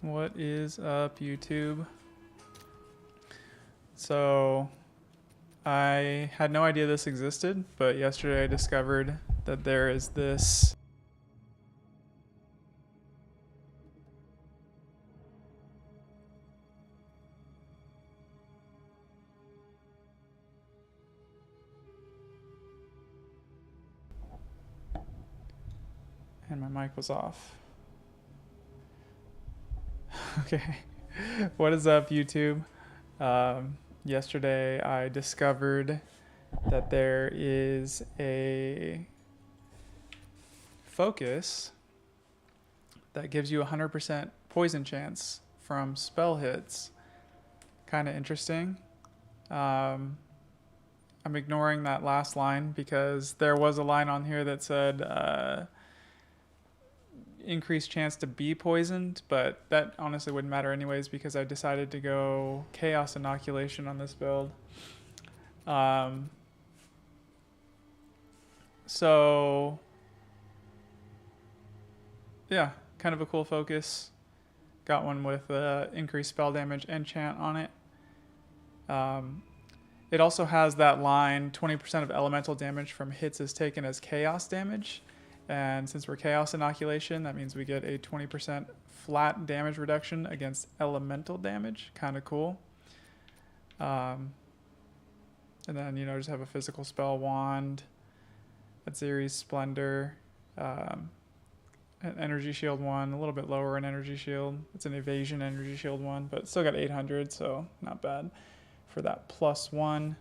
What is up, YouTube? So, I had no idea this existed, but yesterday I discovered that there is this and my mic was off. Okay. What is up, YouTube? Yesterday I discovered that there is a focus that gives you 100% poison chance from spell hits. Kind of interesting. I'm ignoring that last line because there was a line on here that said increased chance to be poisoned, but that honestly wouldn't matter anyways because I decided to go chaos inoculation on this build. So yeah, kind of a cool focus. Got one with increased spell damage enchant on it. It also has that line, 20% of elemental damage from hits is taken as chaos damage. And since we're chaos inoculation, that means we get a 20% flat damage reduction against elemental damage. Kind of cool. And then, just have a physical spell wand, Atziri's Splendor, an energy shield one, a little bit lower in energy shield. It's an evasion energy shield one, but still got 800, so not bad for that +1.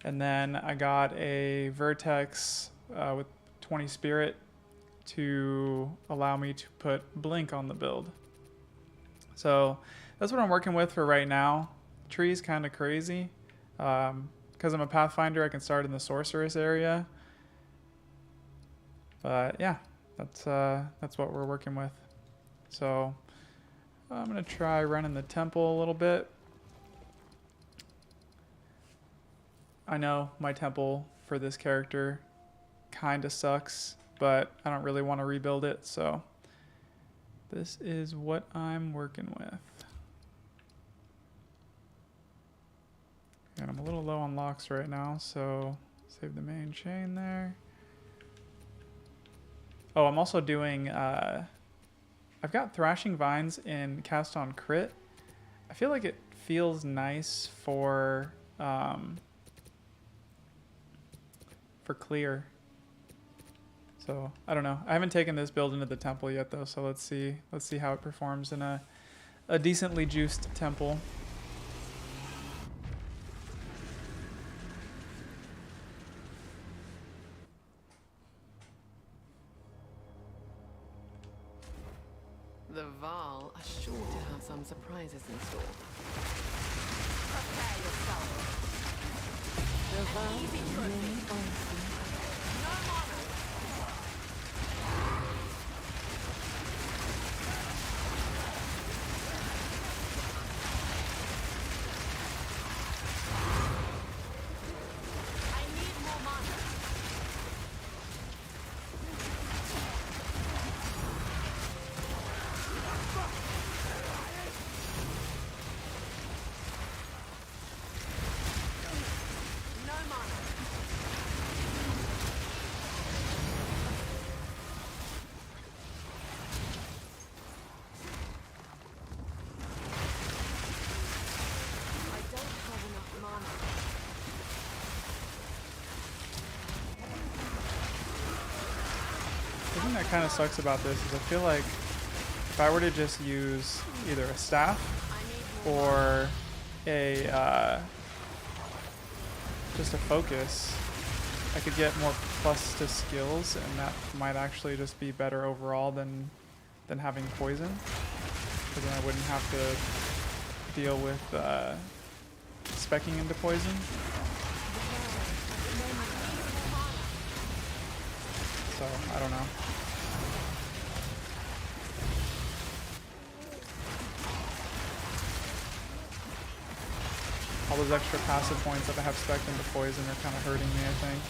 And then I got a Vertex with 20 Spirit to allow me to put Blink on the build. So that's what I'm working with for right now. Tree's kind of crazy. Because I'm a Pathfinder, I can start in the Sorceress area. But yeah, that's what we're working with. So I'm going to try running the temple a little bit. I know my temple for this character kind of sucks, but I don't really want to rebuild it, so this is what I'm working with. And I'm a little low on locks right now, so save the main chain there. Oh, I'm also doing, I've got Thrashing Vines in Cast on Crit. I feel like it feels nice for clear. So I don't know. I haven't taken this build into the temple yet though, so let's see how it performs in a decently juiced temple. The Val are sure to have some surprises in store. Prepare yourself. The Val remain honesty. No honor. I need more mana. No mana. I don't have enough mana. The thing that kind of sucks about this is I feel like if I were to just use either a staff I need more or a just a focus, I could get more plus to skills, and that might actually just be better overall than having poison, because then I wouldn't have to deal with speccing into poison. So I don't know. All those extra passive points that I have spec'd into poison are kind of hurting me, I think.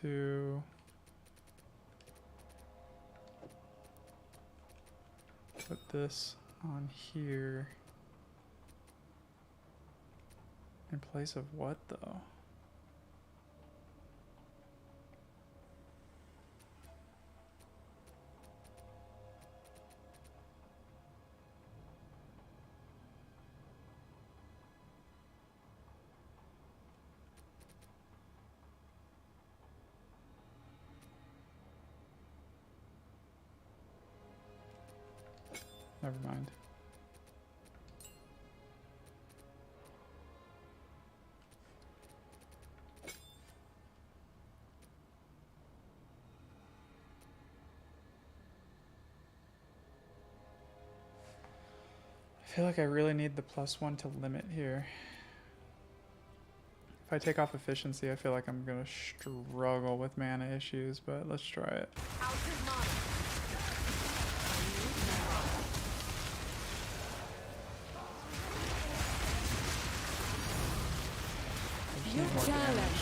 to put this on here in place of what though? Never mind. I feel like I really need the +1 to limit here. If I take off efficiency, I feel like I'm gonna struggle with mana issues, but let's try it. Out of mana. I just need more damage.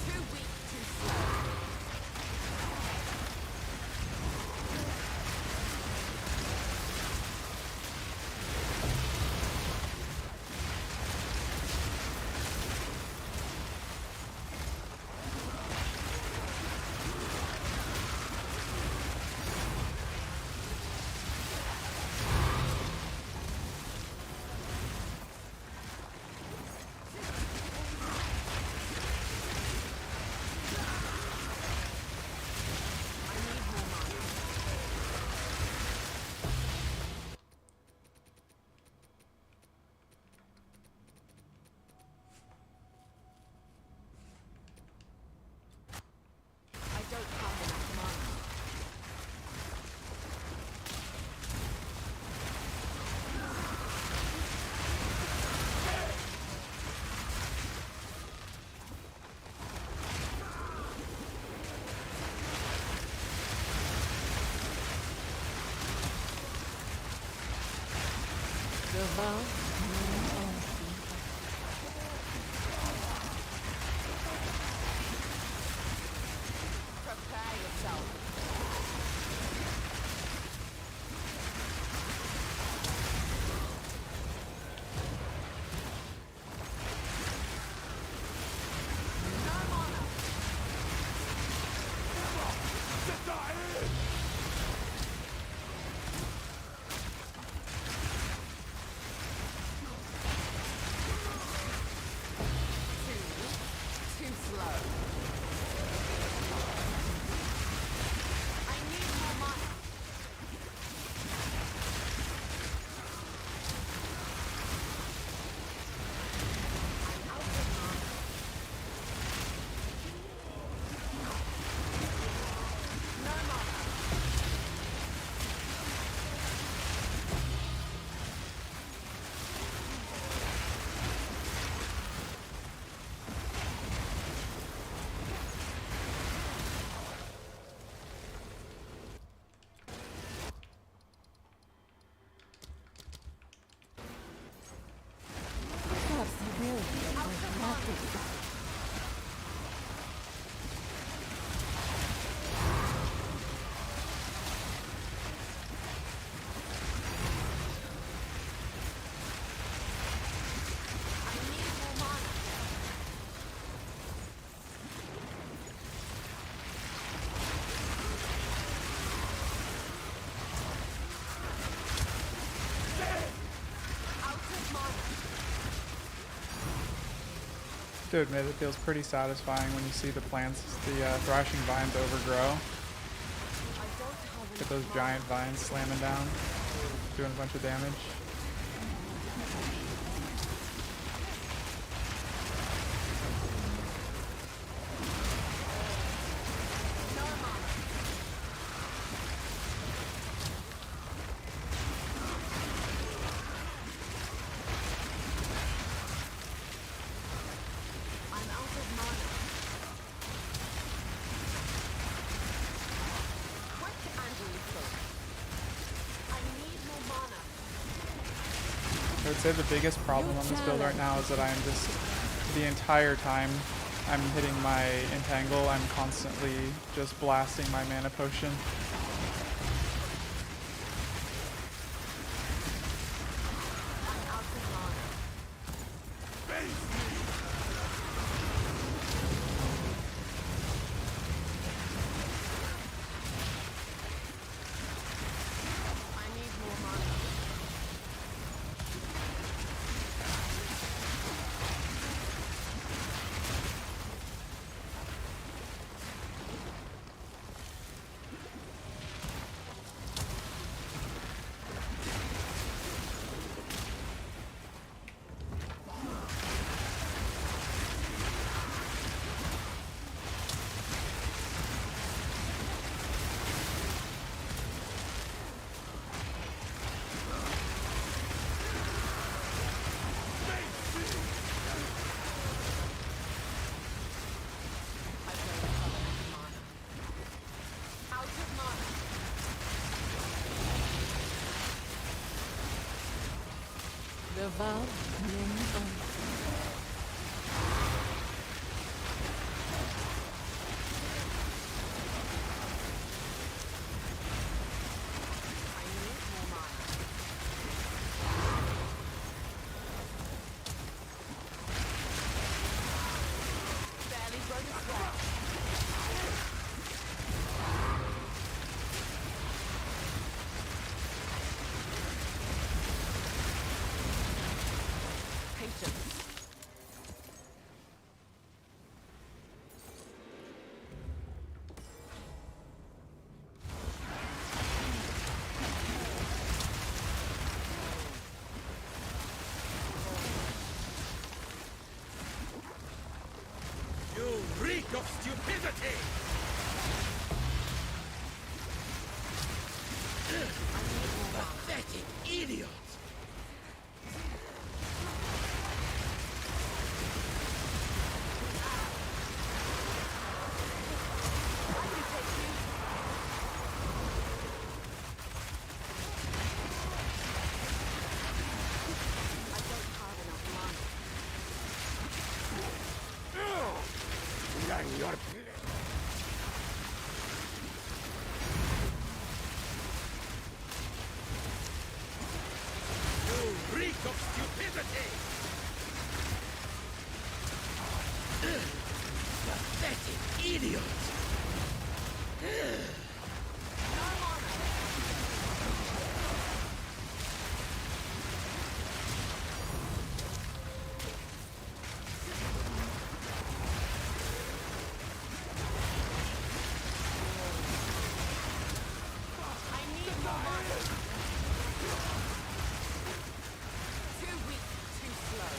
Too weak, too slow. I don't have enough mana. The Val. Prepare yourself. No mana. Too slow. I need more mana. I'm out of mana. No mana. Perhaps you will be Out of mana. I need more mana. Out of mana. Dude, admit it feels pretty satisfying when you see the plants, the thrashing vines overgrow. I don't have Get enough those mana. giant vines slamming down, doing a bunch of damage. No mana. I'm out of mana. Quick and lethal. I need more mana. I would say the biggest problem on this build right now is that I am just the entire time I'm hitting my entangle, I'm constantly just blasting my mana potion. I'm out of mana. I need more mana. I don't have enough mana. Out of mana. The Val I need more mana. Barely broke a sweat. Patience. You reek of stupidity! Pathetic idiot! I don't have enough mana. Learn your You reek of stupidity! Pathetic idiot! I need more mana. Too weak, too slow.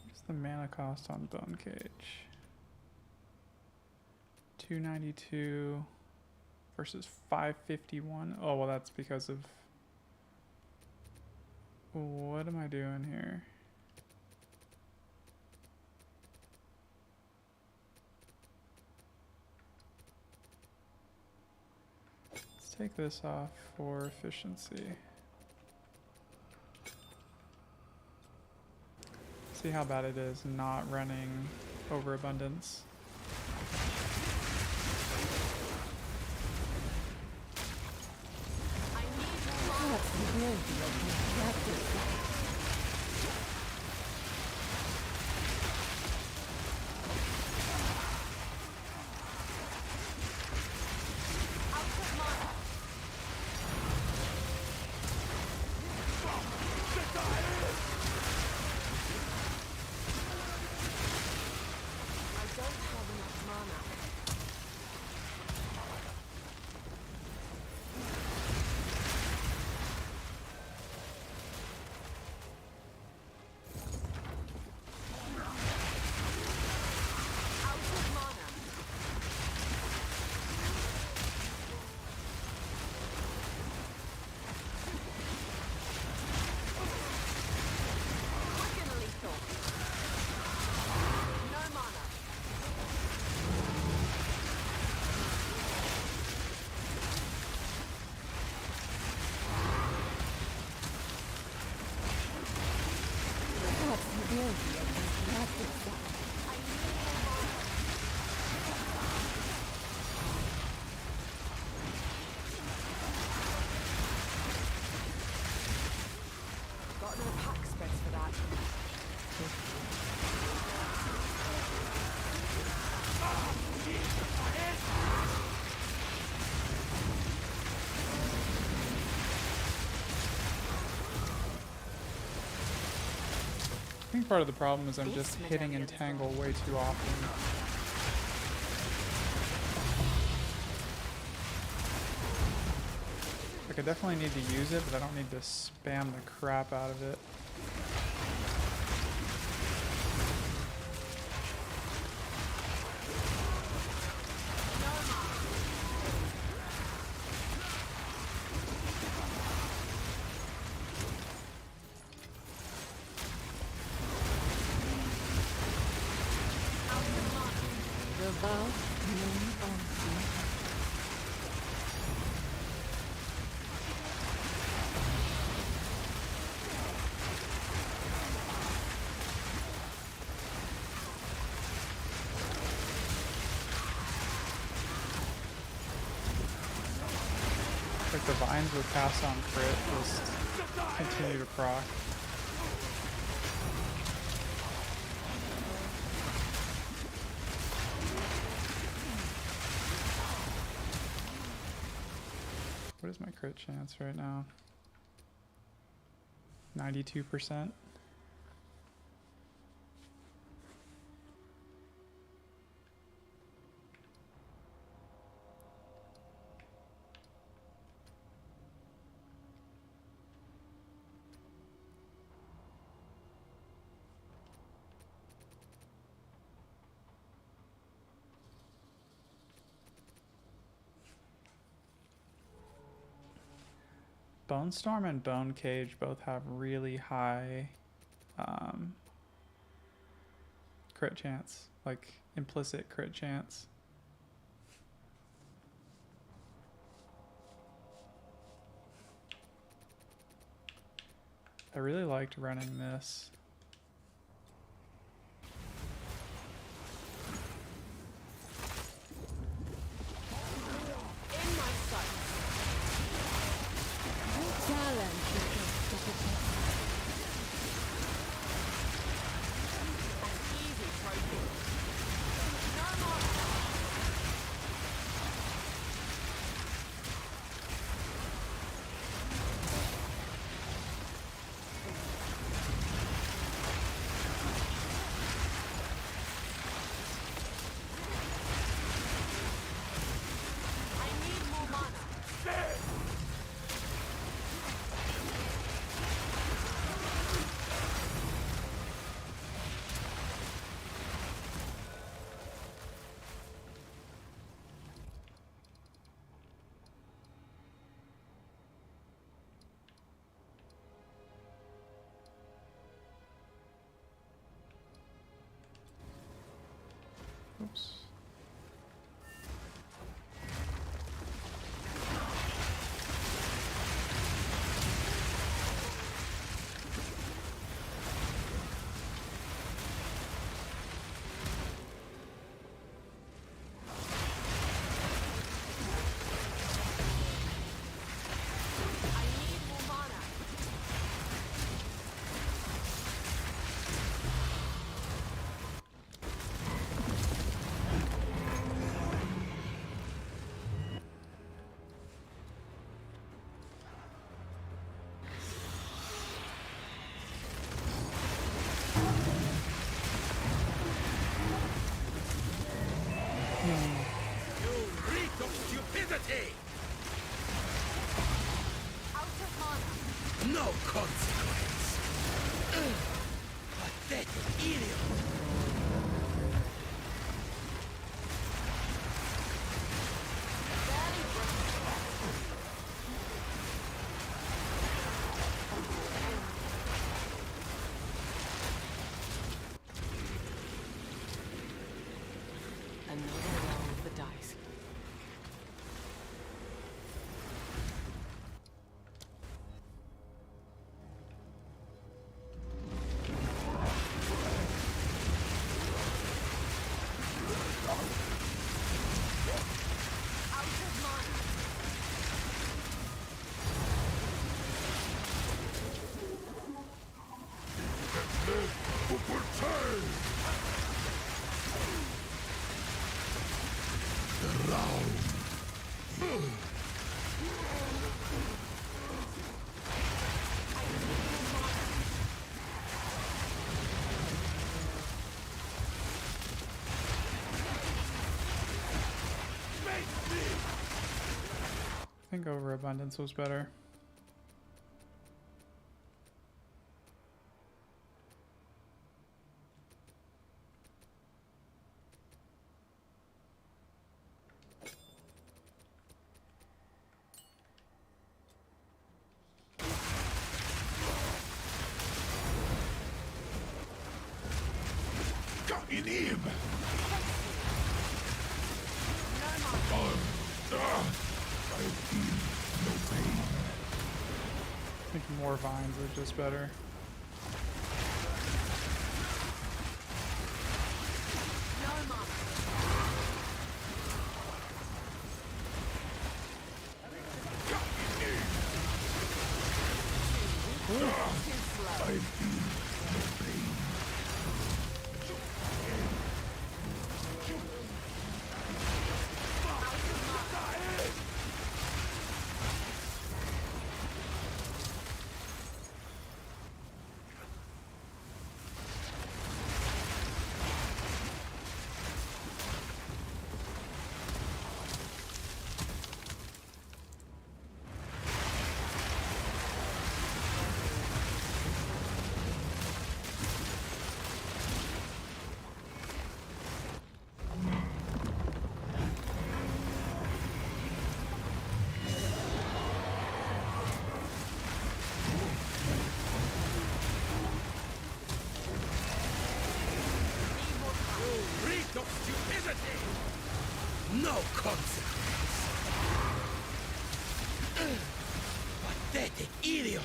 What's the mana cost on Bone Cage? 292 versus 551. Oh, well, that's because of... What am I doing here? Let's take this off for efficiency. See how bad it is not running overabundance. I need more mana. Out of mana. I don't think part of the problem is I'm This just hitting medallion is Entangle way too often. Like, I definitely need to use it, but I don't need to spam the crap out of it. The Val moon on sea. Like the vines with pass on crit just continue to proc. What is my crit chance right now? 92%. Bone Storm and Bone Cage both have really high crit chance, like implicit crit chance. I really liked running this. In my sight. Challenge. Easy trophy. No more. I need more mana. Oops. I need more mana. You reek of stupidity! Out of mana. No consequence! Pathetic idiot! Barely broken. Another roll of the dice. Out of mana. think overabundance was better. Got in him! I feel no pain. I think more vines are just better. I feel no pain. Reek of stupidity! No consequence! Pathetic idiot!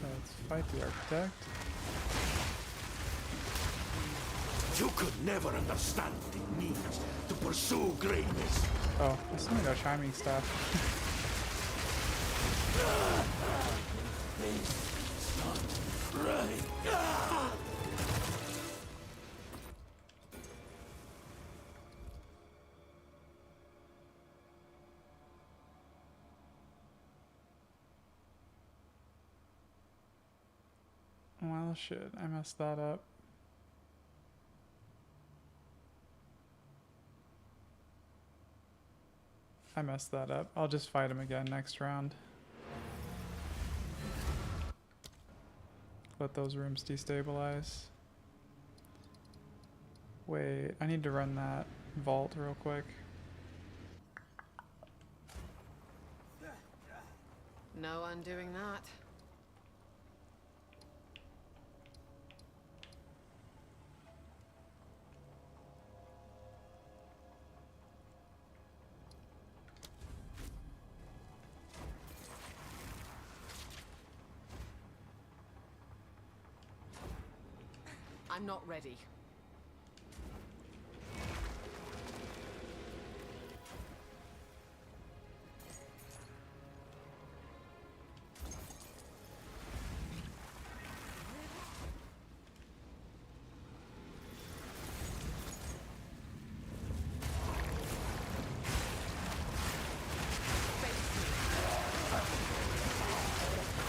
Let's fight the architect. You could never understand what it means to pursue greatness. Oh, I still got chiming stuff. It's not right. Well, shit, I messed that up. I messed that up. I'll just fight him again next round. Let those rooms destabilize. Wait, I need to run that vault real quick. No undoing that. I'm not ready.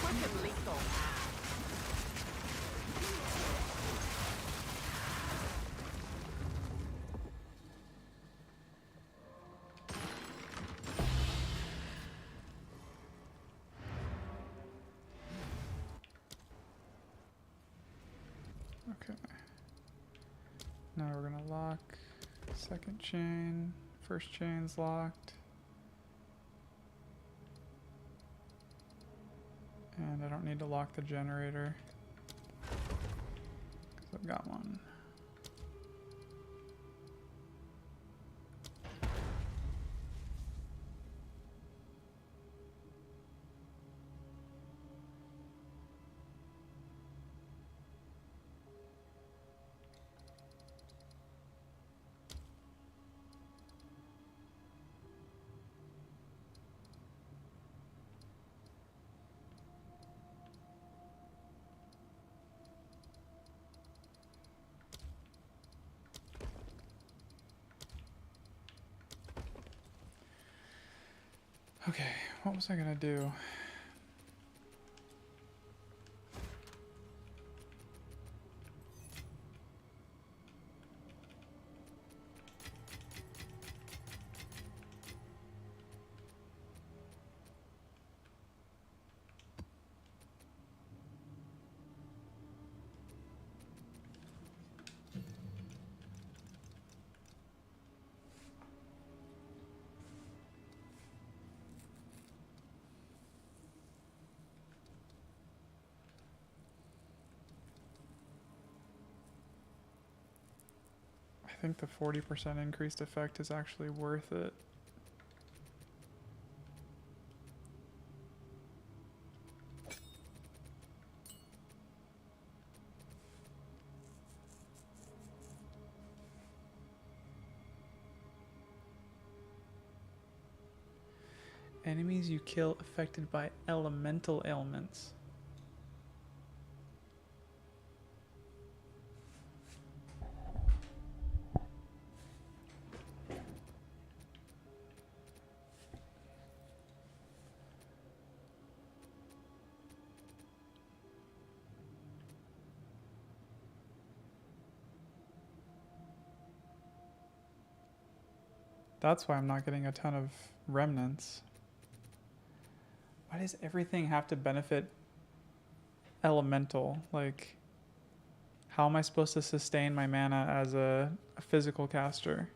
Quick and lethal. Okay. Now we're gonna lock second chain. First chain's locked. And I don't need to lock the generator, 'cause I've got one. Okay, what was I gonna do? I think the 40% increased effect is actually worth it. Enemies you kill affected by elemental ailments. That's why I'm not getting a ton of remnants. Why does everything have to benefit elemental? Like, how am I supposed to sustain my mana as a physical caster?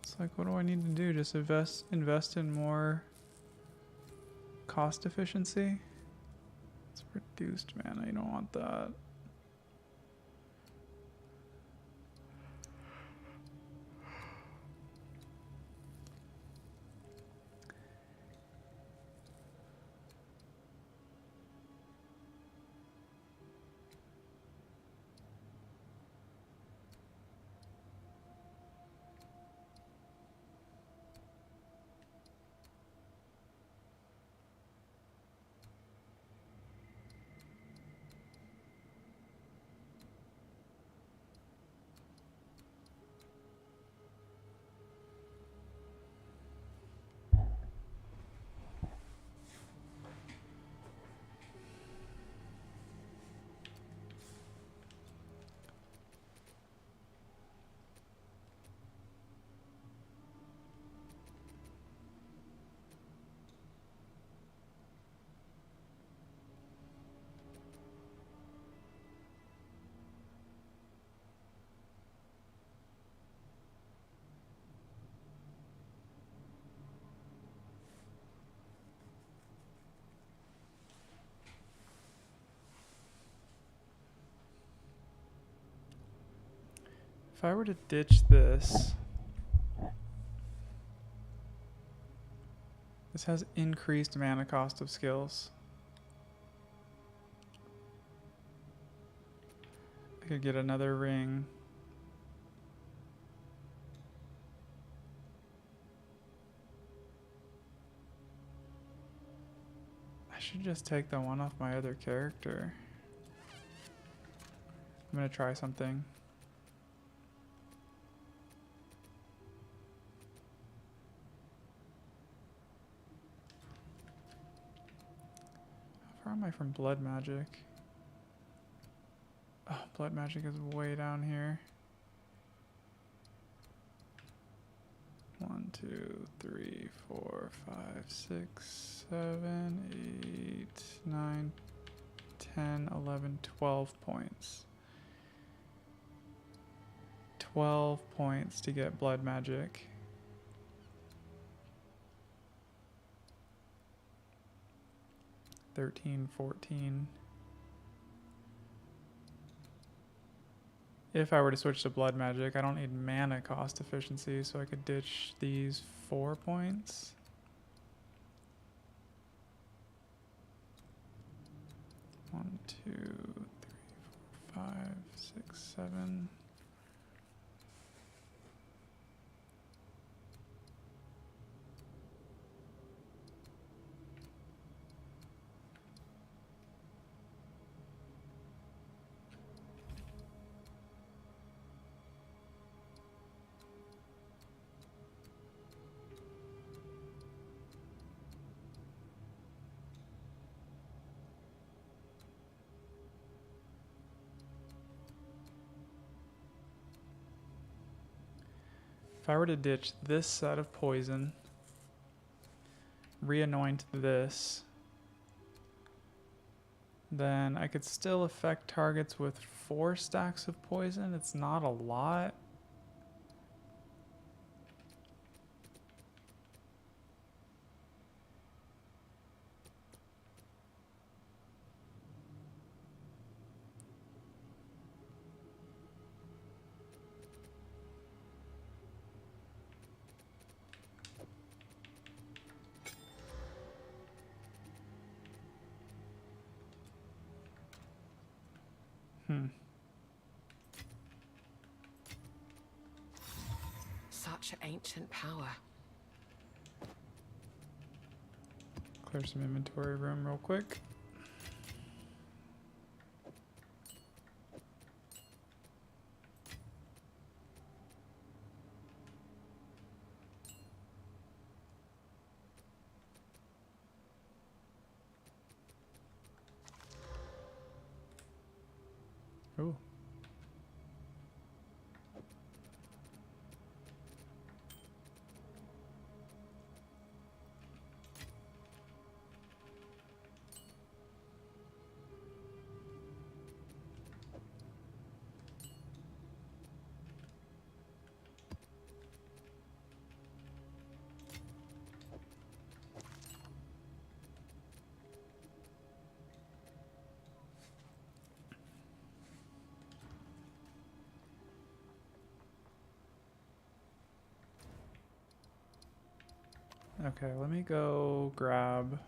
It's like, what do I need to do? Just invest in more cost efficiency? It's reduced mana, you don't want that. If I were to ditch this, this has increased mana cost of skills. I could get another ring. I should just take the one off my other character. I'm gonna try something. How far am I from blood magic? Oh, blood magic is way down here. 1, 2, 3, 4, 5, 6, 7, 8, 9, 10, 11, 12 points. 12 points to get blood magic. $13, $14. If I were to switch to blood magic, I don't need mana cost efficiency, so I could ditch these 4 points. One, two, three, four, 5, 6, 7. If I were to ditch this set of poison, re-anoint this, then I could still affect targets with 4 stacks of poison. It's not a lot. Such ancient power. Clear some inventory room real quick. Ooh. Okay, let me go grab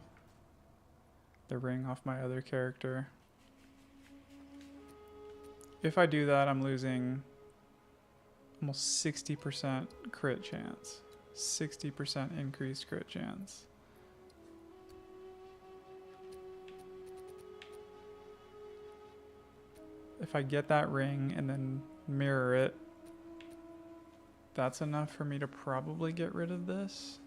the ring off my other character. If I do that, I'm losing almost 60% crit chance. 60% increased crit chance. If I get that ring and then mirror it, that's enough for me to probably get rid of this.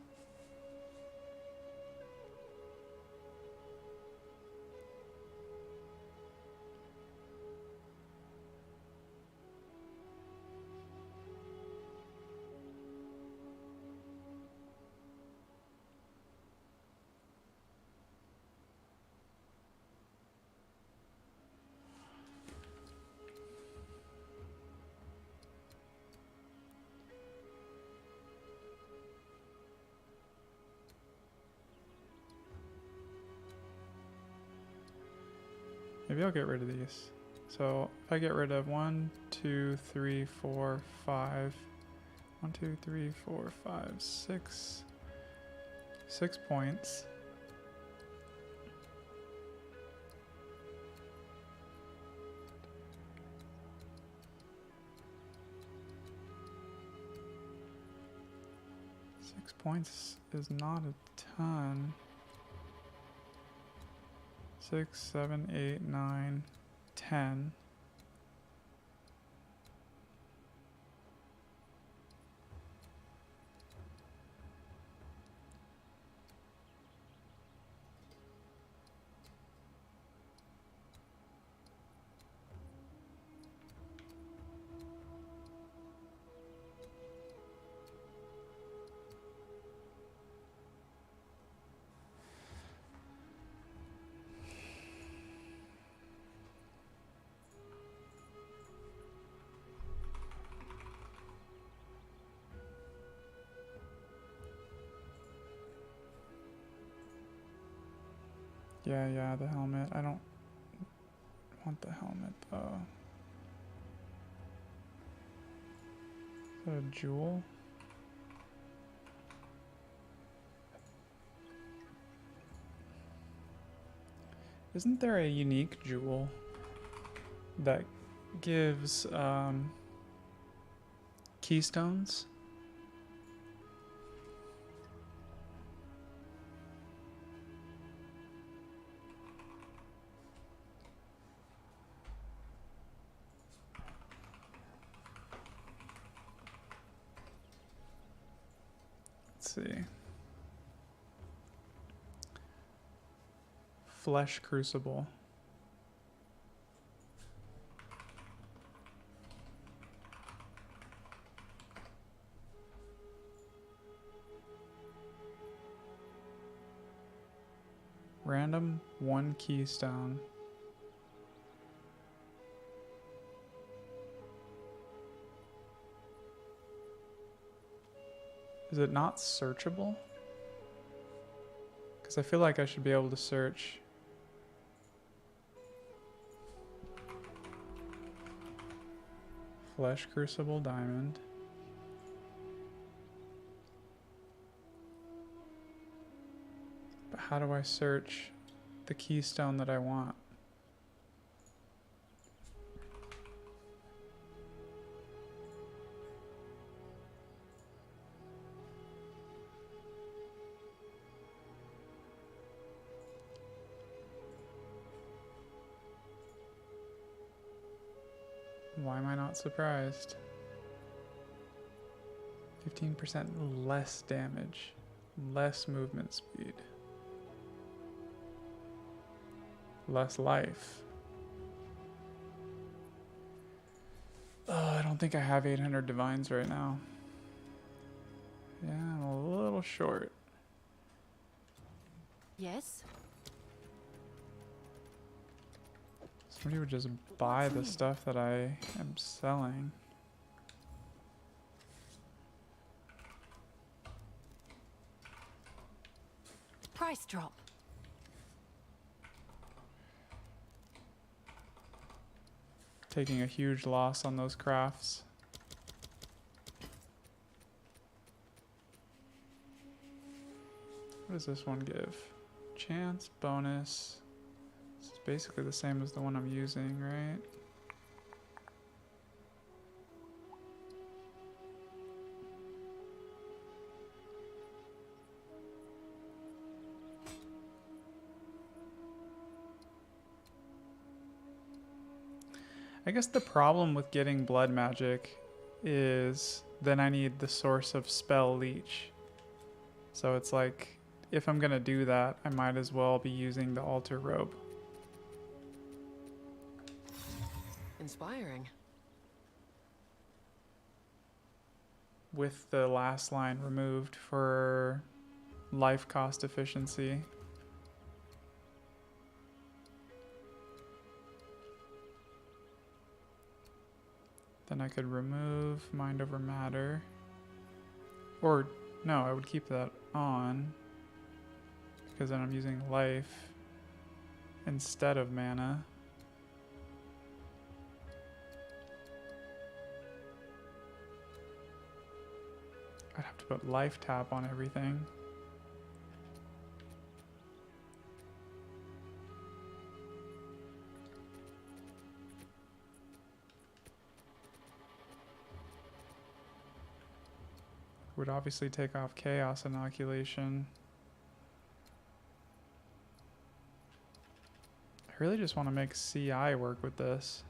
Maybe I'll get rid of these. So if I get rid of 1, 2, 3, 4, 5, 1, 2, 3, 4, 5, 6, 6 points. Points is not a ton. 6, 7, 8, 9, 10. Yeah, the helmet. I don't want the helmet though. Is that a jewel? Isn't there a unique jewel that gives keystones? Let's see. Flesh crucible. Random 1 keystone. Is it not searchable? Because I feel like I should be able to search. Flesh crucible diamond. But how do I search the keystone that I want? Why am I not surprised? 15% less damage, less movement speed, less life. Oh, I don't think I have 800 divines right now. Yeah, I'm a little short. Yes? Somebody would just buy the stuff that I am selling. Price drop. Taking a huge loss on those crafts. What does this one give? Chance, bonus. This is basically the same as the one I'm using, right? I guess the problem with getting blood magic is then I need the source of spell leech. So it's like, if I'm gonna do that, I might as well be using the altar robe. Inspiring. With the last line removed for life cost efficiency. Then I could remove mind over matter. Or, no, I would keep that on. Because then I'm using life instead of mana. I'd have to put life tap on everything. Would obviously take off chaos inoculation. I really just want to make CI work with this.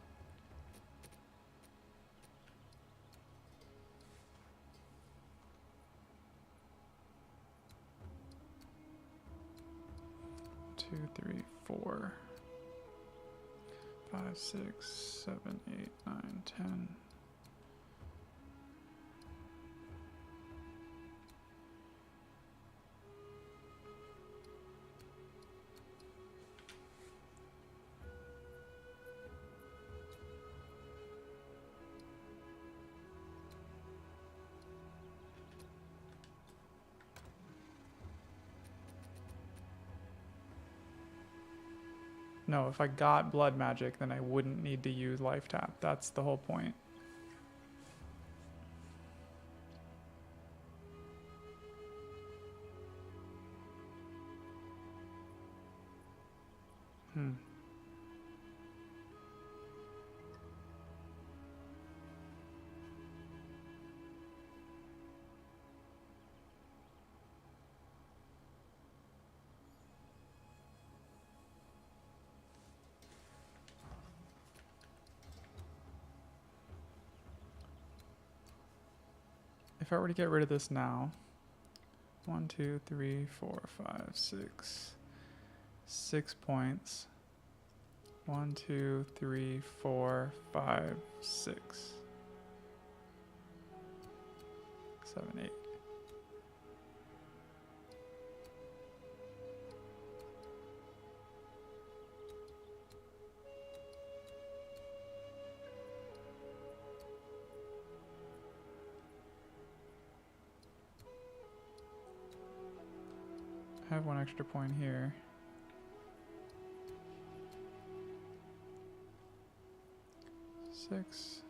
Two, three, 4, 5, 6, 7, 8, 9, 10. No, if I got blood magic, then I wouldn't need to use life tap. That's the whole point. If I were to get rid of this now, 1, 2, 3, 4, 5, 6, 6 points. 1, 2, 3, 4, 5, 6, 7, 8. I have 1 extra point here. Six.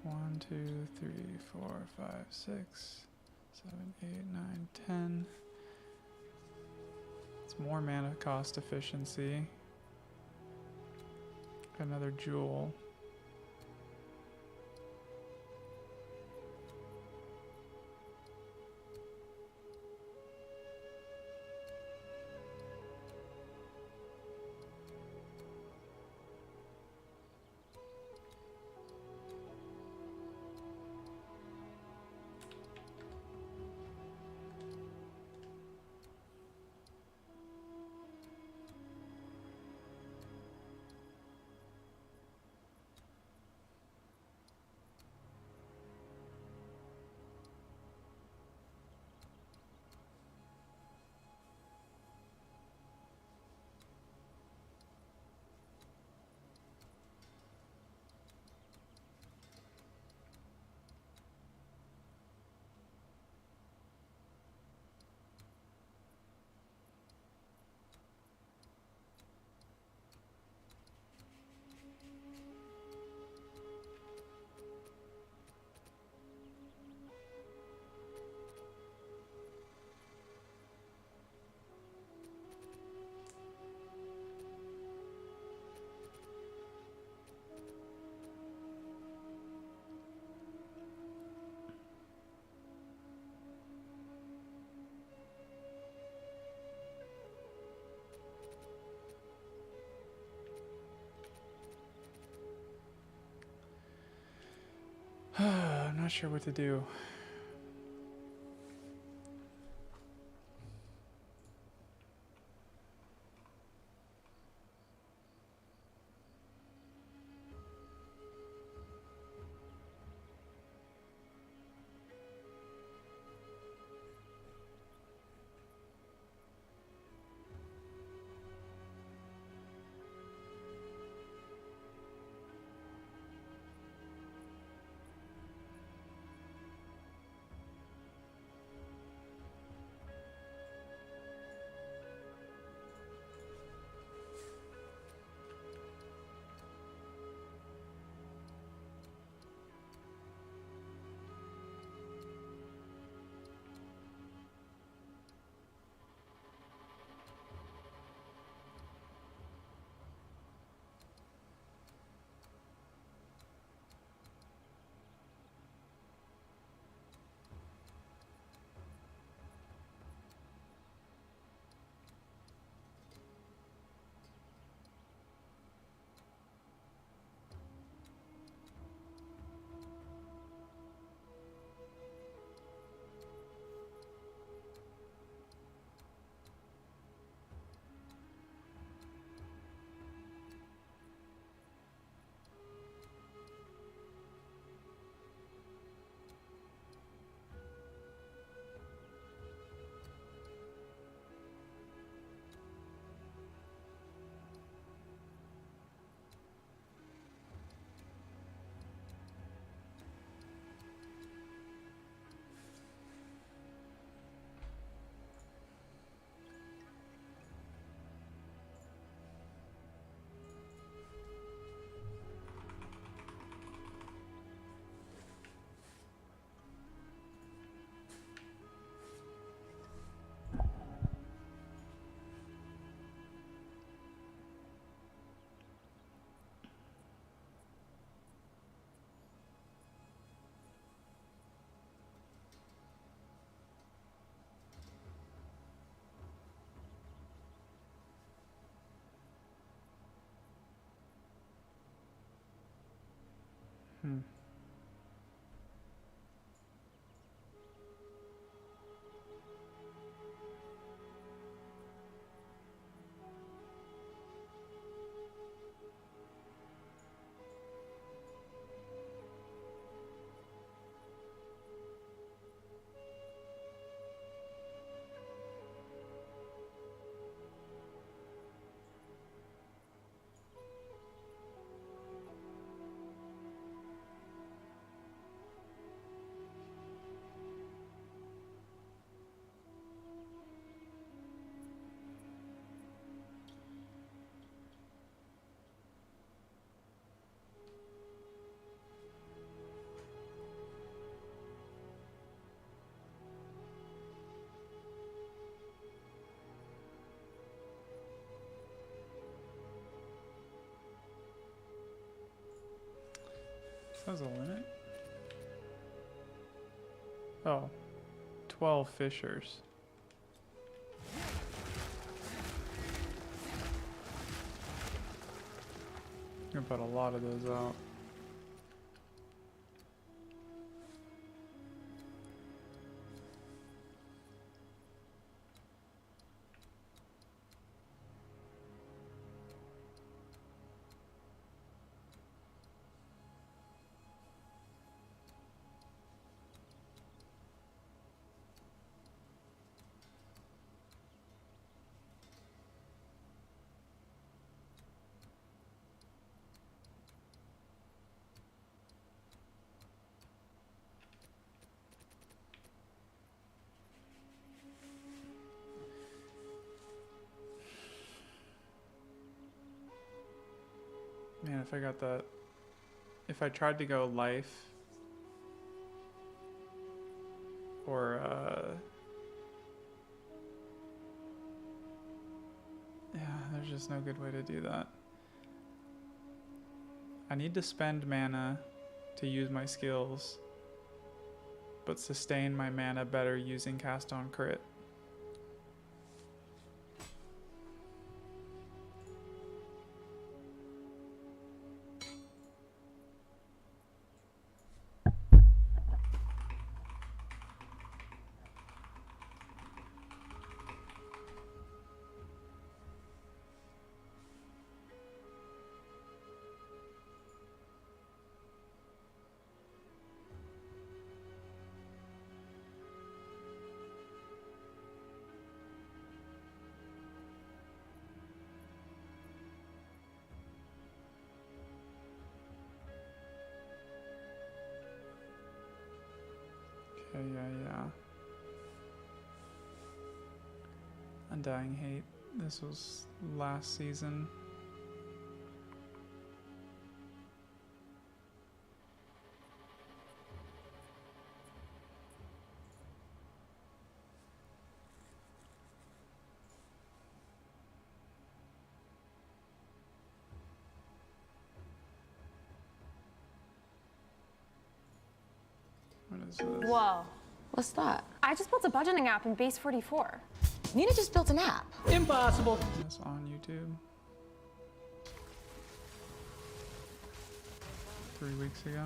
1, 2, 3, 4, 5, 6, 7, 8, 9, 10. It's more mana cost efficiency. Another jewel. I'm not sure what to do. Says a limit. Oh, 12 fishers. I'm gonna put a lot of those out. Man, if I got that, if I tried to go life or yeah, there's just no good way to do that. I need to spend mana to use my skills, but sustain my mana better using cast on crit. Yeah. Undying Hate. This was last season. What is this? Whoa. What's that? I just built a budgeting app in Base 44. Nina just built an app. Impossible. This on YouTube. 3 weeks ago.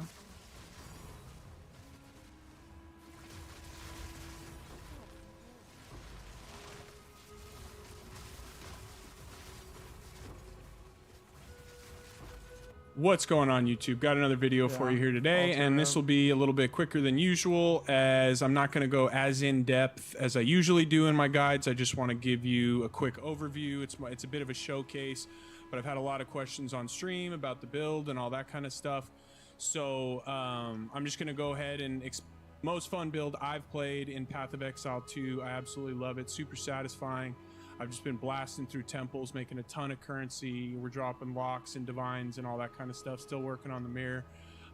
What's going on, YouTube? Got another video for you here today, and this will be a little bit quicker than usual, as I'm not going to go as in depth as I usually do in my guides. I just want to give you a quick overview. It's a bit of a showcase, but I've had a lot of questions on stream about the build and all that kind of stuff. So I'm just going to go ahead and most fun build I've played in Path of Exile 2. I absolutely love it. Super satisfying. I've just been blasting through temples, making a ton of currency. We're dropping locks and divines and all that kind of stuff. Still working on the mirror,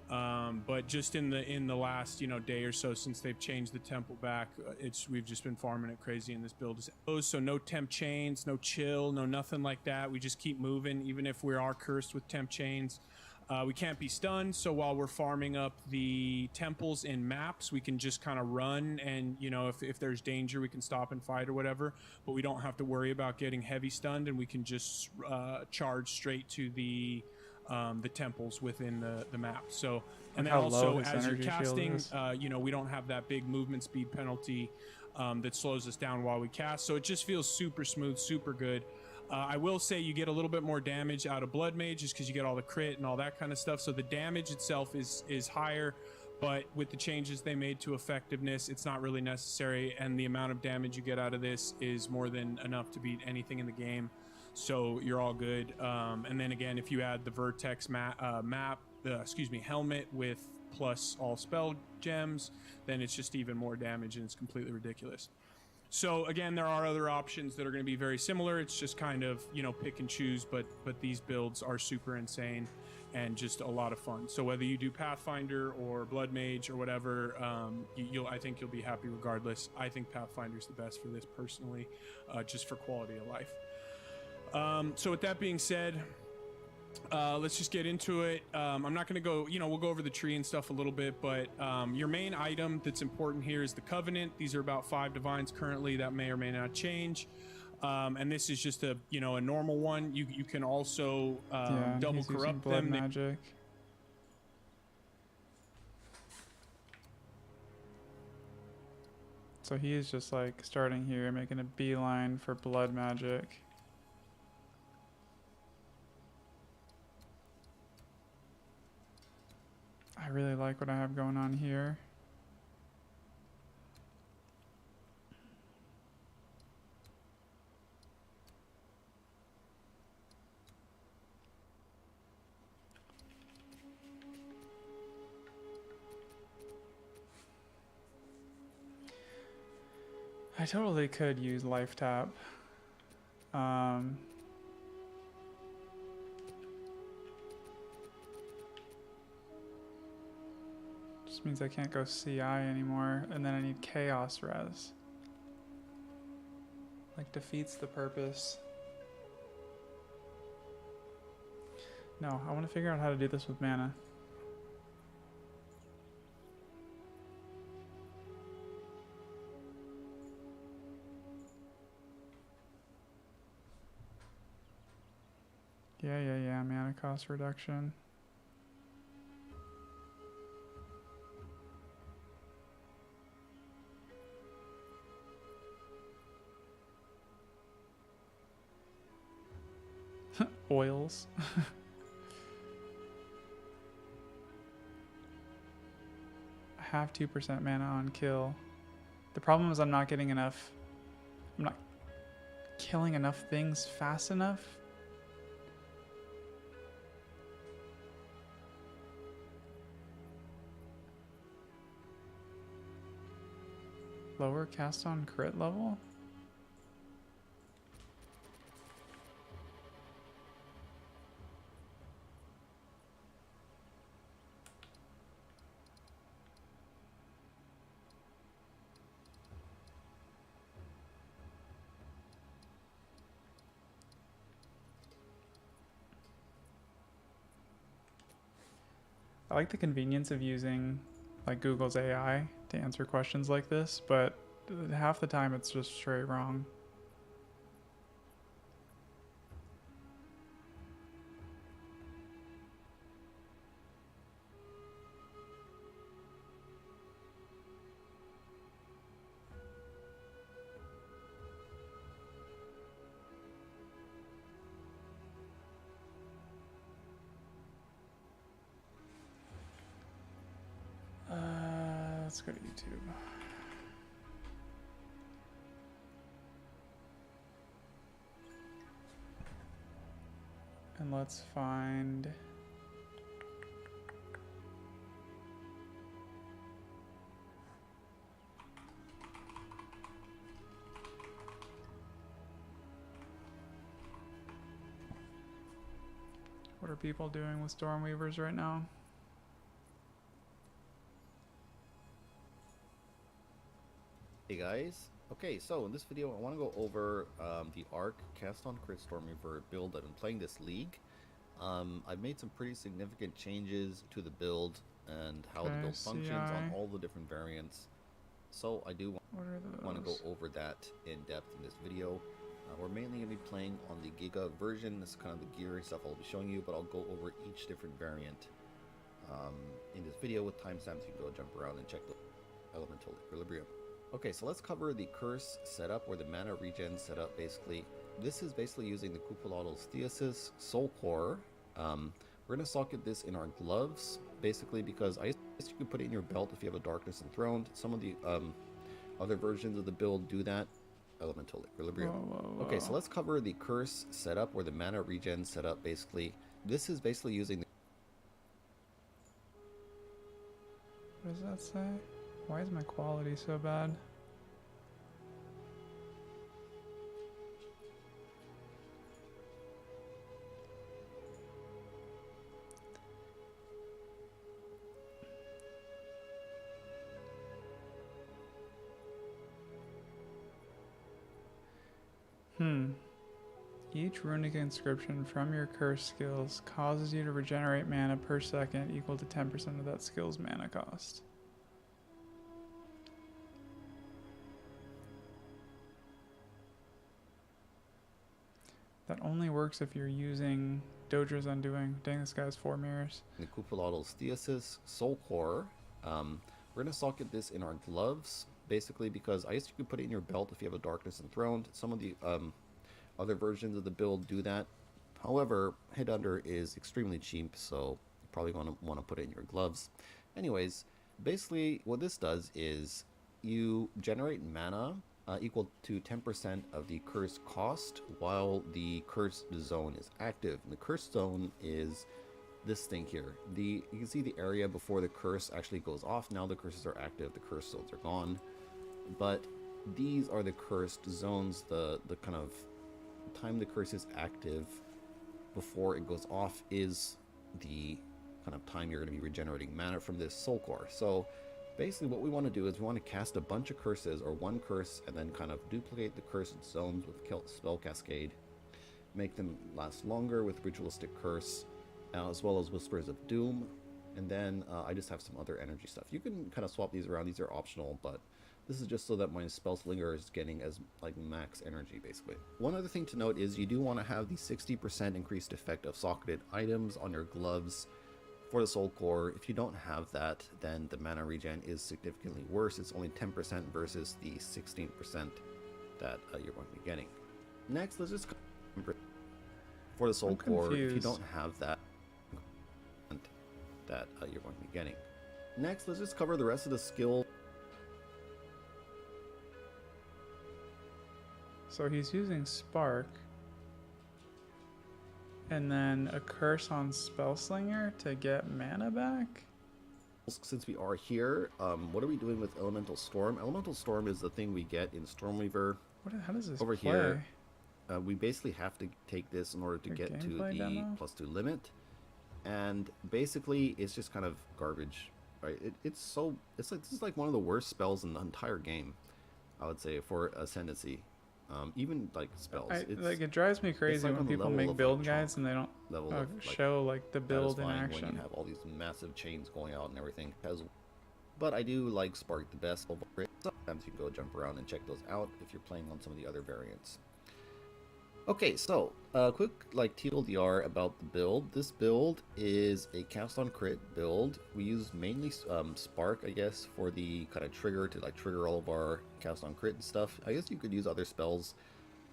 but just in the last day or so since they've changed the temple back, we've just been farming it crazy. In this build so no temp chains, no chill, no nothing like that. We just keep moving, even if we are cursed with temp chains. We can't be stunned, so while we're farming up the temples in maps, we can just kind of run, and if there's danger, we can stop and fight or whatever, but we don't have to worry about getting heavy stunned, and we can just charge straight to the temples within the map. So And then Look how low also, his as you're energy shield casting, is. you know, we don't have that big movement speed penalty that slows us down while we cast. So it just feels super smooth, super good. I will say you get a little bit more damage out of Blood Mage just because you get all the crit and all that kind of stuff. So the damage itself is higher, but with the changes they made to effectiveness, it's not really necessary. And the amount of damage you get out of this is more than enough to beat anything in the game. So you're all good. And then again, if you add the Vertex helmet with plus all spell gems, then it's just even more damage and it's completely ridiculous. So again, there are other options that are going to be very similar. It's just kind of, you know, pick and choose, but these builds are super insane and just a lot of fun. So whether you do Pathfinder or Blood Mage or whatever, I think you'll be happy regardless. I think Pathfinder's the best for this personally, just for quality of life. So with that being said, let's just get into it. I'm not going to go, you know, we'll go over the tree and stuff a little bit, but your main item that's important here is the Covenant. These are about 5 divines currently. That may or may not change. And this is just a, you know, a normal one. You can also double he's using corrupt blood them. magic. So he is just like starting here, making a beeline for blood magic. I really like what I have going on here. I totally could use life tap. Just means I can't go CI anymore, and then I need chaos res. Like defeats the purpose. No, I want to figure out how to do this with mana. Yeah, mana cost reduction. Oils. I have 2% mana on kill. The problem is I'm not getting enough. I'm not killing enough things fast enough. Lower cast on crit level? I like the convenience of using like Google's AI to answer questions like this, but half the time it's just straight wrong. Let's go to YouTube. And let's find what are people doing with Stormweavers right now? Hey guys, okay, so in this video I want to go over the Arc Cast on Crit Stormweaver build. I've been playing this league. I've made some pretty significant changes to the build and how the build functions on all the different variants. So I do want to go over that in depth in this video. We're mainly going to be playing on the Giga version. This is kind of the gear and stuff I'll be showing you, but I'll go over each different variant. in this video with timestamps. You can go jump around and check the elemental equilibrium. Okay, so let's cover the curse setup or the mana regen setup. Basically, this is basically using the Kupalotl's Theosis Soul Core. We're gonna socket this in our gloves, basically because I guess you could put it in your belt if you have a Darkness Enthroned. Some of the other versions of the build do that. Elemental equilibrium. Whoa. Okay, so let's cover the curse setup or the mana regen setup. Basically, this is basically using the What does that say? Why is my quality so bad? Each runic inscription from your curse skills causes you to regenerate mana per second equal to 10% of that skill's mana cost. That only works if you're using Dodra's Undoing. Dang, this guy has 4 mirrors. the Kupalotl's Theosis Soul Core. We're gonna socket this in our gloves, basically because I guess you could put it in your belt if you have a Darkness Enthroned. Some of the other versions of the build do that. However, Headunder is extremely cheap, so you probably want to put it in your gloves. Anyways, basically what this does is you generate mana equal to 10% of the curse cost while the cursed zone is active. And the cursed zone is this thing here. You can see the area before the curse actually goes off. Now the curses are active, the cursed zones are gone. But these are the cursed zones. The kind of time the curse is active before it goes off is the kind of time you're going to be regenerating mana from this soul core. So basically what we want to do is we want to cast a bunch of curses or one curse and then kind of duplicate the cursed zones with spell cascade, make them last longer with ritualistic curse, as well as whispers of doom. And then I just have some other energy stuff. You can kind of swap these around. These are optional, but this is just so that my spell slinger is getting as like max energy, basically. One other thing to note is you do want to have the 60% increased effect of socketed items on your gloves for the soul core. If you don't have that, then the mana regen is significantly worse. It's only 10% versus the 16% that you're going to be getting. Next, let's just for the soul core. If you don't have that, you're going to be getting. Next, let's just cover the rest of the skill. So he's using Spark, and then a curse on Spellslinger to get mana back? Since we are here, what are we doing with Elemental Storm? Elemental Storm is the thing we get in Stormweaver. How does this over play? Here. We basically have to take this in order to get to the demo? +2 limit. And basically, it's just kind of garbage, right? It's like this is like one of the worst spells in the entire game, I would say, for Ascendancy. Even like spells, it drives me crazy like when people make build guides and they don't show like the build in action. When you have all these massive chains going out and everything. But I do like Spark the best. Sometimes you can go jump around and check those out if you're playing on some of the other variants. Okay, so quick TLDR about the build. This build is a cast on crit build. We use mainly Spark, I guess, for the kind of trigger to trigger all of our cast on crit and stuff. I guess you could use other spells,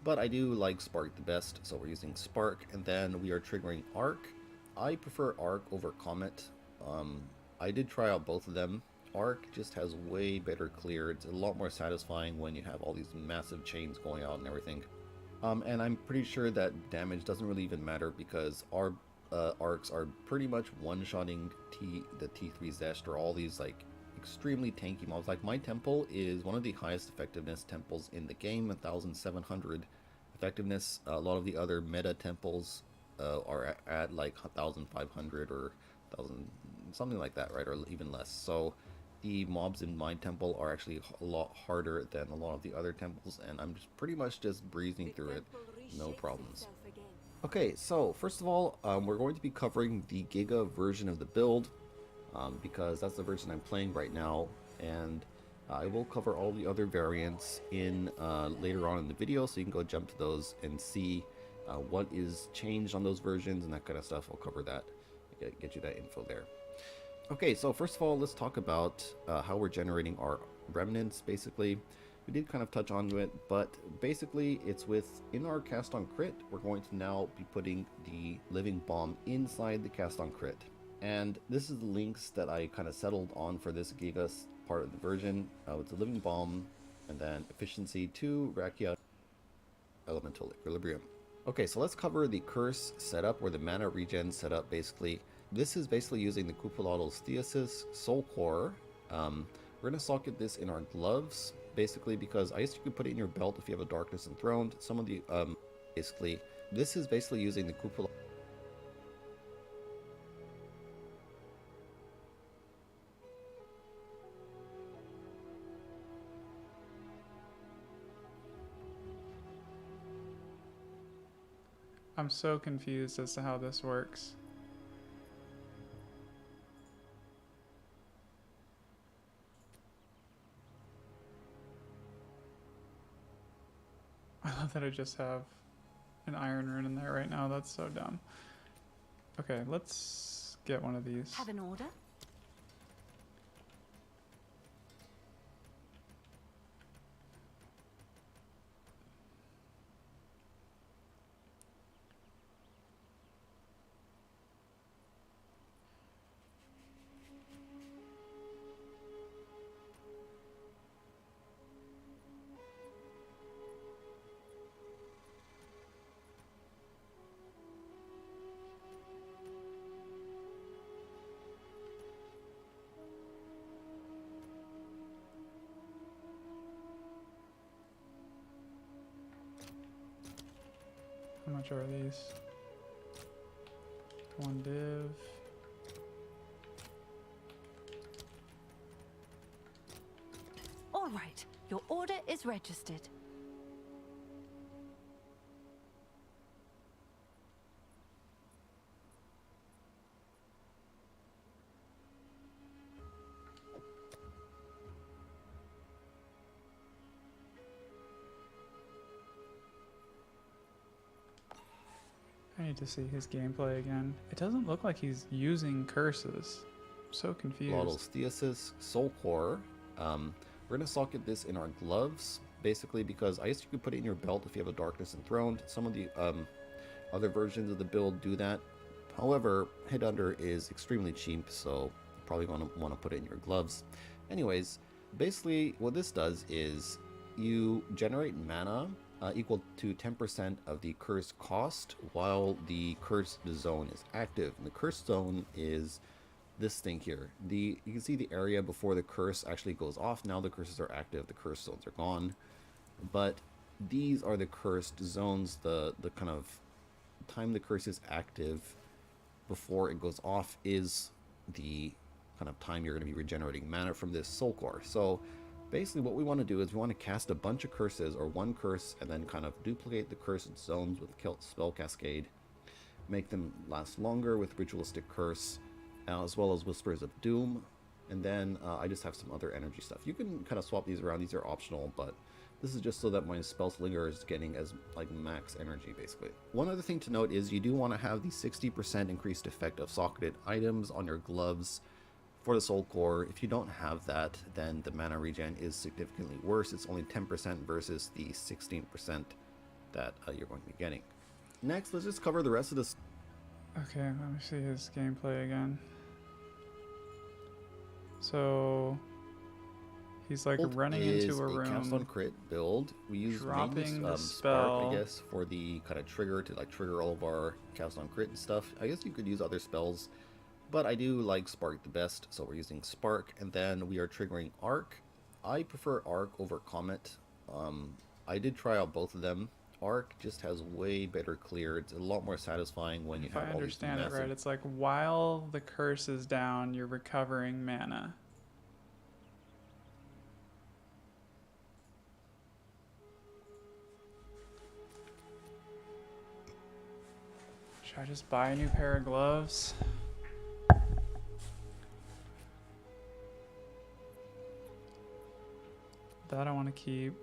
but I do like Spark the best, so we're using Spark. And then we are triggering Arc. I prefer Arc over Comet. I did try out both of them. Arc just has way better clear. It's a lot more satisfying when you have all these massive chains going out and everything. And I'm pretty sure that damage doesn't really even matter because our arcs are pretty much one-shotting the T3 Zest or all these extremely tanky mobs. Like my temple is one of the highest effectiveness temples in the game, 1,700 effectiveness. A lot of the other meta temples are at 1,500 or 1,000, something like that, right? Or even less. So the mobs in my temple are actually a lot harder than a lot of the other temples, and I'm just pretty much just breezing through it, no problems. Okay, so first of all, we're going to be covering the Giga version of the build, because that's the version I'm playing right now, and I will cover all the other variants in later on in the video, so you can go jump to those and see what is changed on those versions and that kind of stuff. I'll cover that, get you that info there. Okay, so first of all, let's talk about how we're generating our remnants, basically. We did kind of touch on it, but basically it's in our cast on crit, we're going to now be putting the living bomb inside the cast on crit. And this is the links that I kind of settled on for this Gigas part of the version. With the living bomb, and then efficiency 2, Rakia, elemental equilibrium. Okay, so let's cover the curse setup, or the mana regen setup, basically. This is basically using the Kupalotl's Theosis Soul Core. We're going to socket this in our gloves, basically, because I guess you could put it in your belt if you have a Darkness Enthroned. Some of the, basically, this is basically using the Kupalotl. I'm so confused as to how this works. I love that I just have an iron rune in there right now. That's so dumb. Okay, let's get one of these. Have an order? How much are these? One div. All right, your order is registered. I need to see his gameplay again. It doesn't look like he's using curses. I'm so confused. Kupalotl's Theosis Soul Core. We're going to socket this in our gloves, basically, because I guess you could put it in your belt if you have a Darkness Enthroned. Some of the other versions of the build do that. However, Headhunter is extremely cheap, so you probably want to put it in your gloves. Anyways, basically what this does is you generate mana equal to 10% of the cursed cost while the cursed zone is active. And the cursed zone is this thing here. You can see the area before the curse actually goes off. Now the curses are active, the cursed zones are gone. But these are the cursed zones. The kind of time the curse is active before it goes off is the kind of time you're going to be regenerating mana from this soul core. So basically what we want to do is we want to cast a bunch of curses, or one curse, and then kind of duplicate the cursed zones with Spell Cascade, make them last longer with Ritualistic Curse, as well as Whispers of Doom, and then I just have some other energy stuff. You can kind of swap these around, these are optional, but this is just so that my Spell Slinger is getting as like max energy, basically. One other thing to note is you do want to have the 60% increased effect of socketed items on your gloves for the Soul Core. If you don't have that, then the mana regen is significantly worse. It's only 10% versus the 16% that you're going to be getting. Next, let's just cover the rest of this. Okay, let me see his gameplay again. So he's like running into a room, cast on crit build. We use dropping the Spark, spell. I guess, for the kind of trigger to like trigger all of our cast on crit and stuff. I guess you could use other spells, but I do like Spark the best, so we're using Spark. And then we are triggering Arc. I prefer Arc over Comet. I did try out both of them. Arc just has way better clear. It's a lot more satisfying when you If have I all these understand it massive... right, it's like while the curse is down, you're recovering mana. Should I just buy a new pair of gloves? That I want to keep.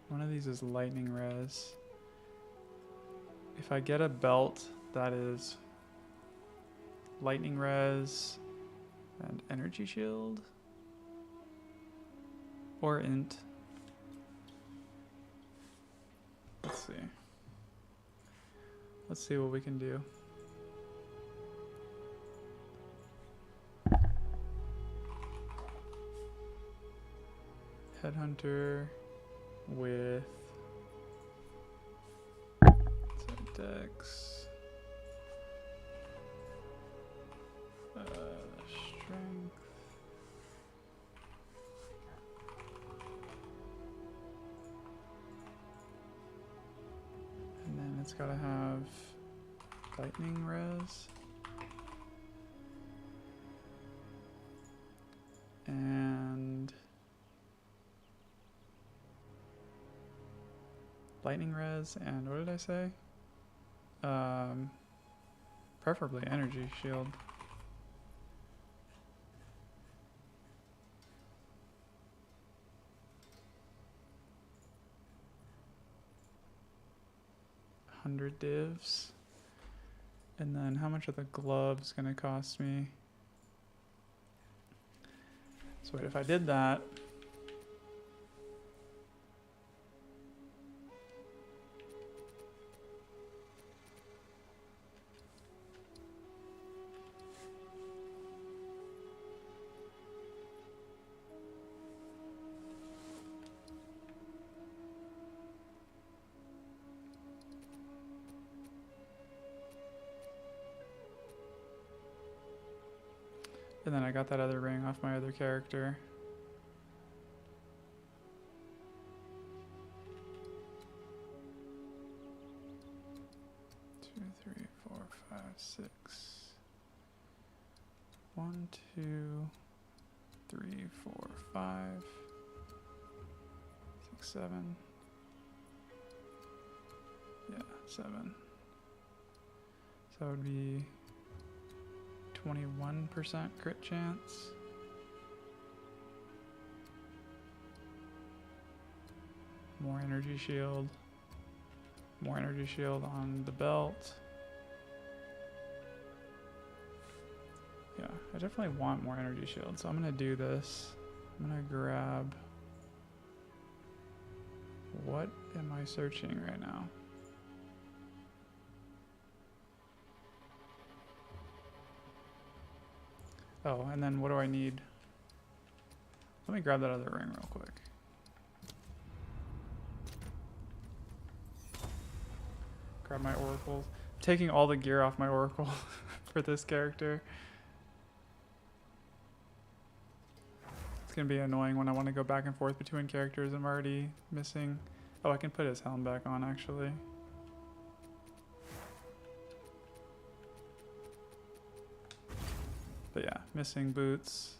One of these is lightning res. I get a belt that is lightning res and energy shield or int. Let's see. Let's see what we can do. Headhunter with Dex, strength, and then it's gotta have lightning res and lightning res and what did I say? Preferably energy shield. $100 divs. And then how much are the gloves gonna cost me? So wait, if I did that, and then I got that other ring off my other character. Two, three, four, five, six. 1, 2, 3, 4, 5, 6, 7. Yeah, 7. So it would be 21% crit chance. More energy shield. More energy shield on the belt. Yeah, I definitely want more energy shield, so I'm gonna do this. I'm gonna grab... What am I searching right now? Oh, and then what do I need? Let me grab that other ring real quick. Grab my oracles. I'm taking all the gear off my oracle for this character. It's gonna be annoying when I want to go back and forth between characters. I'm already missing. Oh, I can put his helm back on actually. But yeah, missing boots.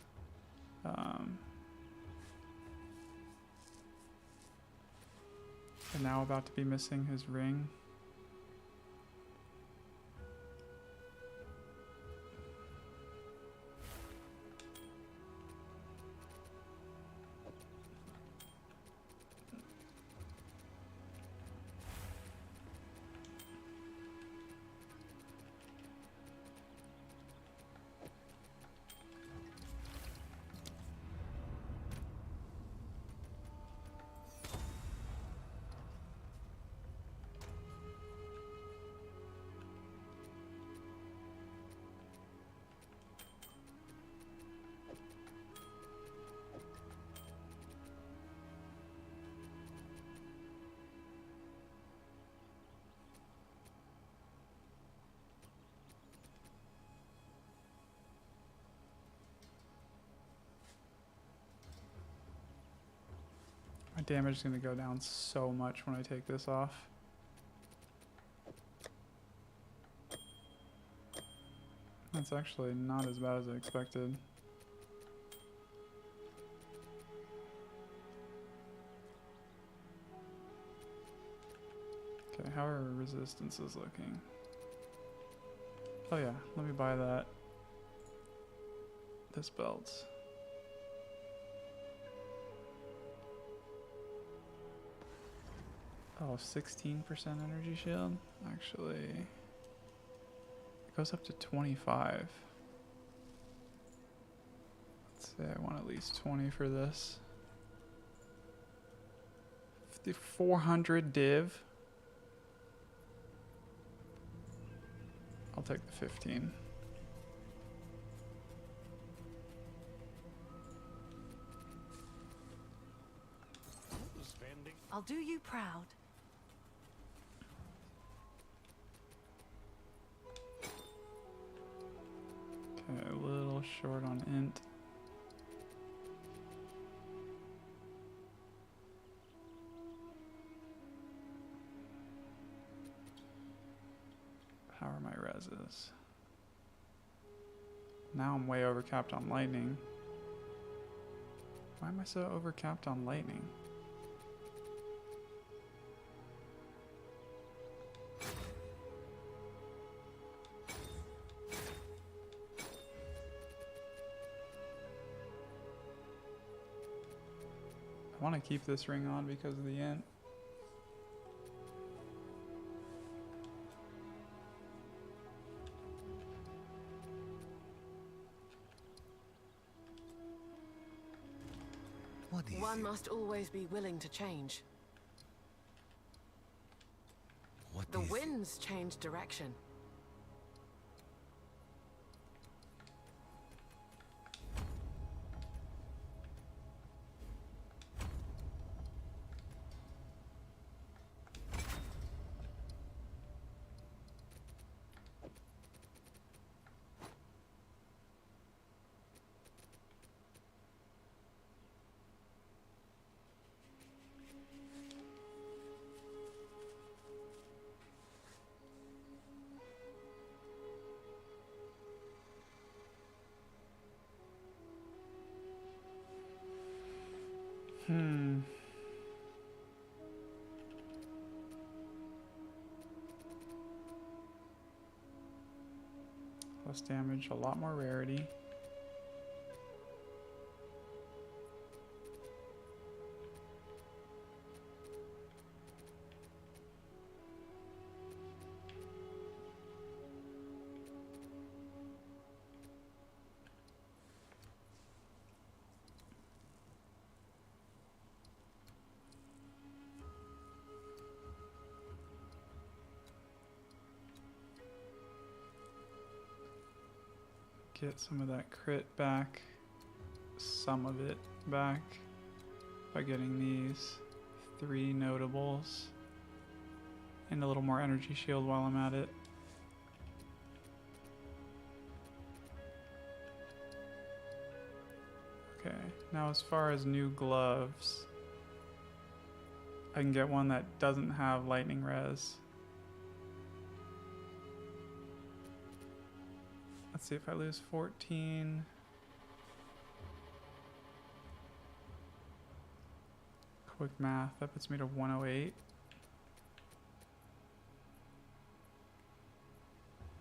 And now about to be missing his ring. My damage is going to go down so much when I take this off. That's actually not as bad as I expected. Okay, how are resistances looking? Oh yeah, let me buy that. This belt. Oh, 16% energy shield? Actually, it goes up to 25. Let's say I want at least 20 for this. 400 div. I'll take the 15. I'll do you proud. Okay, a little short on int. How are my reses? Now I'm way overcapped on lightning. Why am I so overcapped on lightning? I want to keep this ring on because of the int. What is One it? must always be willing to change. What The is it? winds change direction. Less damage, a lot more rarity. Get some of that crit back, some of it back by getting these 3 notables and a little more energy shield while I'm at it. Okay, now as far as new gloves, I can get one that doesn't have lightning res. Let's see if I lose 14. Quick math, that puts me to 108.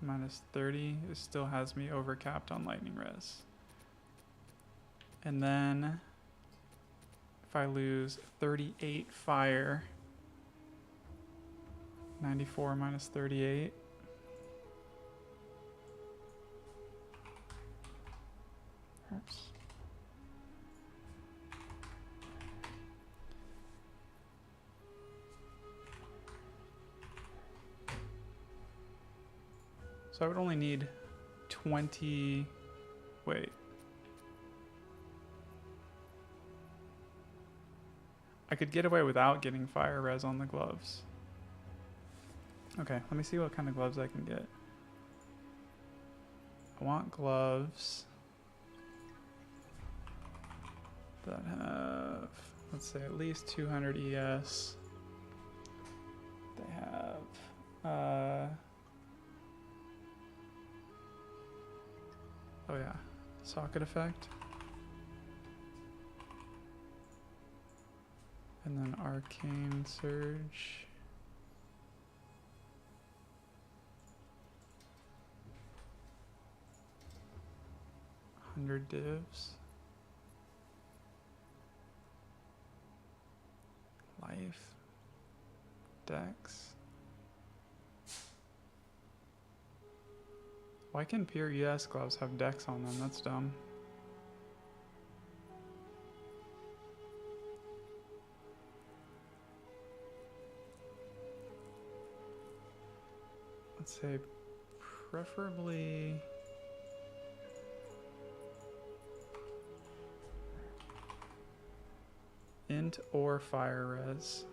Minus 30, it still has me overcapped on lightning res. And then if I lose 38 fire, 94 minus 38. Oops. So I would only need 20, wait. I could get away without getting fire res on the gloves. Okay, let me see what kind of gloves I can get. I want gloves that have, let's say, at least 200 ES. They have, oh yeah, socket effect. And then arcane surge. Divs. Life. Dex. Why can pure ES gloves have Dex on them? That's dumb. Let's say preferably int or fire res.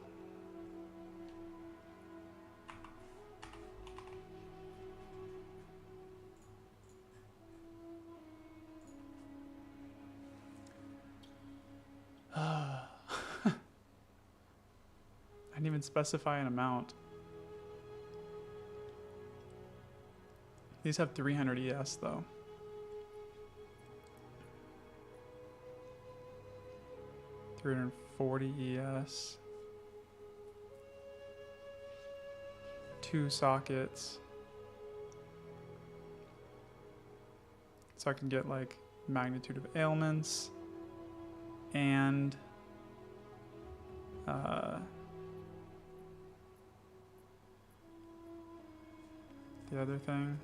I didn't even specify an amount. These have 300 ES though. $340 ES. 2 sockets. So I can get like magnitude of ailments and the other thing.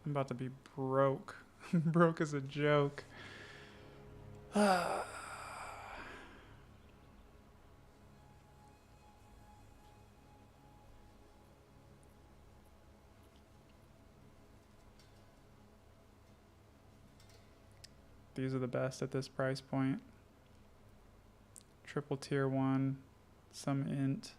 I'm about to be broke. Broke as a joke. These are the best at this price point. Triple tier 1, some int.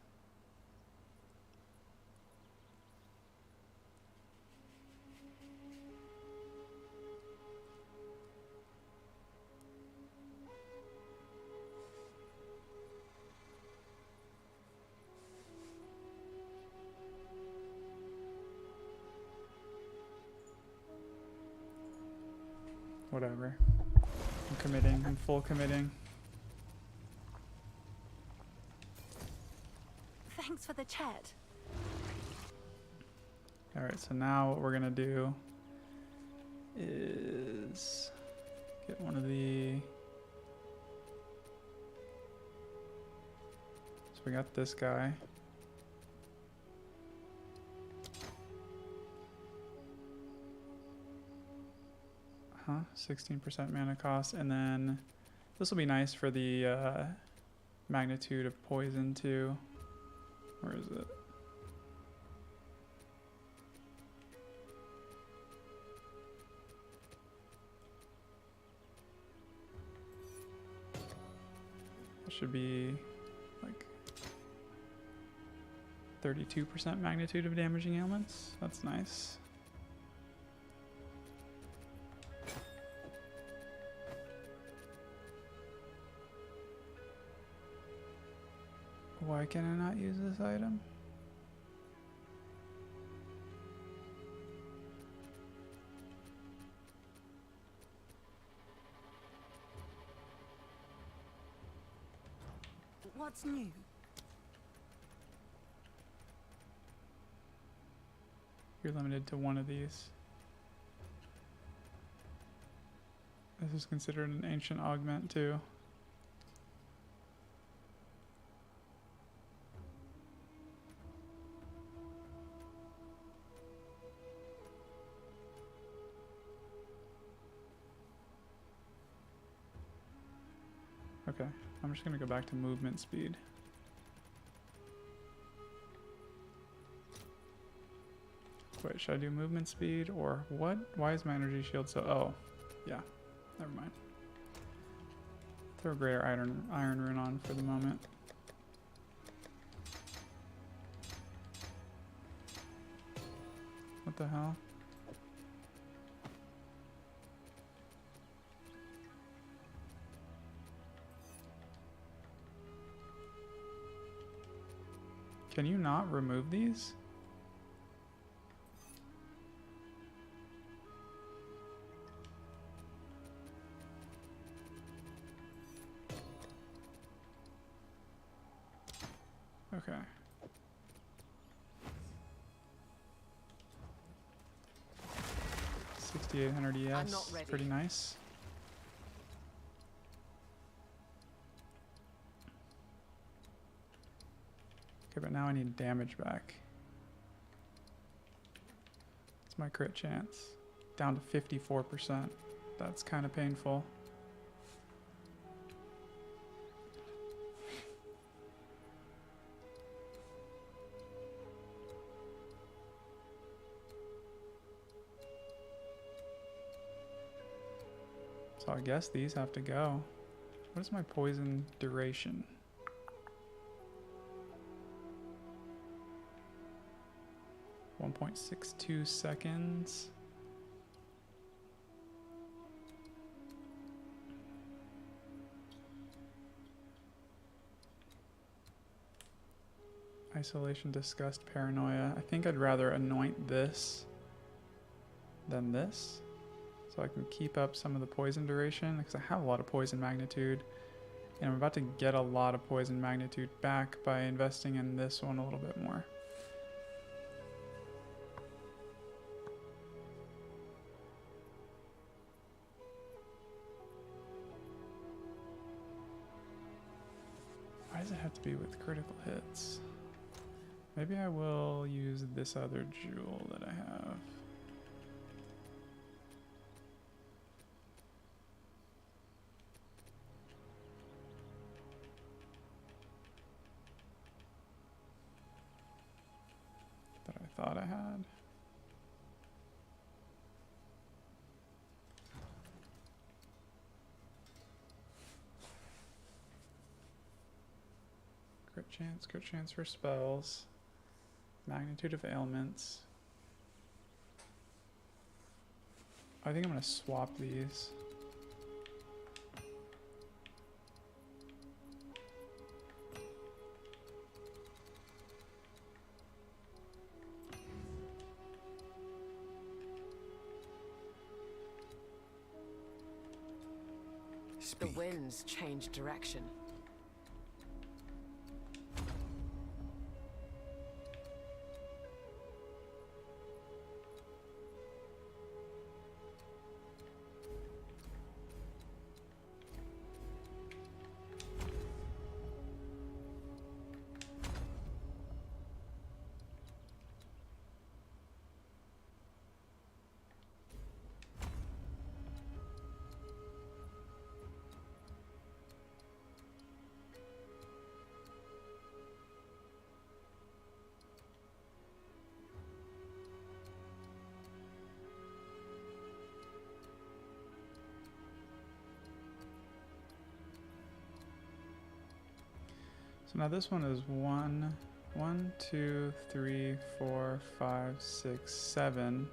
Whatever. I'm committing. I'm full committing. Thanks for the chat. Alright, so now what we're gonna do is get one of the... So we got this guy. Huh? 16% mana cost, and then this will be nice for the magnitude of poison too. Where is it? That should be like 32% magnitude of damaging ailments. That's nice. Why can I not use this item? What's new? You're limited to one of these. This is considered an ancient augment too. Okay, I'm just gonna go back to movement speed. Wait, should I do movement speed or what? Why is my energy shield so... Oh, yeah, never mind. Throw Greater Iron Rune on for the moment. What the hell? Can you not remove these? Okay. $6,800 ES. I'm not ready. Pretty nice. Okay, but now I need damage back. It's my crit chance. Down to 54%. That's kind of painful. So I guess these have to go. What is my poison duration? .62 seconds. Isolation, disgust, paranoia. I think I'd rather anoint this than this, so I can keep up some of the poison duration, because I have a lot of poison magnitude, and I'm about to get a lot of poison magnitude back by investing in this one a little bit more. Why does it have to be with critical hits? Maybe I will use this other jewel that I have. That I thought I had. Crit chance for spells. Magnitude of ailments. I think I'm gonna swap these. The winds change direction. So now this one is 1, 2, 3, 4, 5, 6, 7.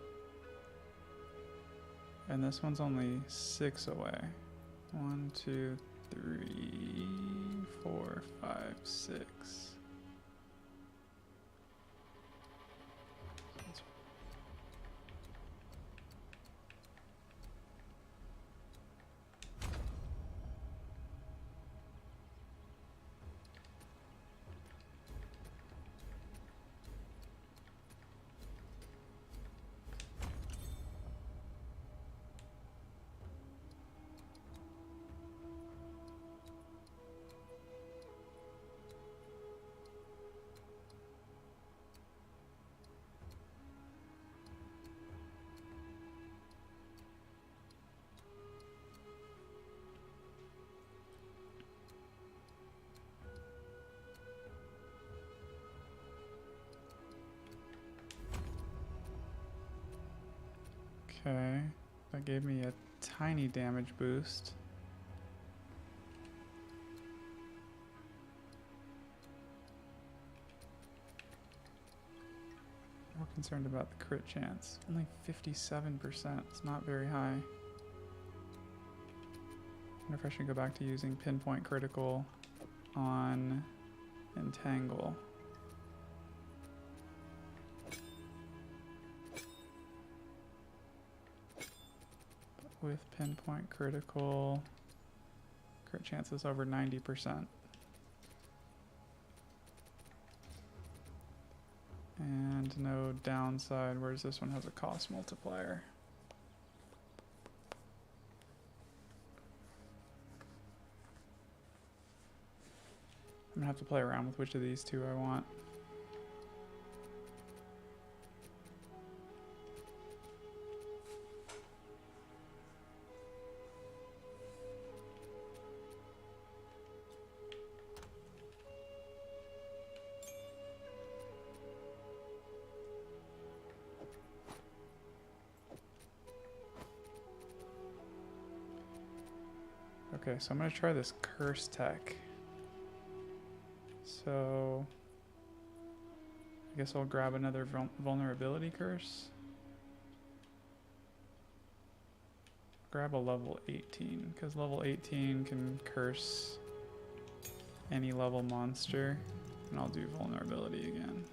And this one's only 6 away. 1, 2, 3, 4, 5, 6. Okay, that gave me a tiny damage boost. More concerned about the crit chance. Only 57%. It's not very high. I wonder if I should go back to using pinpoint critical on Entangle. With pinpoint critical, crit chances over 90%. And no downside, whereas this one has a cost multiplier. I'm gonna have to play around with which of these two I want. Okay, so I'm gonna try this curse tech. So I guess I'll grab another vulnerability curse. Grab a level 18, because level 18 can curse any level monster, and I'll do vulnerability again.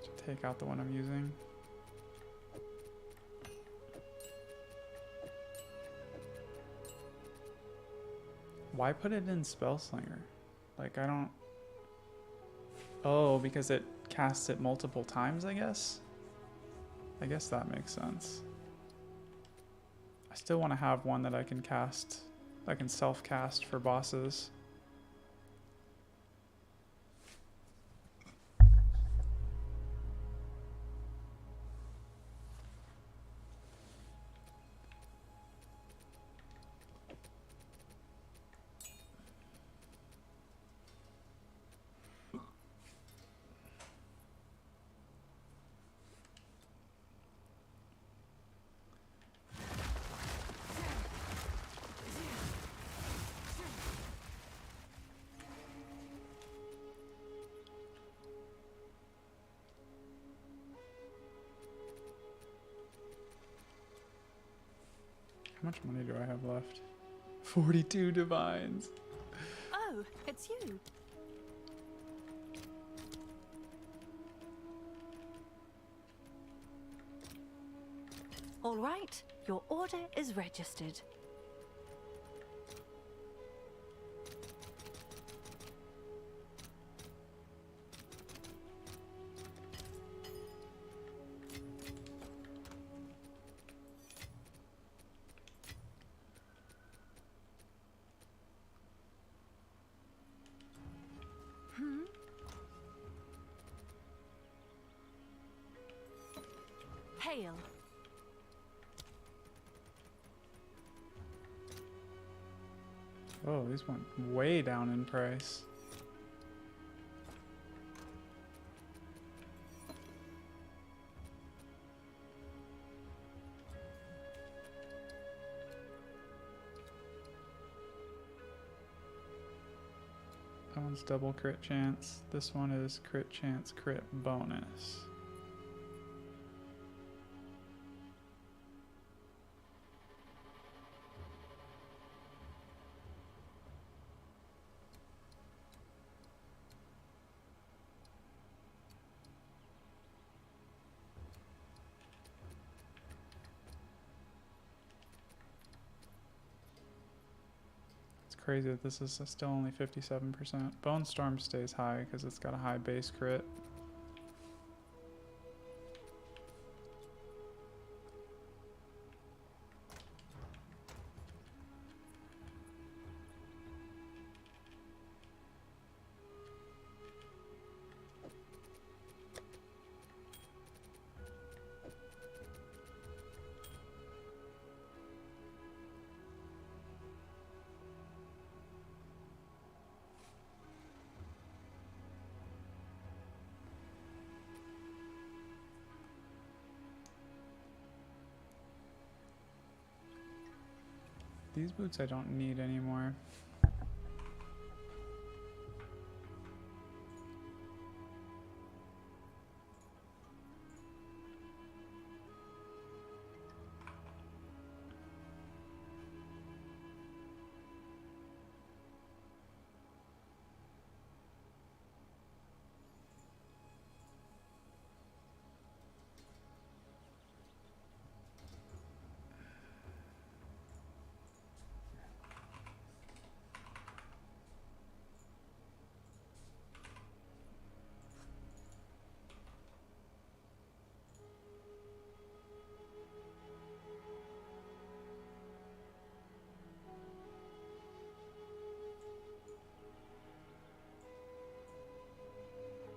To take out the one I'm using. Why put it in Spellslinger? Like, I don't... Oh, because it casts it multiple times, I guess? I guess that makes sense. I still want to have one that I can cast, I can self-cast for bosses. How much money do I have left? 42 divines. Oh, it's you. All right, your order is registered. Hail. Oh, these went way down in price. That one's double crit chance. This one is crit chance, crit bonus. Crazy that this is still only 57%. Bone Storm stays high because it's got a high base crit. These boots I don't need anymore.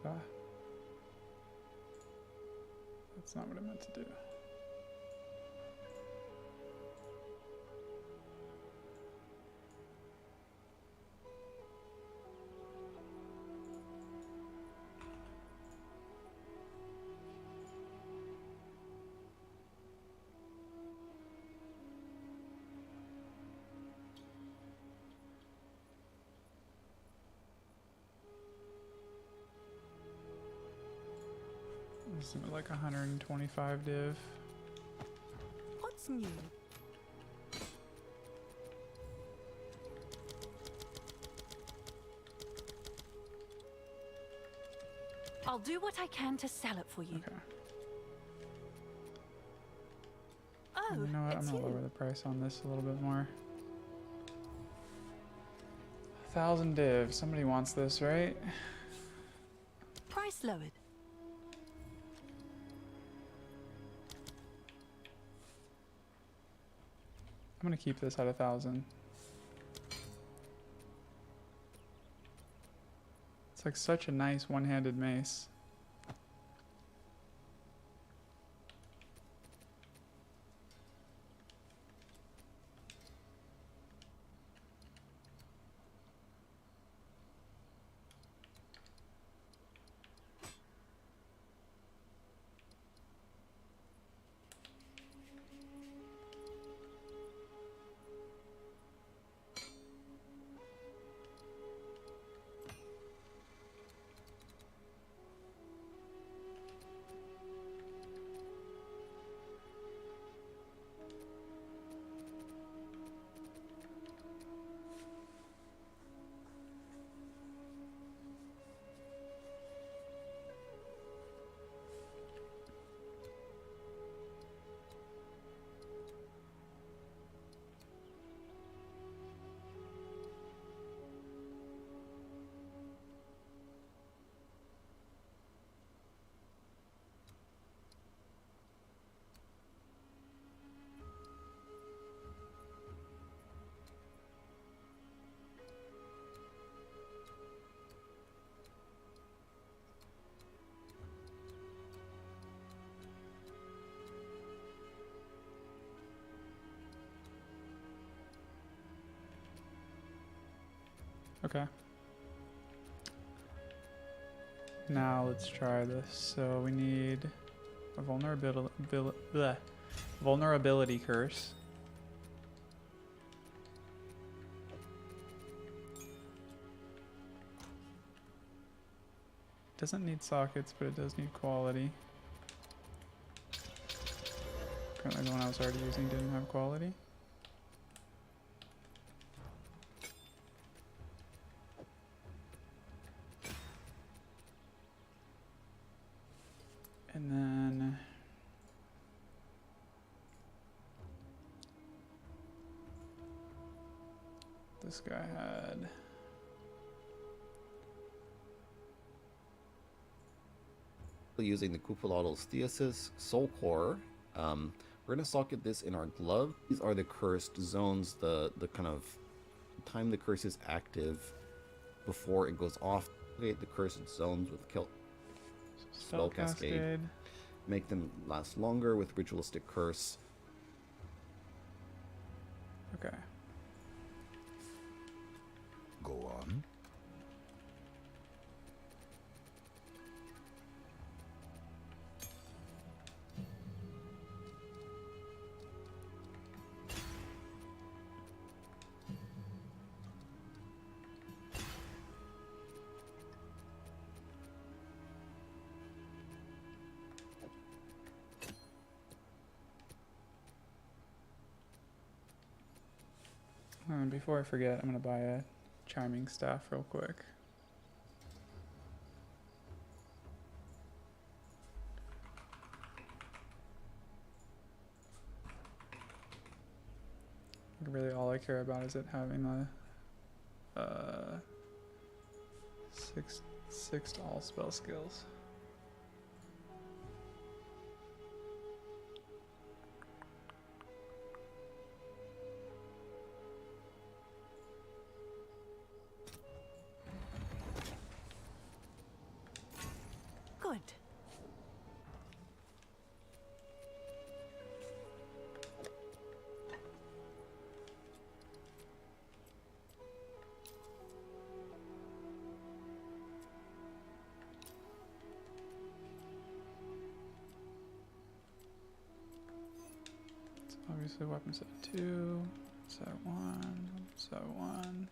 Ah. That's not what I meant to do. Something like 125 div. What's new? I'll do what I can to sell it for you. Okay. Oh, You know what? I'm it's gonna you. lower the price on this a little bit more. 1,000 div. Somebody wants this, right? Price lowered. I'm gonna keep this at 1,000. It's like such a nice one-handed mace. Okay. Now let's try this. So we need a vulnerability curse. Doesn't need sockets, but it does need quality. Apparently the one I was already using didn't have quality. And then this guy had Using the Kupalotl's Theosis Soul Core, we're gonna socket this in our glove. These are the cursed zones, the kind of time the curse is active before it goes off. Create the cursed zones with spell cascade. Make them last longer with ritualistic curse. Okay. Go on. Before I forget, I'm gonna buy a charming staff real quick. Really, all I care about is it having the six to all spell skills. Good. So obviously, weapon set 2, set 1, set 1.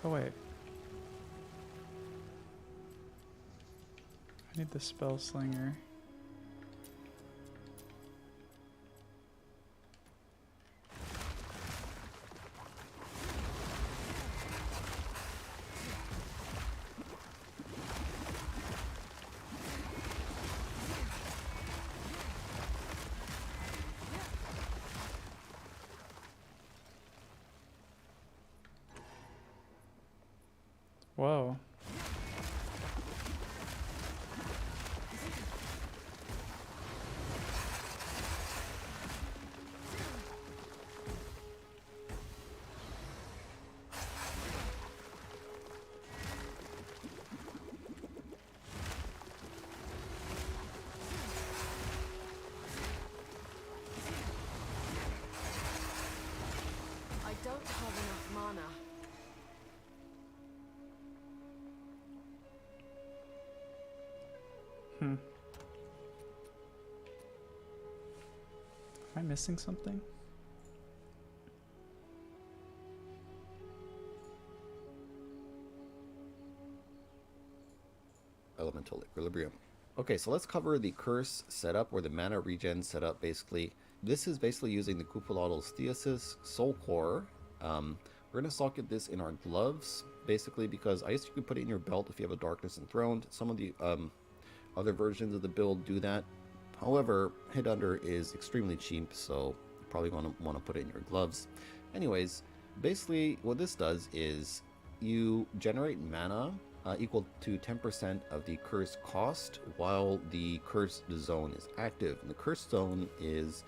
Oh wait. I need the spell slinger. Whoa. I don't have enough mana. Am I missing something? Elemental equilibrium. Okay, so let's cover the curse setup or the mana regen setup basically. This is basically using the Kupalotl's Theosis Soul Core. We're going to socket this in our gloves basically because I guess you could put it in your belt if you have a Darkness Enthroned. Some of the other versions of the build do that. However, Hit Under is extremely cheap, so you probably want to put it in your gloves. Anyways, basically what this does is you generate mana equal to 10% of the curse cost while the cursed zone is active. And the cursed zone is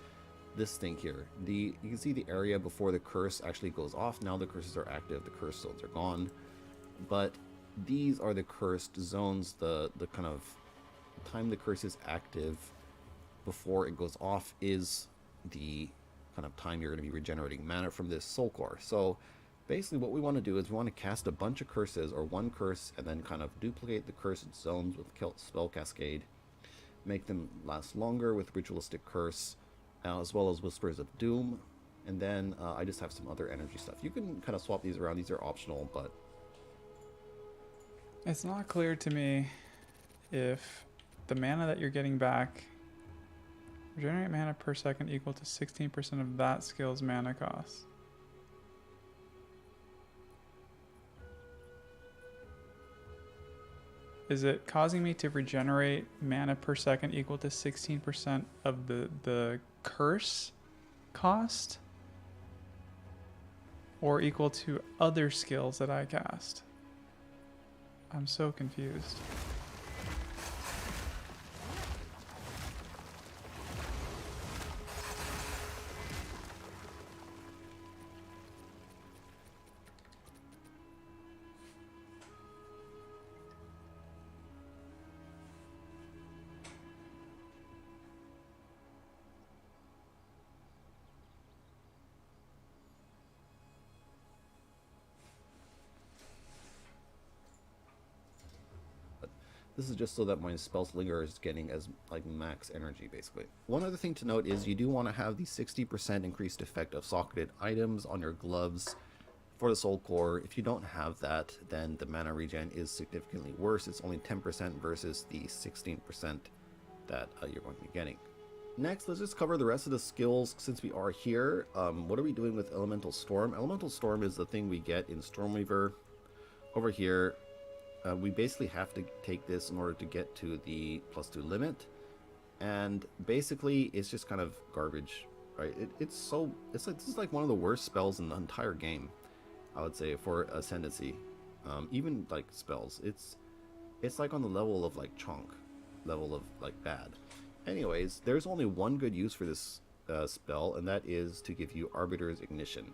this thing here. You can see the area before the curse actually goes off. Now the curses are active, the cursed zones are gone. But these are the cursed zones, the kind of time the curse is active before it goes off is the kind of time you're going to be regenerating mana from this soul core. So basically what we want to do is we want to cast a bunch of curses or one curse and then kind of duplicate the cursed zones with spell cascade, make them last longer with ritualistic curse, as well as whispers of doom. And then I just have some other energy stuff. You can kind of swap these around. These are optional, but It's not clear to me if the mana that you're getting back, regenerate mana per second equal to 16% of that skill's mana cost. Is it causing me to regenerate mana per second equal to 16% of the curse cost? Or equal to other skills that I cast? I'm so confused. this is just so that my spell slinger is getting as like max energy basically. One other thing to note is you do want to have the 60% increased effect of socketed items on your gloves for the soul core. If you don't have that, then the mana regen is significantly worse. It's only 10% versus the 16% that you're going to be getting. Next, let's just cover the rest of the skills since we are here. What are we doing with Elemental Storm? Elemental Storm is the thing we get in Stormweaver. Over here, we basically have to take this in order to get to the +2 limit. And basically, it's just kind of garbage, right? It's like, this is like one of the worst spells in the entire game, I would say, for Ascendancy. Even like spells, it's like on the level of like Chonk, level of like bad. Anyways, there's only one good use for this spell, and that is to give you Arbiter's Ignition.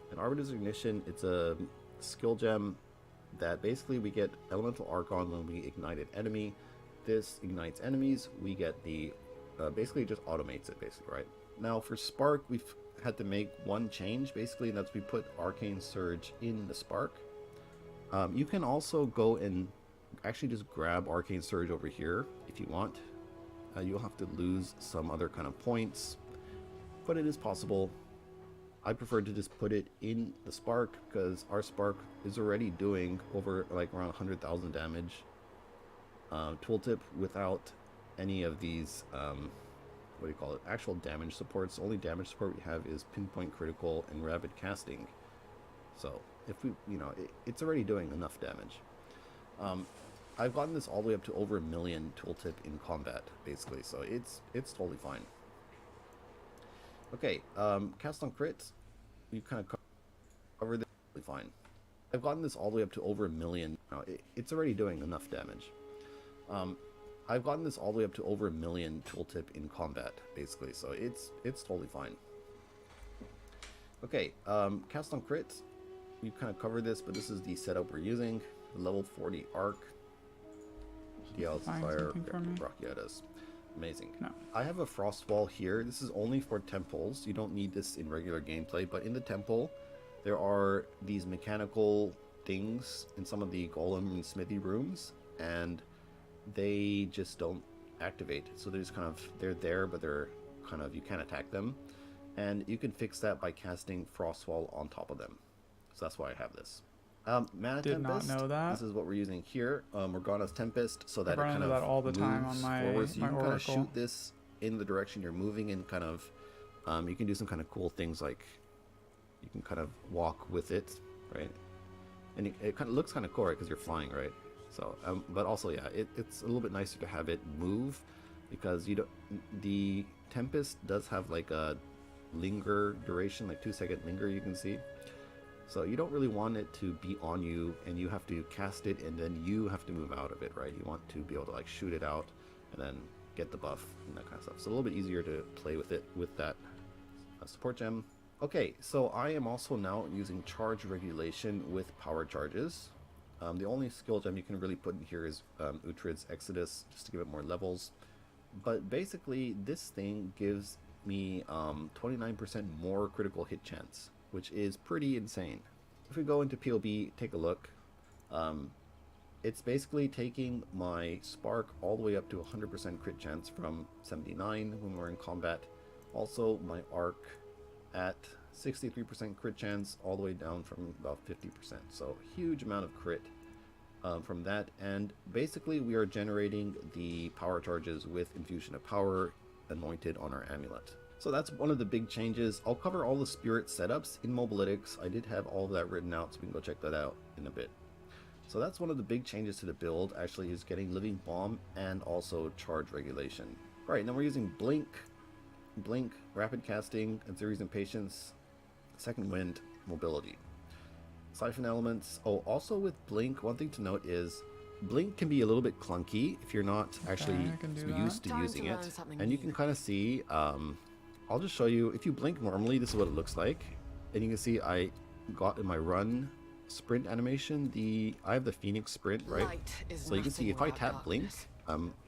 And Arbiter's Ignition, it's a skill gem that basically we get Elemental Archon when we ignite an enemy. This ignites enemies. We get the basically just automates it basically, right? Now for Spark, we've had to make one change basically, and that's we put Arcane Surge in the Spark. You can also go and actually just grab Arcane Surge over here if you want. You'll have to lose some other kind of points, but it is possible. I prefer to just put it in the spark because our spark is already doing over like around 100,000 damage tooltip without any of these what do you call it, actual damage supports. The only damage support we have is pinpoint critical and rapid casting. So if we, you know, it's already doing enough damage. I've gotten this all the way up to over 1 million tooltip in combat, basically, so it's totally fine. Okay, cast on crits, you kind of cover this, totally fine. I've gotten this all the way up to over 1 million. No, it's already doing enough damage. I've gotten this all the way up to over 1 million tooltip in combat, basically, so it's totally fine. Okay, cast on crits, you kind of cover this, but this is the setup we're using. Level 40 arc. Fire, Brachiotus. Amazing. No. I have a frost wall here. This is only for temples. You don't need this in regular gameplay, but in the temple, there are these mechanical things in some of the golem and smithy rooms, and they just don't activate. So they're just kind of, they're there, but they're kind of, you can't attack them. And you can fix that by casting frost wall on top of them. So that's why I have this. Mana Did Tempest, not know that. This is what we're using here. Morgana's Tempest, so that it run kind into of that all the time moves on my- forward. So you my can kind of Oracle. shoot this in the direction you're moving, and kind of, you can do some kind of cool things like you can kind of walk with it, right? And it kind of looks kind of cool, right? Because you're flying, right? So, but also, yeah, it's a little bit nicer to have it move, because you don't. The Tempest does have like a linger duration, like 2-second linger, you can see. So you don't really want it to be on you, and you have to cast it, and then you have to move out of it, right? You want to be able to like shoot it out, and then get the buff and that kind of stuff. So a little bit easier to play with it with that support gem. Okay, so I am also now using charge regulation with power charges. The only skill gem you can really put in here is Uhtred's Exodus, just to give it more levels. But basically, this thing gives me 29% more critical hit chance, which is pretty insane. If we go into POB, take a look. It's basically taking my spark all the way up to 100% crit chance from 79 when we're in combat. Also, my arc at 63% crit chance all the way down from about 50%. So huge amount of crit from that. And basically, we are generating the power charges with Infusion of Power anointed on our amulet. So that's one of the big changes. I'll cover all the spirit setups in Mobalytics. I did have all of that written out, so we can go check that out in a bit. So that's one of the big changes to the build, actually, is getting Living Bomb and also charge regulation. All right, now we're using Blink, Rapid Casting, and Series and Patience, Second Wind, Mobility. Siphon Elements. Oh, also with Blink, one thing to note is Blink can be a little bit clunky if you're not actually used to using it. And you can kind of see, I'll just show you, if you blink normally, this is what it looks like. And you can see I got in my run sprint animation, I have the Phoenix sprint, right? So you can see if I tap blink,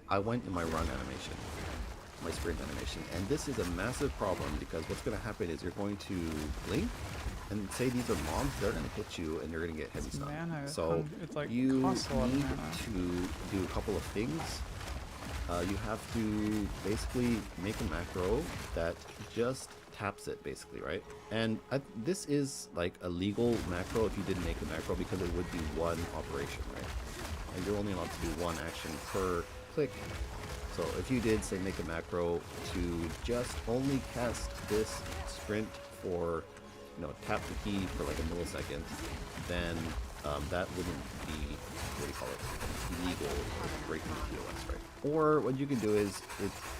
I went in my run animation, my sprint animation. And this is a massive problem, because what's going to happen is you're going to blink, and say these are mobs, they're going to hit you and you're going to get heavy stun. So it's like you need costs a lot of mana. to do a couple of things. You have to basically make a macro that just taps it, basically, right? And this is like a legal macro if you didn't make a macro, because it would be one operation, right? And you're only allowed to do one action per click. So if you did, say, make a macro to just only cast this sprint for, you know, tap the key for like a millisecond, then that wouldn't be, what do you call it, legal or breaking the POS, right? Or what you can do is,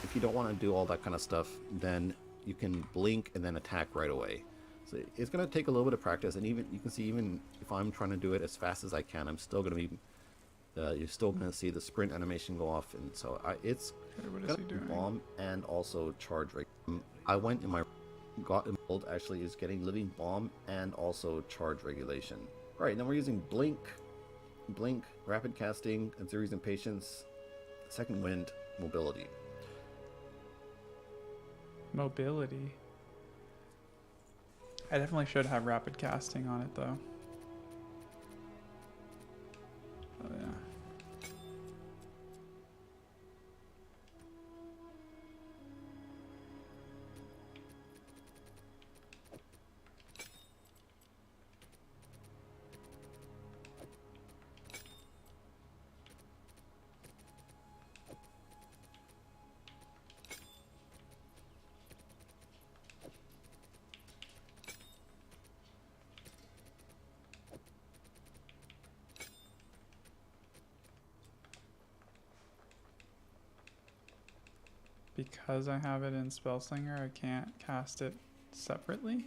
if you don't want to do all that kind of stuff, then you can blink and then attack right away. So it's going to take a little bit of practice, and even you can see, even if I'm trying to do it as fast as I can, I'm still going to be, you're still going to see the sprint animation go off, and so it's bomb and also charge rate. I went in my build actually is getting Living Bomb and also charge regulation. All right, now we're using Blink, Rapid Casting, and Series and Patience, Second Wind, Mobility. Mobility. I definitely should have rapid casting on it, though. Oh, yeah. because I have it in Spellslinger, I can't cast it separately.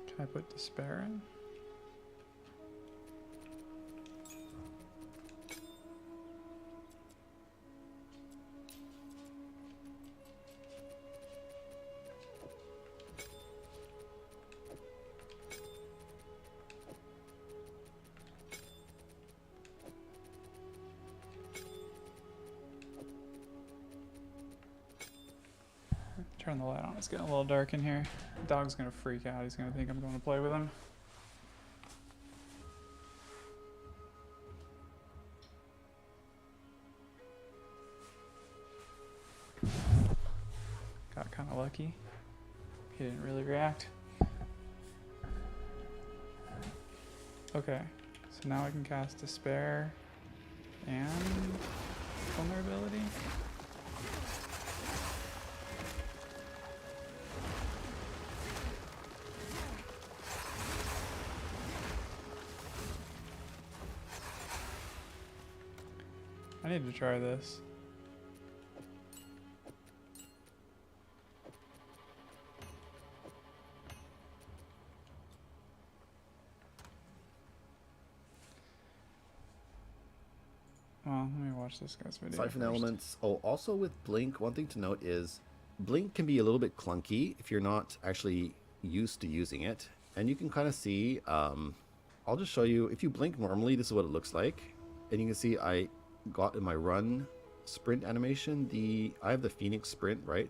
Can I put Despair in? Turn the light on. It's getting a little dark in here. The dog's gonna freak out. He's gonna think I'm going to play with him. Got kind of lucky. He didn't really react. Okay, so now I can cast Despair and Vulnerability. I need to try this. Well, let me watch this guy's video. Siphon first. elements. Oh, also with Blink, one thing to note is Blink can be a little bit clunky if you're not actually used to using it. And you can kind of see, I'll just show you, if you blink normally, this is what it looks like. And you can see I got in my run sprint animation, I have the Phoenix sprint, right?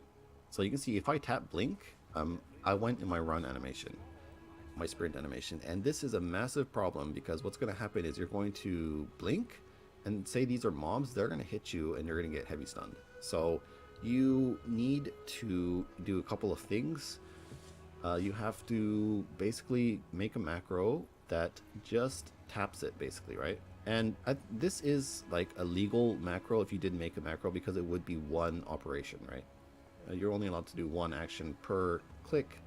So you can see if I tap blink, I went in my run animation, my sprint animation. And this is a massive problem because what's going to happen is you're going to blink and say these are mobs, they're going to hit you and you're going to get heavy stunned. So you need to do a couple of things. You have to basically make a macro that just taps it basically, right? And this is like a legal macro if you did make a macro because it would be one operation, right? You're only allowed to do one action per click.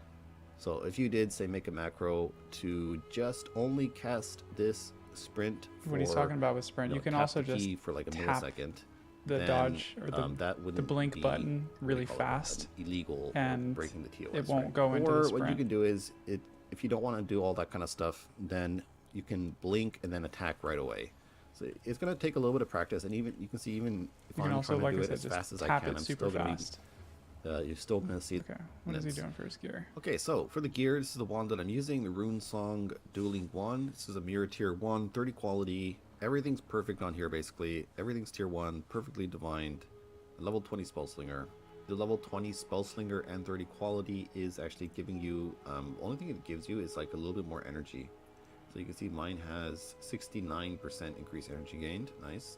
So if you did say make a macro to just only cast this sprint for, what he's talking about with sprint, you can also just for like a tap millisecond, the then, dodge or that the blink button really fast, illegal, and breaking the TOS, it won't right? go into the Or sprint. what you can do is, if you don't want to do all that kind of stuff, then you can blink and then attack right away. So it's going to take a little bit of practice, and even you can see even if You I'm can also, trying to like do I it said, as just fast as I tap can, it I'm super still going fast. to be, you're still going to see. Okay, what is he doing for his gear? Okay, so for the gear, this is the wand that I'm using, the Rune Song Dueling Wand. This is a mirror tier 1, 30 quality. Everything's perfect on here, basically. Everything's tier 1, perfectly divined. Level 20 Spellslinger. The level 20 Spellslinger and 30 quality is actually giving you, only thing it gives you is like a little bit more energy. So you can see mine has 69% increased energy gained. Nice.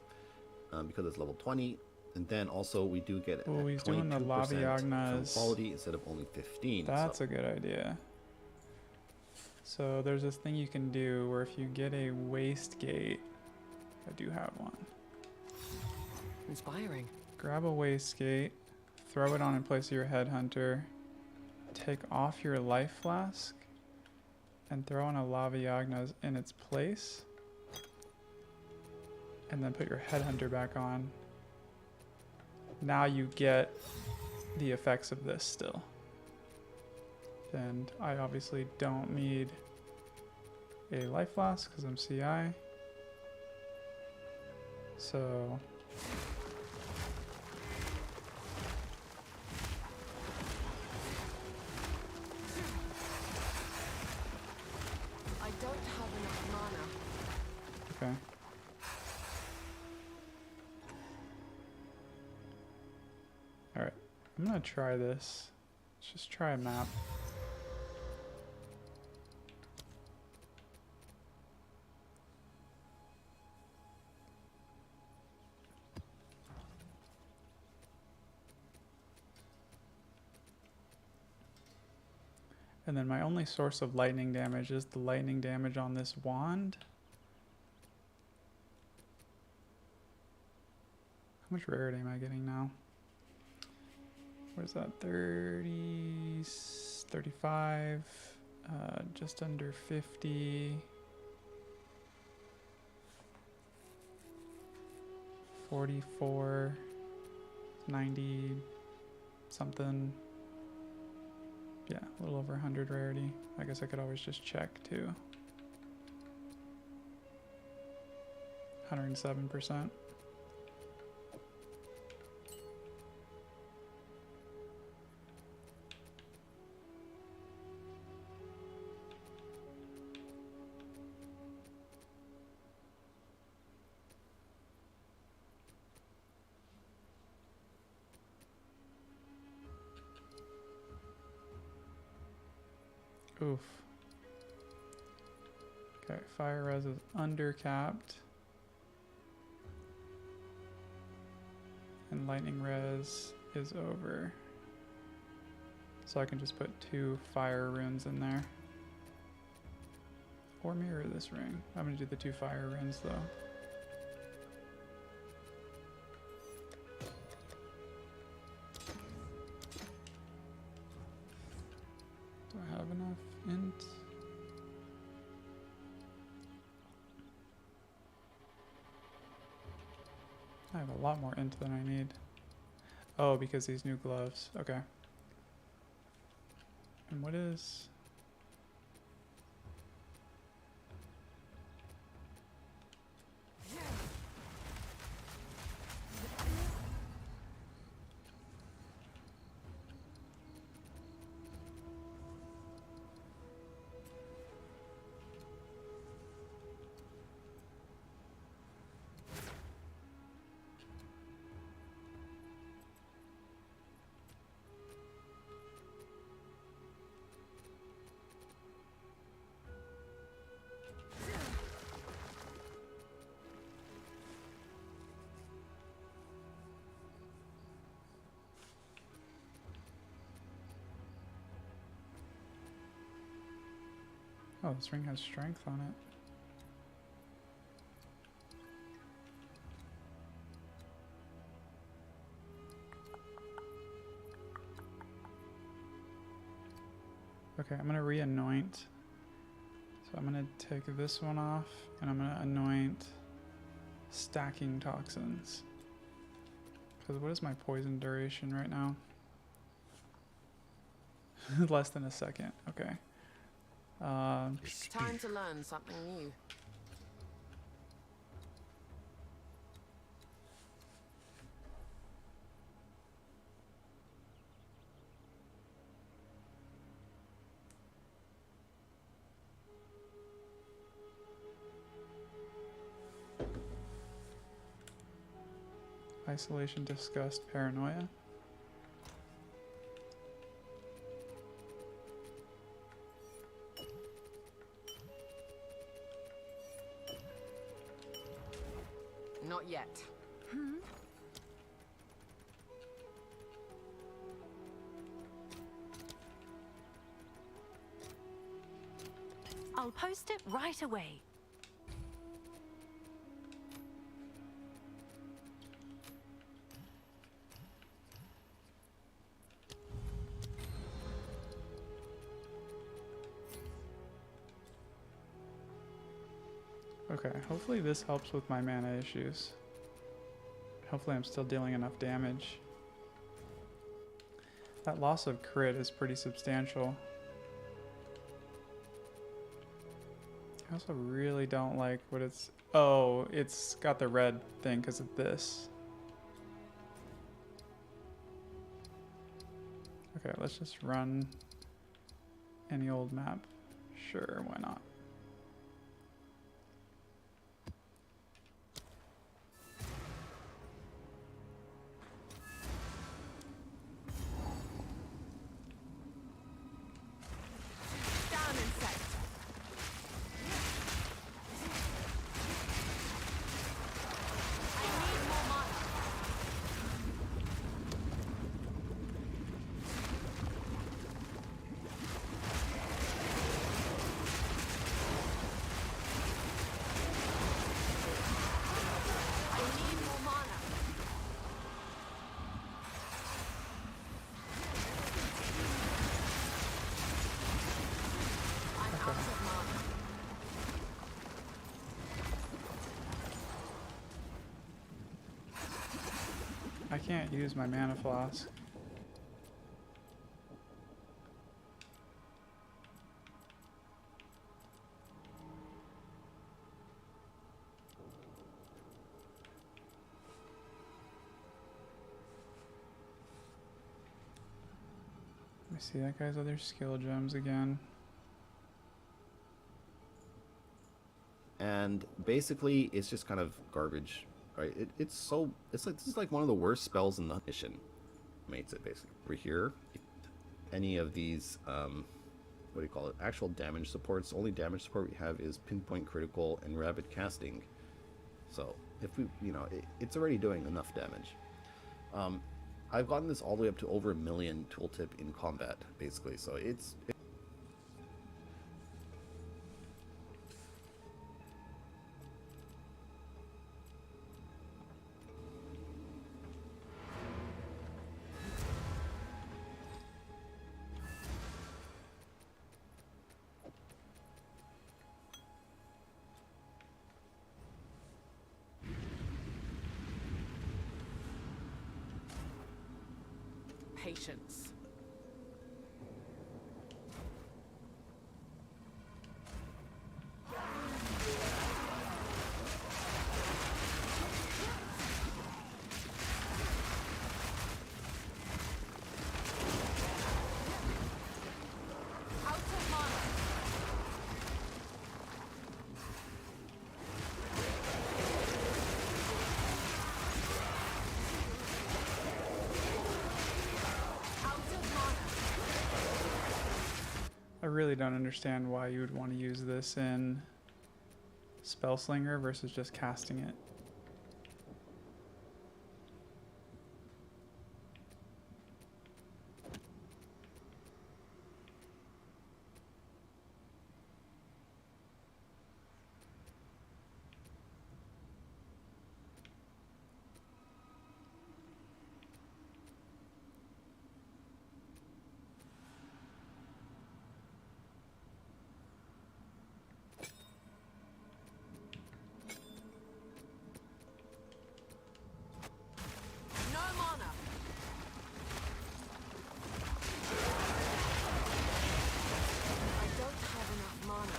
Because it's level 20. And then also we do get Oh, he's doing the 22% from Laviagna's quality instead of only 15. That's so. a good idea. So there's this thing you can do where if you get a waste gate, I do have one. Inspiring. Grab a waste gate, throw it on in place of your headhunter, take off your life flask, and throw on a Laviagna's in its place, and then put your headhunter back on. Now you get the effects of this still. And I obviously don't need a life flask because I'm CI. So I don't have enough mana. okay. Alright, I'm gonna try this. Let's just try a map. And then my only source of lightning damage is the lightning damage on this wand. How much rarity am I getting now? what is that? 30, 35, just under 50. 44, 90 something. Yeah, a little over 100 rarity. I guess I could always just check too. 107%. Oof. Okay, fire res is undercapped. And lightning res is over. So I can just put 2 fire runes in there. Or mirror this ring. I'm gonna do the 2 fire runes though. Do I have enough int? I have a lot more int than I need. Oh, because these new gloves. Okay. And what is... Oh, this ring has strength on it. Okay, I'm gonna re-anoint. So I'm gonna take this one off and I'm gonna anoint stacking toxins. Because what is my poison duration right now? Less than a second, okay. It's time to learn something new. Isolation, disgust, paranoia. Not yet. I'll post it right away. Okay, hopefully this helps with my mana issues. Hopefully I'm still dealing enough damage. That loss of crit is pretty substantial. I also really don't like what it's... Oh, it's got the red thing because of this. Okay, let's just run any old map. Sure, why not? Down and set. I need more mana. I can't use my mana flask. Let me see that guy's other skill gems again. And basically, it's just kind of garbage, right? It's like this is like one of the worst spells in the mission. Makes it basically over here. Any of these, what do you call it? Actual damage supports. The only damage support we have is pinpoint critical and rapid casting. So if we, it's already doing enough damage. I've gotten this all the way up to over 1 million tooltip in combat, basically. So it's Patience. Out of mana. I really don't understand why you would want to use this in Spellslinger versus just casting it. No mana. I don't have enough mana.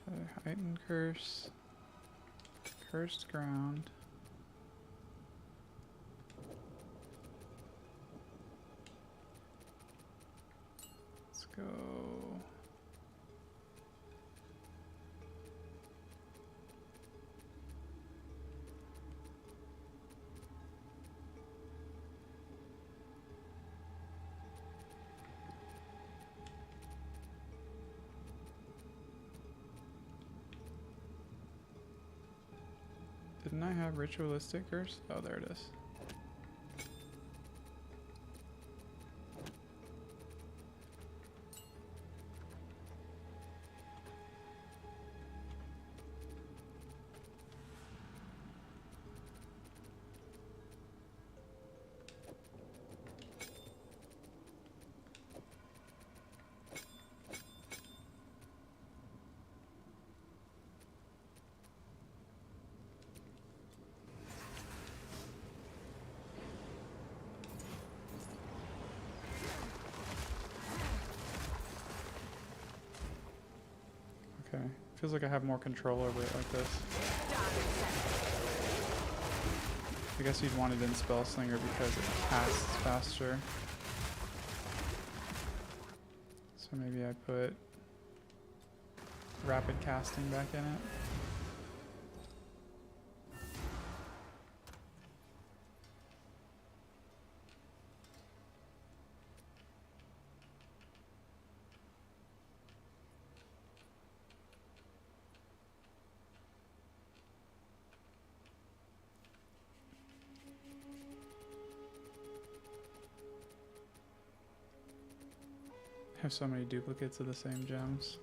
Okay, heightened curse, cursed ground. Let's go. Didn't I have ritualistic curse? Oh, there it is. Okay. Feels like I have more control over it like this. I guess you'd want it in Spellslinger because it casts faster. So maybe I put rapid casting back in it. have so many duplicates of the same gems.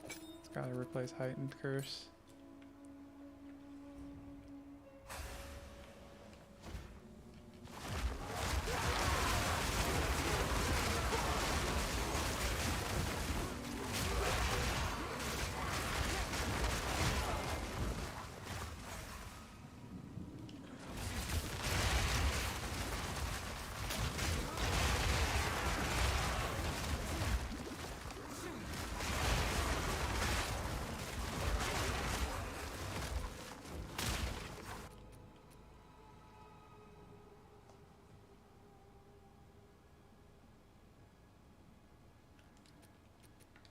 It's gotta replace heightened curse.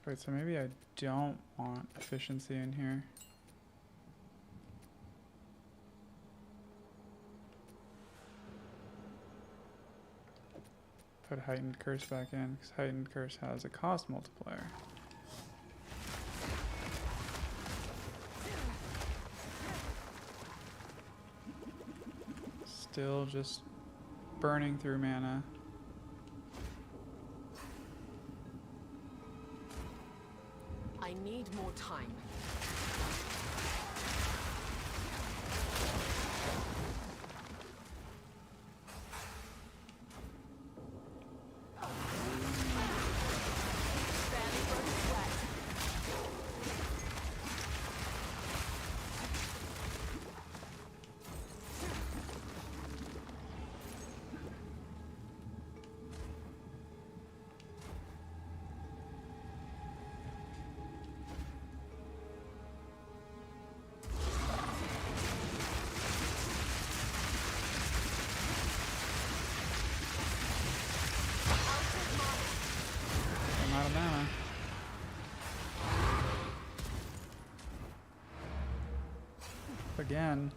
Wait, so maybe I don't want efficiency in here. Put heightened curse back in, because heightened curse has a cost multiplier. Still just burning through mana. I need more time. Barely broke a sweat. I'm out of mana. Again.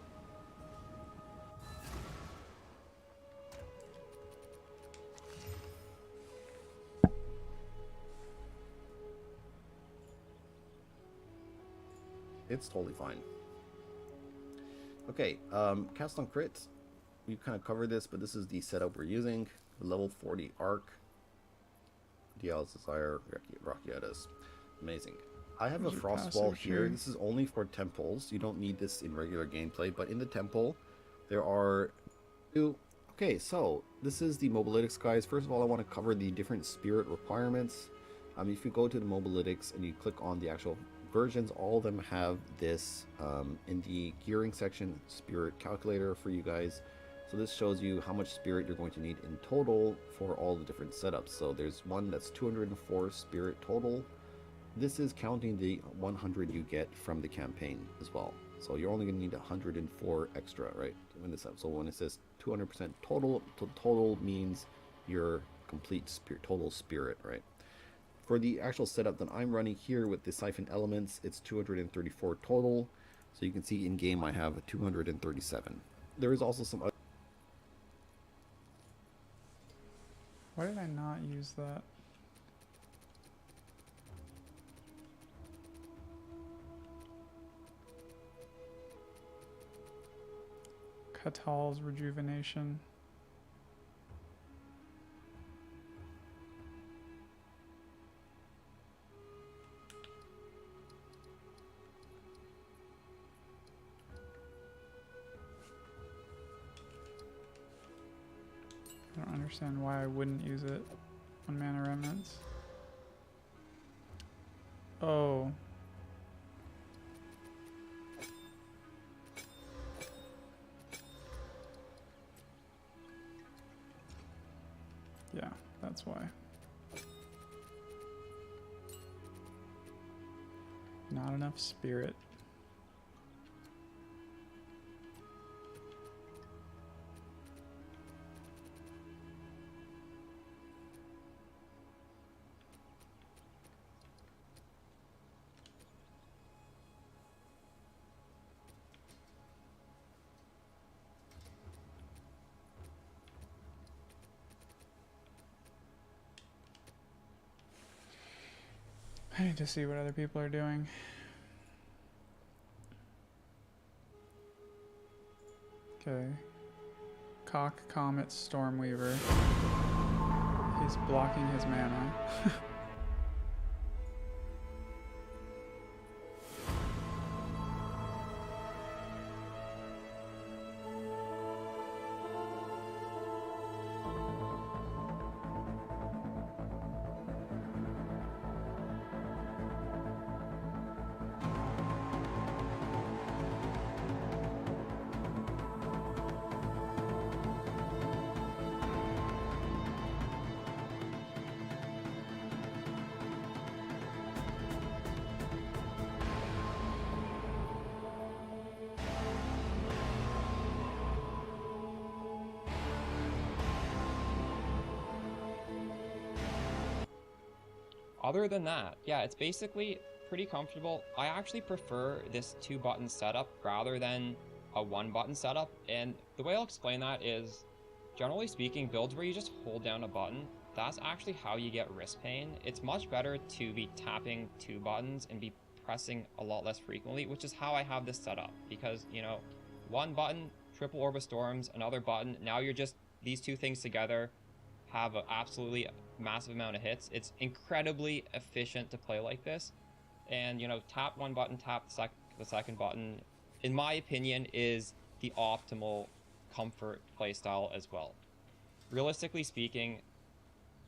It's totally fine. Okay, cast on crit. We kind of covered this, but this is the setup we're using. Level 40 arc. Dial's Desire, Rakietas. Amazing. I have a frost wall here. This is only for temples. You don't need this in regular gameplay, but in the temple, there are two. Okay, so this is the mobalytics, guys. First of all, I want to cover the different spirit requirements. If you go to the mobalytics and you click on the actual versions, all of them have this in the gearing section, spirit calculator for you guys. So this shows you how much spirit you're going to need in total for all the different setups. So there's one that's 204 spirit total. This is counting the 100 you get from the campaign as well. So you're only going to need 104 extra, right? When this up. So when it says 200% total, total means your complete spirit, total spirit, right? For the actual setup that I'm running here with the siphon elements, it's 234 total. So you can see in game I have 237. There is also some other. Why did I not use that? Katal's rejuvenation. I don't understand why I wouldn't use it on Mana Remnants. Oh. Yeah, that's why. Not enough spirit. I need to see what other people are doing. Okay. Cock, Comet, Stormweaver. He's blocking his mana. Other than that, yeah, it's basically pretty comfortable. I actually prefer this 2-button setup rather than a 1-button setup, and the way I'll explain that is, generally speaking, builds where you just hold down a button, that's actually how you get wrist pain. It's much better to be tapping 2 buttons and be pressing a lot less frequently, which is how I have this set up, because, you know, 1 button, triple Orb of Storms, another button, now you're just, these 2 things together have an absolutely massive amount of hits. It's incredibly efficient to play like this, and, you know, tap 1 button, tap the second button, in my opinion, is the optimal comfort playstyle as well. Realistically speaking,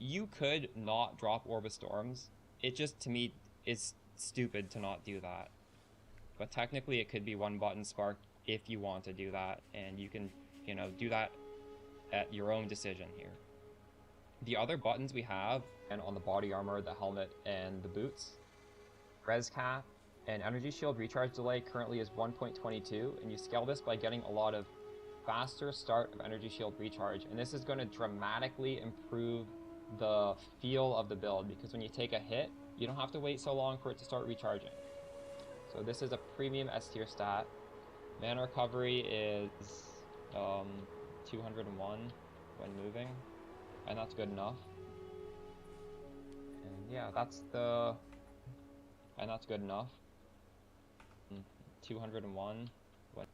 you could not drop Orb of Storms. It just, to me, is stupid to not do that. But technically it could be 1 button Spark if you want to do that, and you can, you know, do that at your own decision here. The other buttons we have, and on the body armor, the helmet, and the boots, res cap and energy shield recharge delay currently is 1.22, and you scale this by getting a lot of faster start of energy shield recharge, and this is going to dramatically improve the feel of the build, because when you take a hit, you don't have to wait so long for it to start recharging. So this is a premium S tier stat. Mana recovery is 201 when moving, and that's good enough. And yeah, that's good enough. 201 when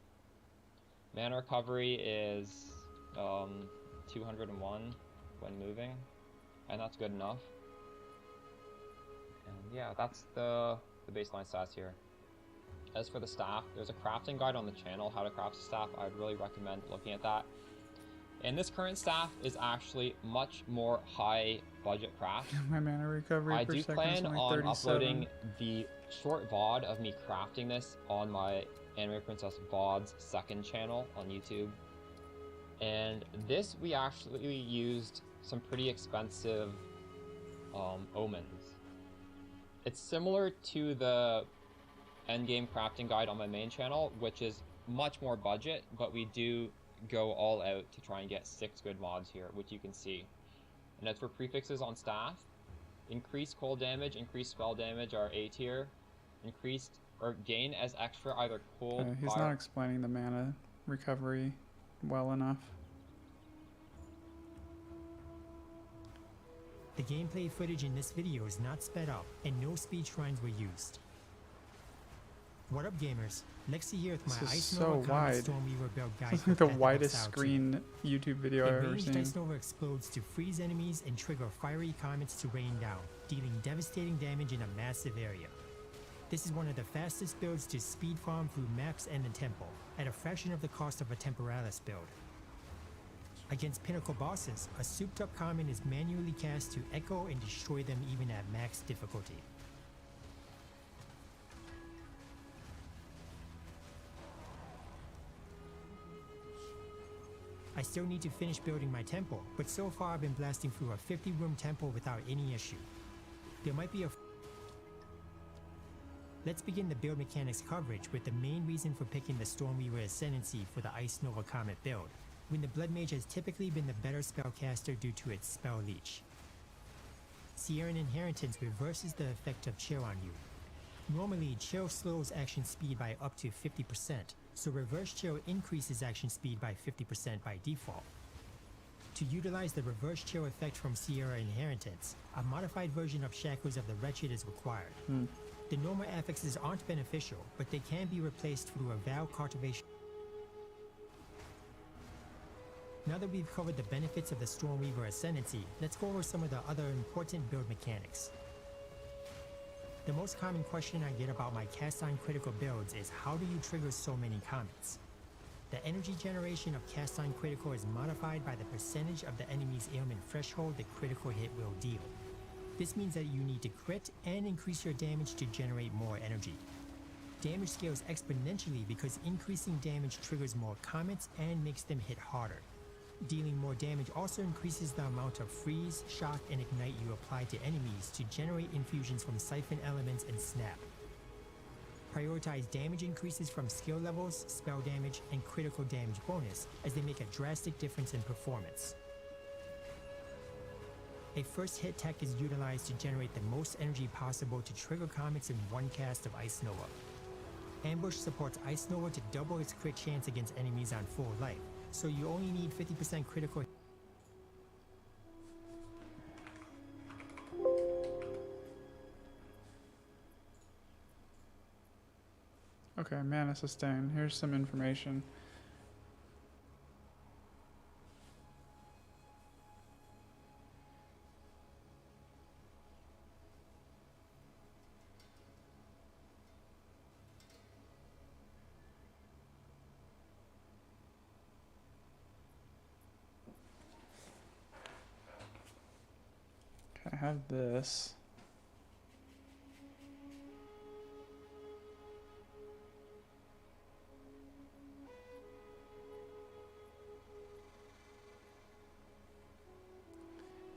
mana recovery is 201 when moving, and that's good enough. And yeah, that's the baseline stats here. As for the staff, there's a crafting guide on the channel, how to craft a staff. I'd really recommend looking at that. And this current staff is actually much more high budget craft. My mana recovery I per do second plan is only on 37. uploading the short VOD of me crafting this on my Anime Princess VOD's second channel on YouTube. And this, we actually used some pretty expensive omens. It's similar to the endgame crafting guide on my main channel, which is much more budget, but we do go all out to try and get 6 good mods here, which you can see. And as for prefixes on staff, increased cold damage, increased spell damage are A tier, increased or gain as extra either cold, He's fire. not explaining the mana recovery well enough. The gameplay footage in this video is not sped up, and no speed shrines were used. What up, gamers? Lexi here with my This is Ice so Nova Comet wide. Stormweaver build guide. It's for like the Path of widest Exile 2. screen YouTube video I've ever Enraged seen. Ice Nova explodes to freeze enemies and trigger fiery comets to rain down, dealing devastating damage in a massive area. This is one of the fastest builds to speed farm through maps and the temple, at a fraction of the cost of a Temporalis build. Against pinnacle bosses, a souped up comet is manually cast to echo and destroy them even at max difficulty. I still need to finish building my temple, but so far I've been blasting through a 50-room temple without any issue. There might be a... Let's begin the build mechanics coverage with the main reason for picking the Stormweaver Ascendancy for the Ice Nova Comet build, when the Blood Mage has typically been the better spellcaster due to its spell leech. Sierran Inheritance reverses the effect of Chill on you. Normally, Chill slows action speed by up to 50%, so Reverse Chill increases action speed by 50% by default. To utilize the Reverse Chill effect from Sierra Inheritance, a modified version of Shackles of the Wretched is required. The normal affixes aren't beneficial, but they can be replaced through a Vow Cultivation. Now that we've covered the benefits of the Stormweaver Ascendancy, let's go over some of the other important build mechanics. The most common question I get about my cast iron critical builds is how do you trigger so many comets? The energy generation of cast iron critical is modified by the percentage of the enemy's ailment threshold the critical hit will deal. This means that you need to crit and increase your damage to generate more energy. Damage scales exponentially because increasing damage triggers more comets and makes them hit harder. Dealing more damage also increases the amount of freeze, shock, and ignite you apply to enemies to generate infusions from siphon elements and snap. Prioritize damage increases from skill levels, spell damage, and critical damage bonus, as they make a drastic difference in performance. A first hit tech is utilized to generate the most energy possible to trigger comets in one cast of Ice Nova. Ambush supports Ice Nova to double its crit chance against enemies on full life, so you only need 50% critical. Okay, mana sustain. Here's some information. Okay, I have this.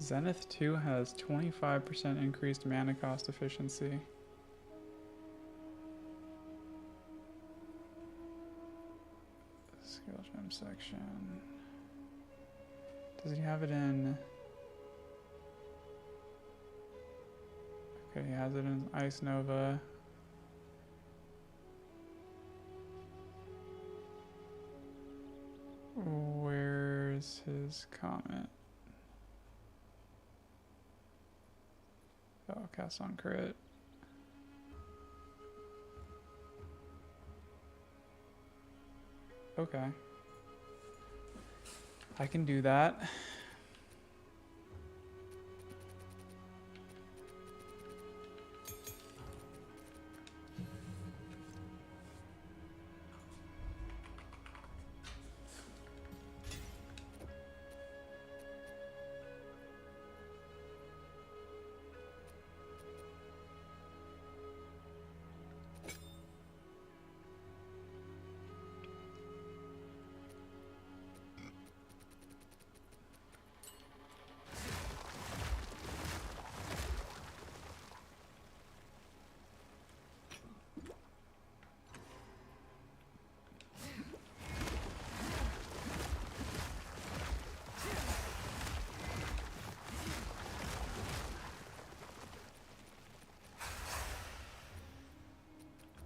Zenith 2 has 25% increased mana cost efficiency. Skill gem section. Does he have it in? Okay, he has it in Ice Nova. Where's his comment? Oh, cast on crit. Okay. I can do that.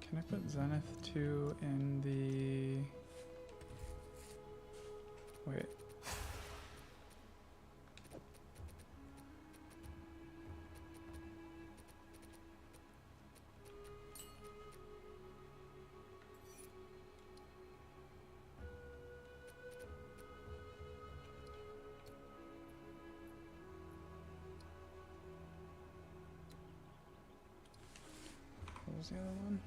Can I put Zenith 2 in the... Wait. What was the other one?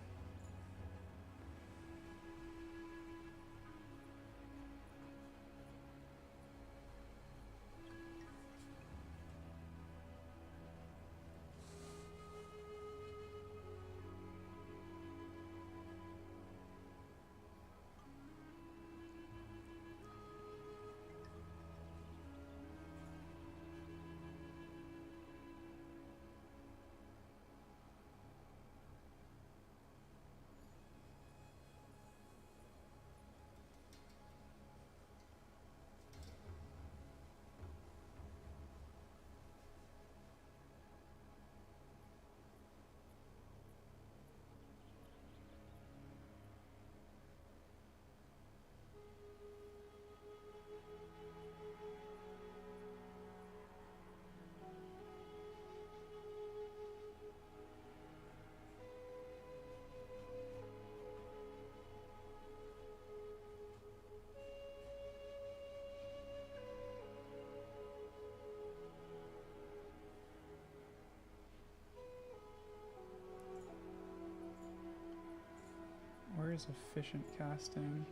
Where's efficient casting?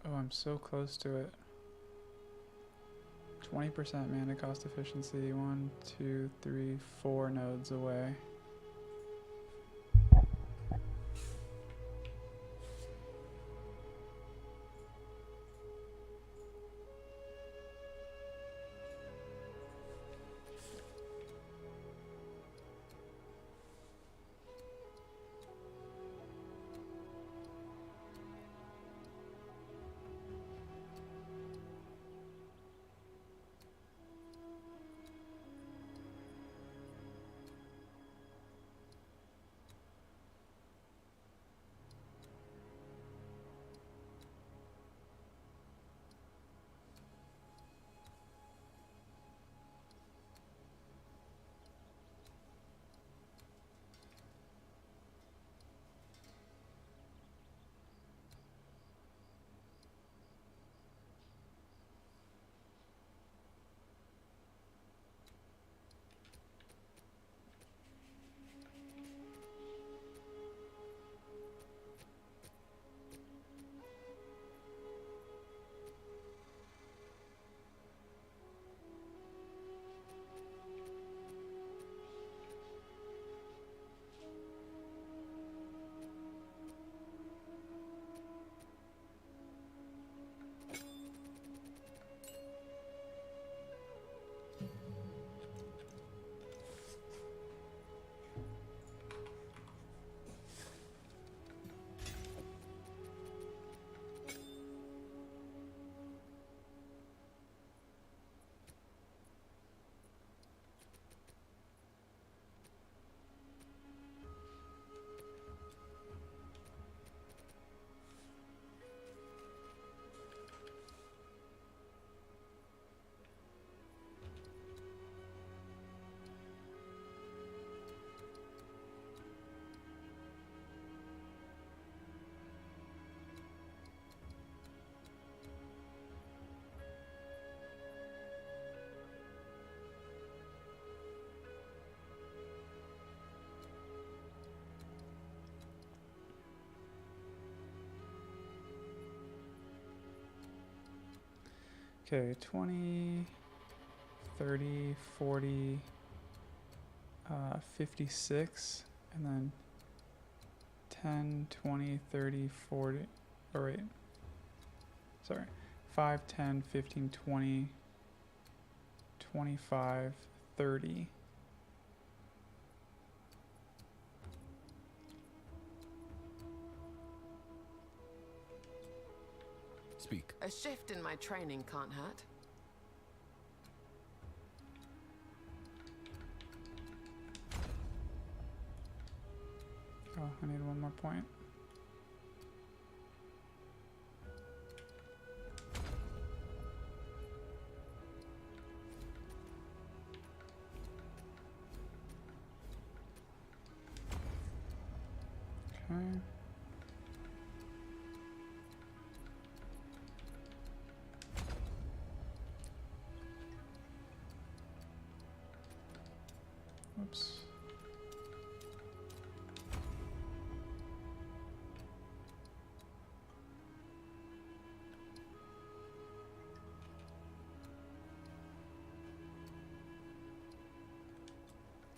Oh, I'm so close to it. 20% mana cost efficiency. 1, 2, 3, 4 nodes away. Okay, 20, 30, 40, 56, and then 10, 20, 30, 40, or wait, sorry, 5, 10, 15, 20, 25, 30. Speak. A shift in my training can't hurt. Oh, I need one more point. Okay. Oops.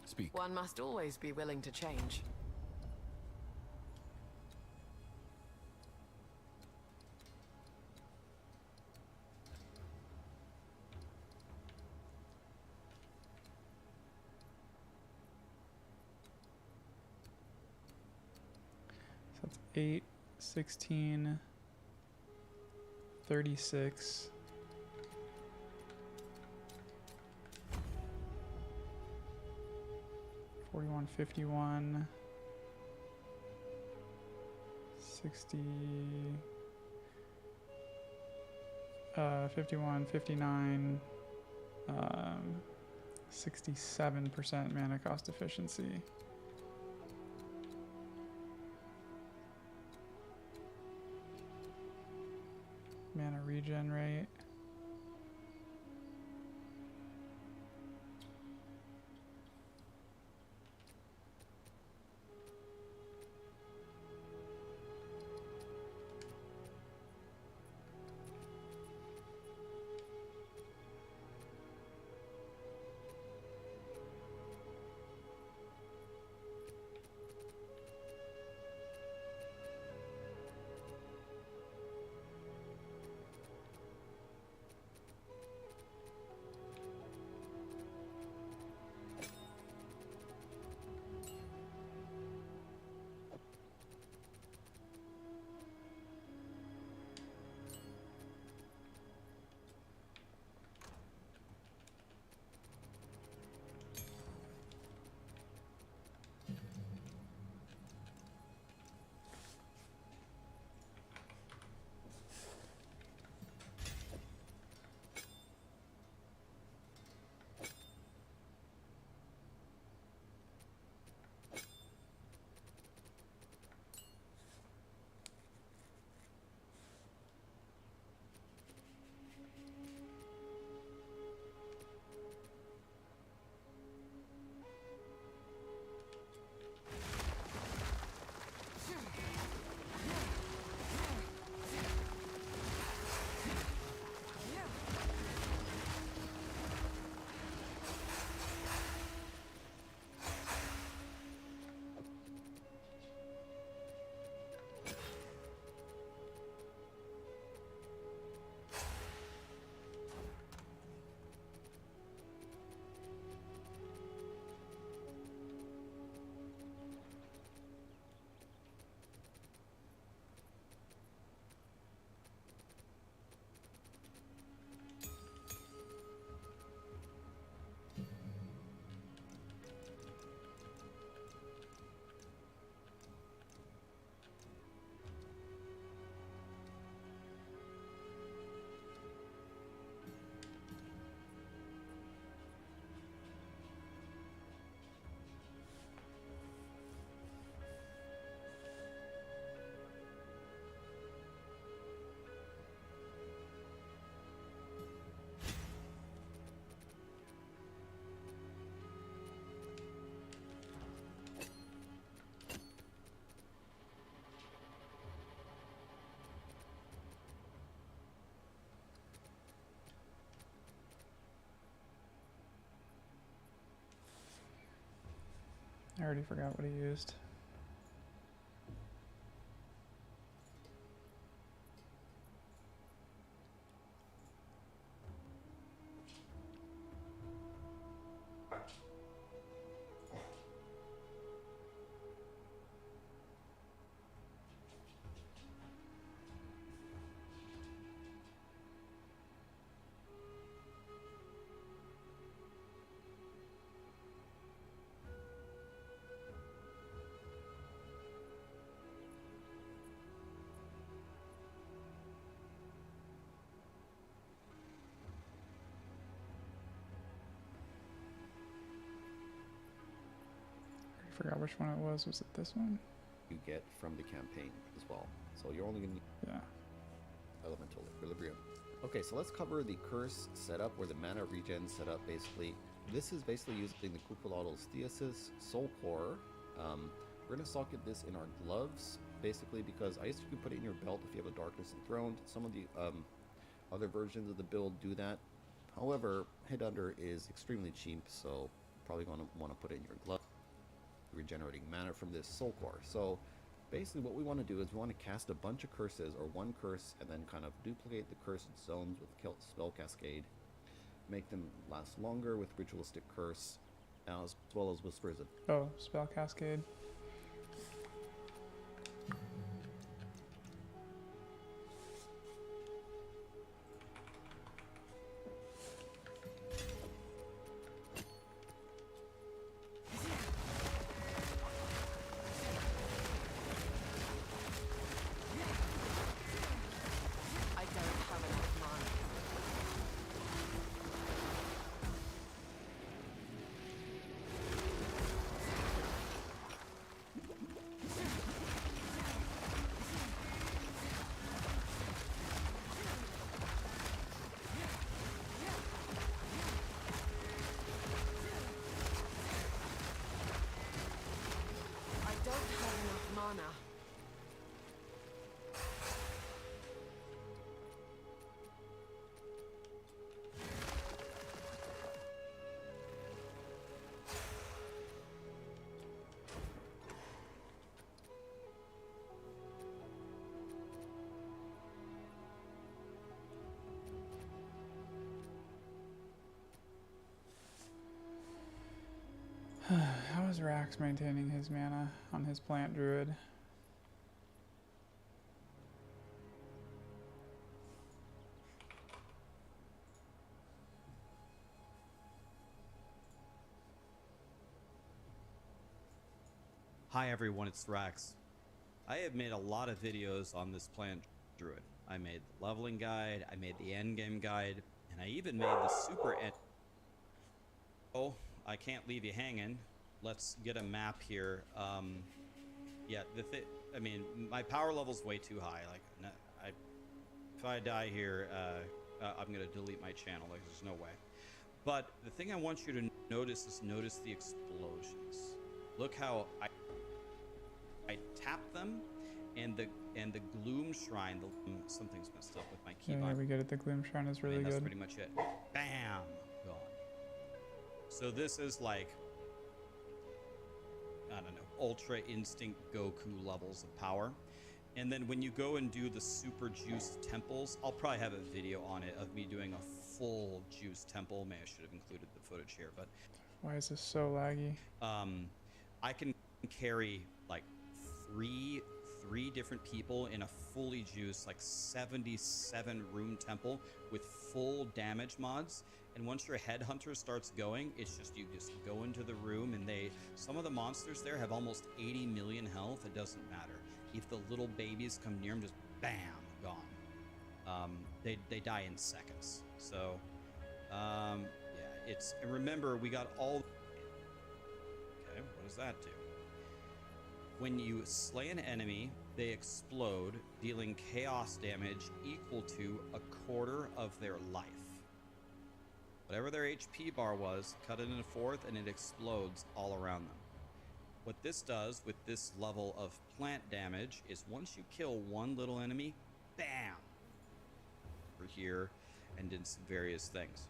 Speak. One must always be willing to change. So that's 8, 16, 36. 41, 51, 60, 51, 59, 67% mana cost efficiency. Mana regen rate. I already forgot what he used. I forgot which one it was. Was it this one? You get from the campaign as well. So you're only going to need Yeah. elemental equilibrium. Okay, so let's cover the curse setup or the mana regen setup basically. This is basically using the Kupalotl's Theosis Soul Core. We're going to socket this in our gloves basically because I used to put it in your belt if you have a Darkness Enthroned. Some of the other versions of the build do that. However, Headhunter is extremely cheap, so probably going to want to put it in your glove. Regenerating mana from this soul core. So basically what we want to do is we want to cast a bunch of curses or one curse and then kind of duplicate the cursed zones with spell cascade, make them last longer with ritualistic curse, as well as whispers of Oh, spell cascade. I don't have enough mana. I don't have enough mana. How is Rax maintaining his mana on his plant druid? Hi everyone, it's Rax. I have made a lot of videos on this plant druid. I made the leveling guide, I made the endgame guide, and I even made the super end. Oh, I can't leave you hanging. Let's get a map here. Yeah, I mean, my power level's way too high. Like, if I die here, I'm gonna delete my channel. Like, there's no way. But the thing I want you to notice is notice the explosions. Look how I tap them, and the gloom shrine. Something's messed up with my keybind. Yeah, we get it. The Gloom Shrine is really That's good. pretty much it. Bam, gone. So this is like, I don't know, Ultra Instinct Goku levels of power. And then when you go and do the super juice temples, I'll probably have a video on it of me doing a full juice temple. Maybe I should have included the footage here, but Why is this so laggy? I can carry like three different people in a fully juiced like 77 room temple with full damage mods. And once your headhunter starts going, it's just you just go into the room, and some of the monsters there have almost 80 million health. It doesn't matter if the little babies come near them, just bam, gone. They die in seconds. So yeah, and remember, we got all. Okay, what does that do? When you slay an enemy, they explode, dealing chaos damage equal to 1/4 of their life. Whatever their HP bar was, cut it in a fourth, and it explodes all around them. What this does with this level of plant damage is once you kill one little enemy, bam! Over here, and did some various things.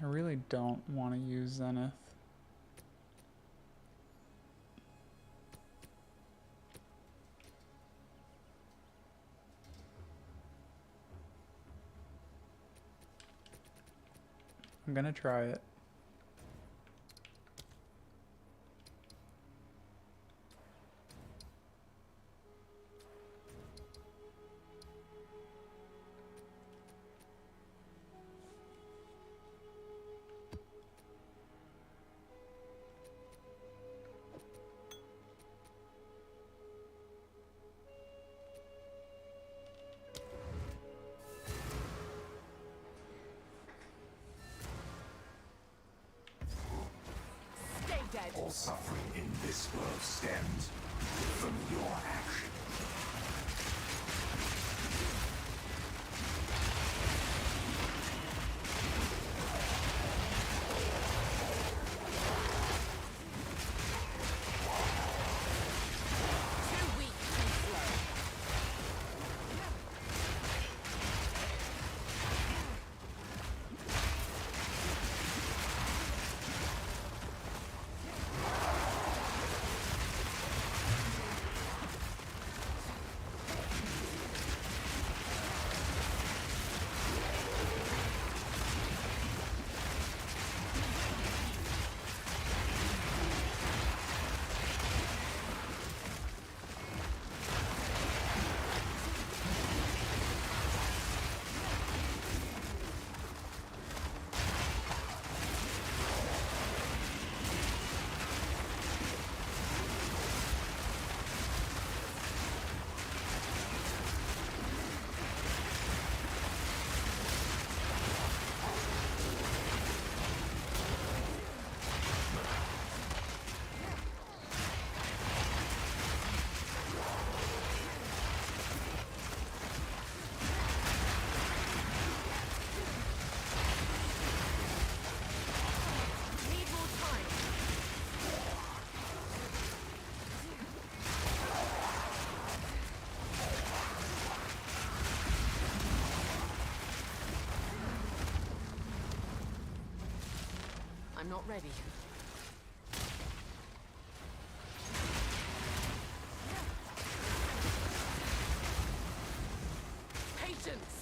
I really don't want to use Zenith. I'm gonna try it. All suffering in this world stems from your action. I'm not ready. Patience!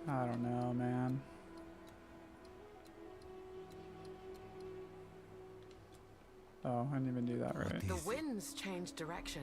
I don't know, man. Oh, I didn't even do that right. The winds changed direction.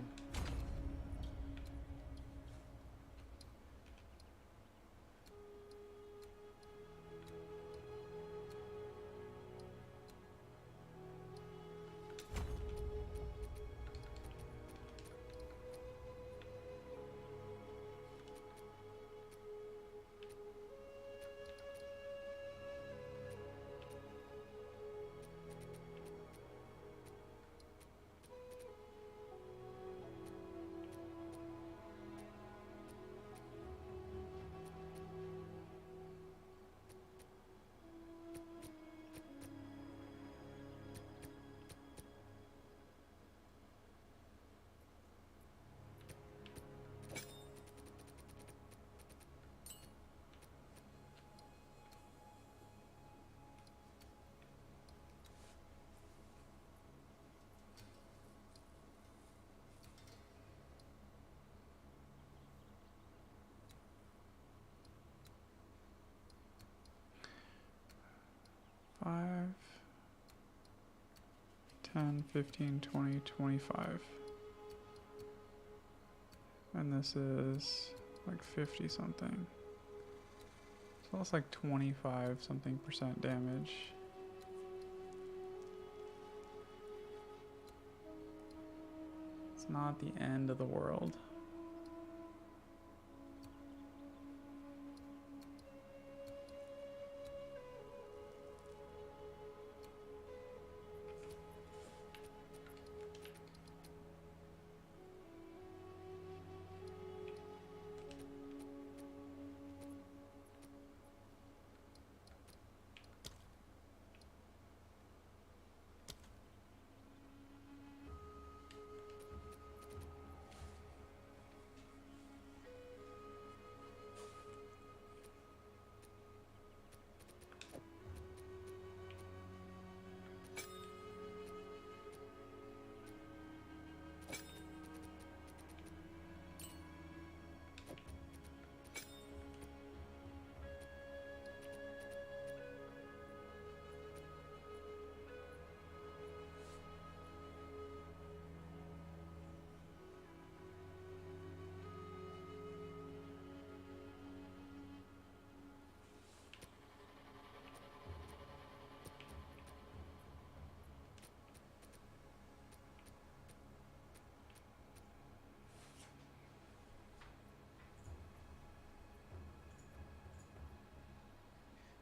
Five, 10, 15, 20, 25. And this is like 50 something. So that's like 25 something percent damage. It's not the end of the world.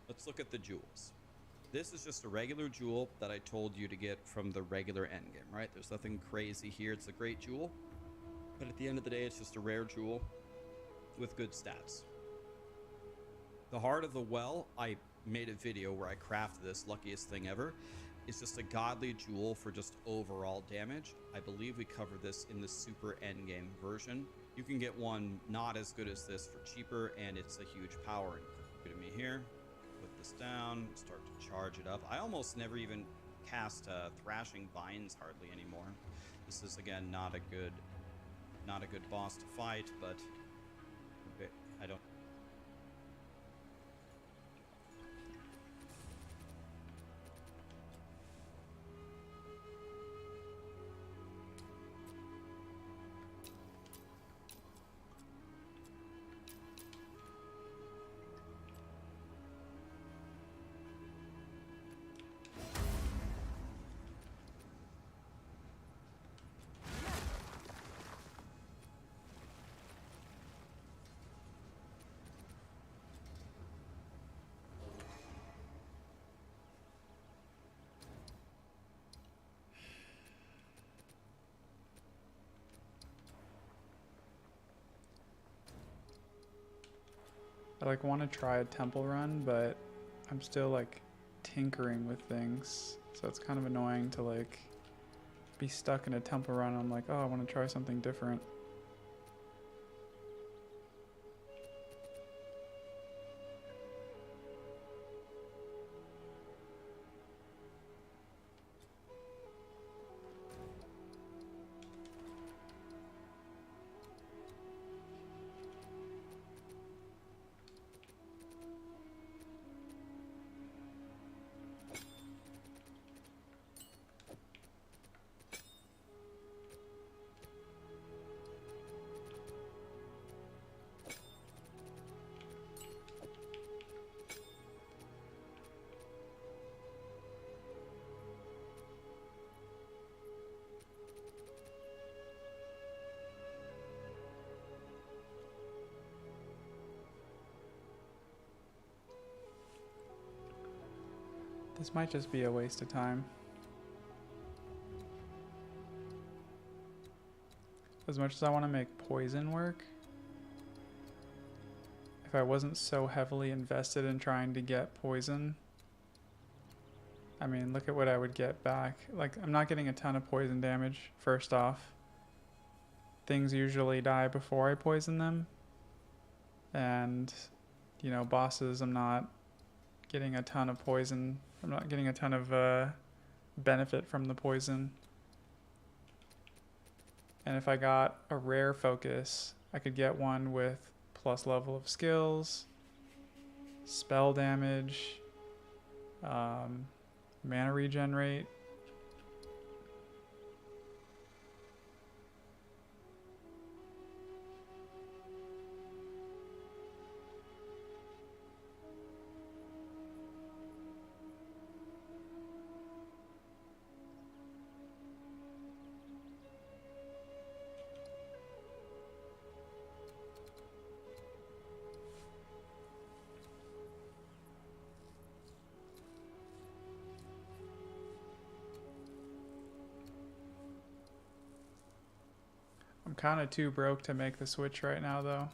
Let's look at the jewels. This is just a regular jewel that I told you to get from the regular endgame, right? There's nothing crazy here. It's a great jewel, but at the end of the day, it's just a rare jewel with good stats. The Heart of the Well, I made a video where I crafted this, luckiest thing ever. It's just a godly jewel for just overall damage. I believe we covered this in the super endgame version. You can get one not as good as this for cheaper, and it's a huge power. Look at me here. Put this down, start to charge it up. I almost never even cast Thrashing Vines hardly anymore. This is again not a good boss to fight, but I don't. I like want to try a temple run, but I'm still like tinkering with things. So it's kind of annoying to like be stuck in a temple run. I'm like, oh, I want to try something different. This might just be a waste of time. As much as I want to make poison work, if I wasn't so heavily invested in trying to get poison, I mean, look at what I would get back. Like, I'm not getting a ton of poison damage, first off. Things usually die before I poison them. And, you know, bosses, I'm not getting a ton of poison. I'm not getting a ton of benefit from the poison. And if I got a rare focus, I could get one with plus level of skills, spell damage, mana regen rate. kind of too broke to make the switch right now, though.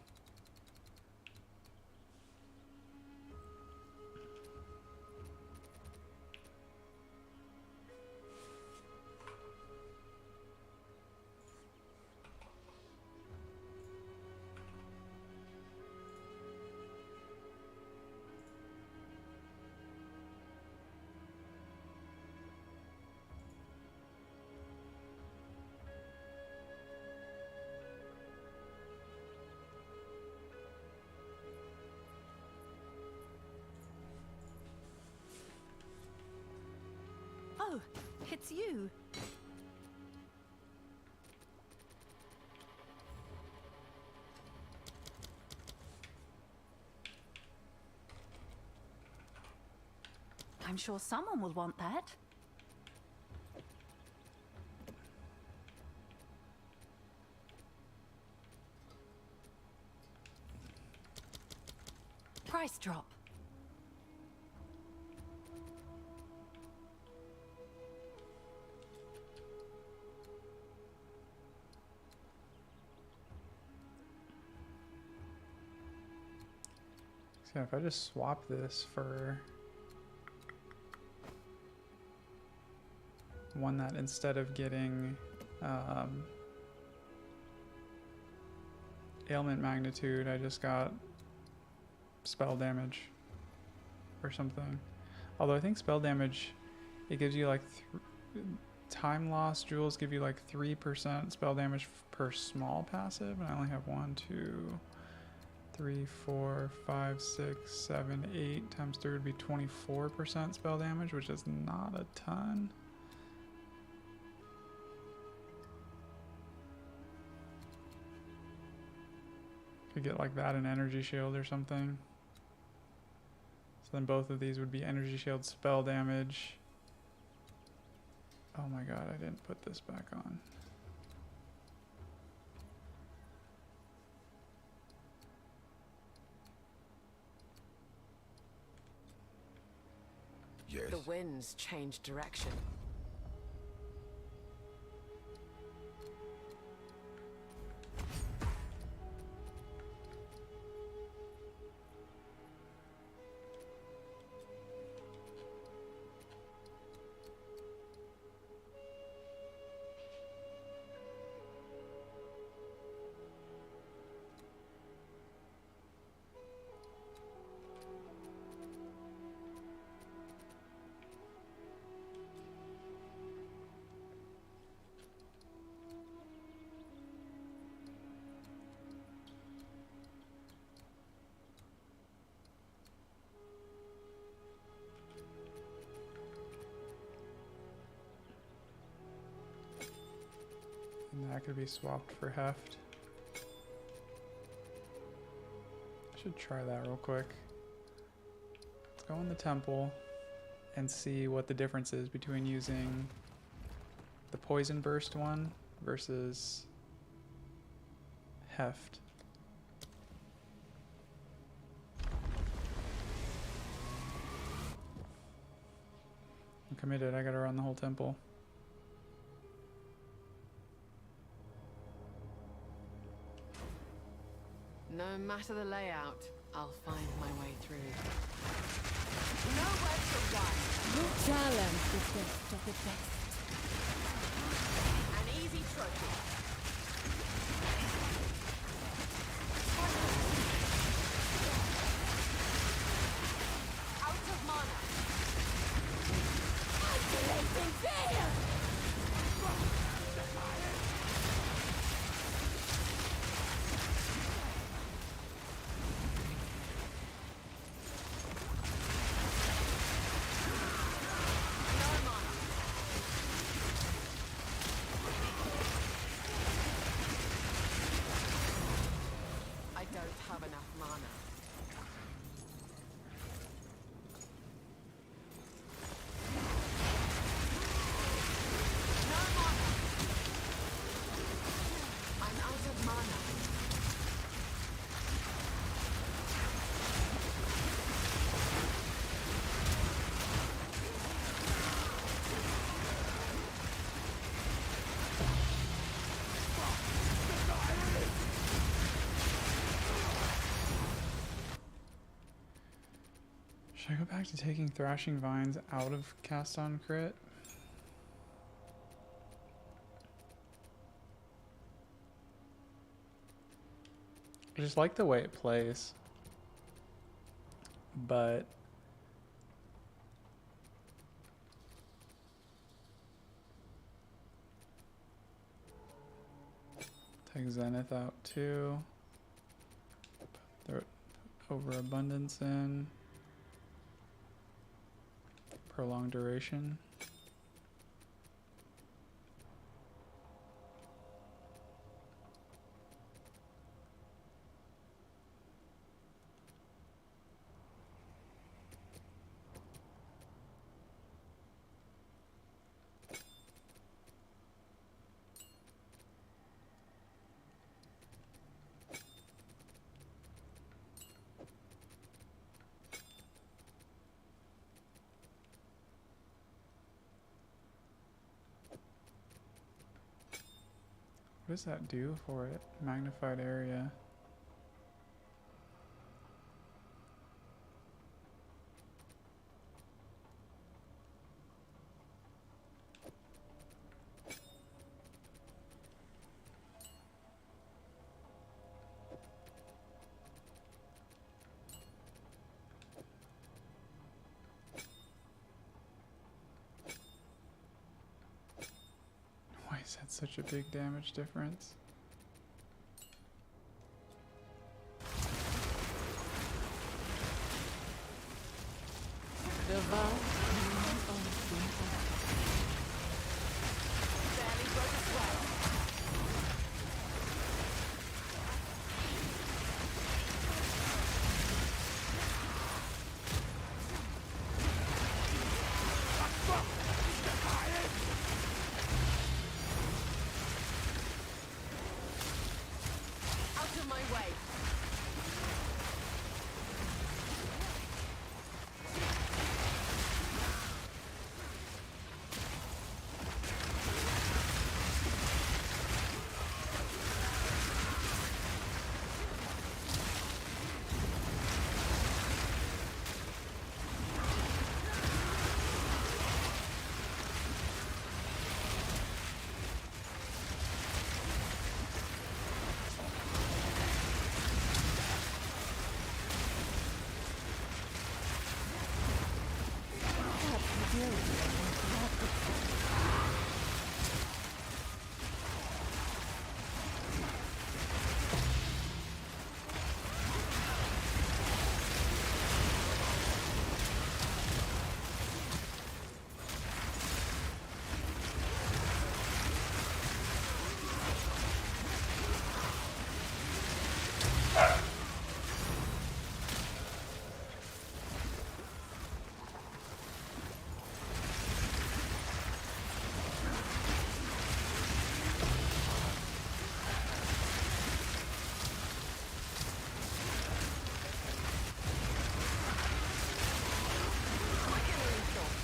Oh, it's you. I'm sure someone will want that. Price drop. So if I just swap this for one that instead of getting ailment magnitude, I just got spell damage or something. Although I think spell damage, it gives you like time loss jewels give you like 3% spell damage per small passive, and I only have 1, 2, 3, 4, 5, 6, 7, 8 times 3 would be 24% spell damage, which is not a ton. Could get like that an energy shield or something. So then both of these would be energy shield spell damage. Oh my god, I didn't put this back on. Yes. The winds changed direction. And that could be swapped for heft. I should try that real quick. Let's go in the temple and see what the difference is between using the poison burst one versus heft. I'm committed, I gotta run the whole temple. No matter the layout, I'll find my way through. Nowhere to run. You challenge the best of the best. An easy trophy. Out of mana. Isolating fear! Have enough mana. No mana. I'm out of mana. Should I go back to taking Thrashing Vines out of cast on crit? I just like the way it plays. But take Zenith out too. Throw overabundance in. Prolonged duration. What does that do for it? Magnified area. Why is that such a big damage difference?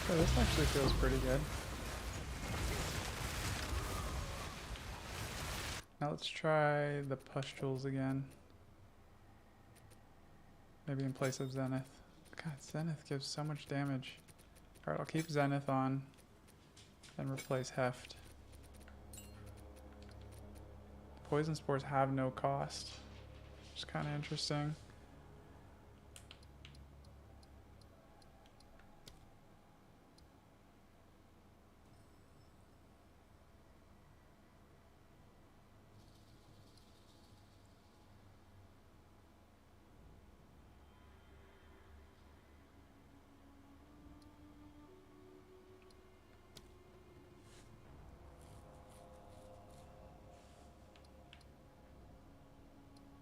Oh, this actually feels pretty good. Now let's try the pustules again. Maybe in place of Zenith. God, Zenith gives so much damage. Alright, I'll keep Zenith on and replace Heft. Poison spores have no cost, which is kind of interesting.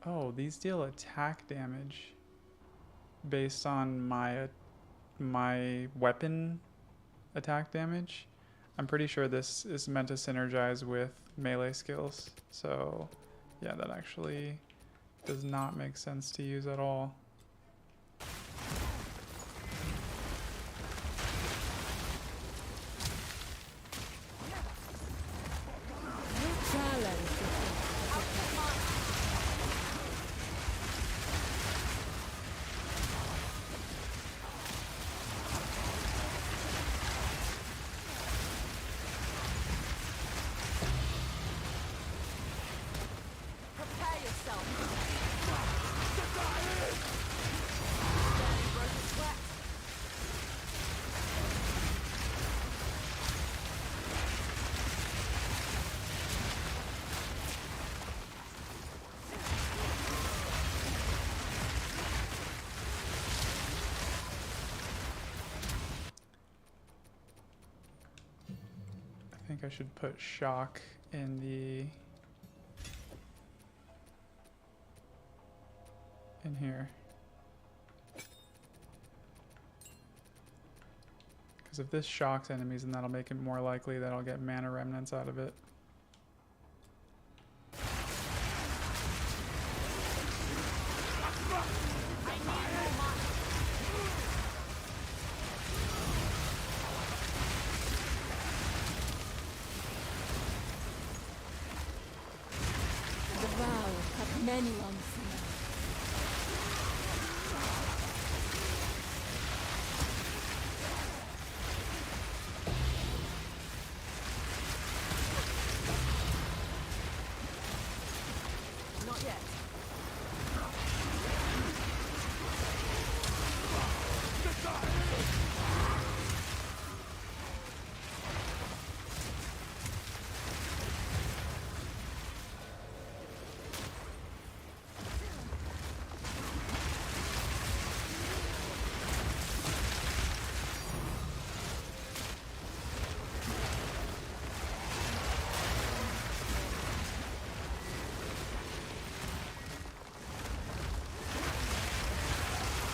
Oh, these deal attack damage based on my weapon attack damage. I'm pretty sure this is meant to synergize with melee skills. So, yeah, that actually does not make sense to use at all. itself. Barely broke a sweat. I think I should put shock in here. Because if this shocks enemies, then that'll make it more likely that I'll get mana remnants out of it. The vow have many ones. Not yet.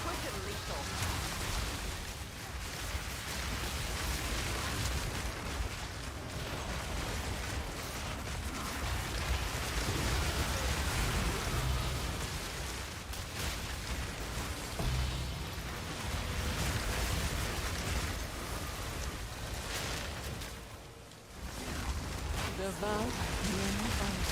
Quick and lethal. The vow have many ones.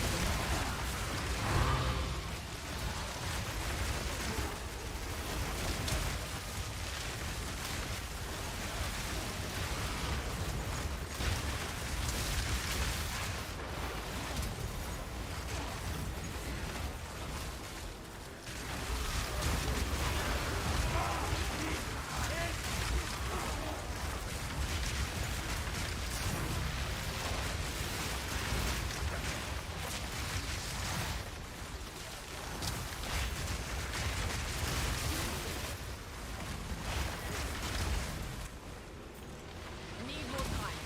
Need more time.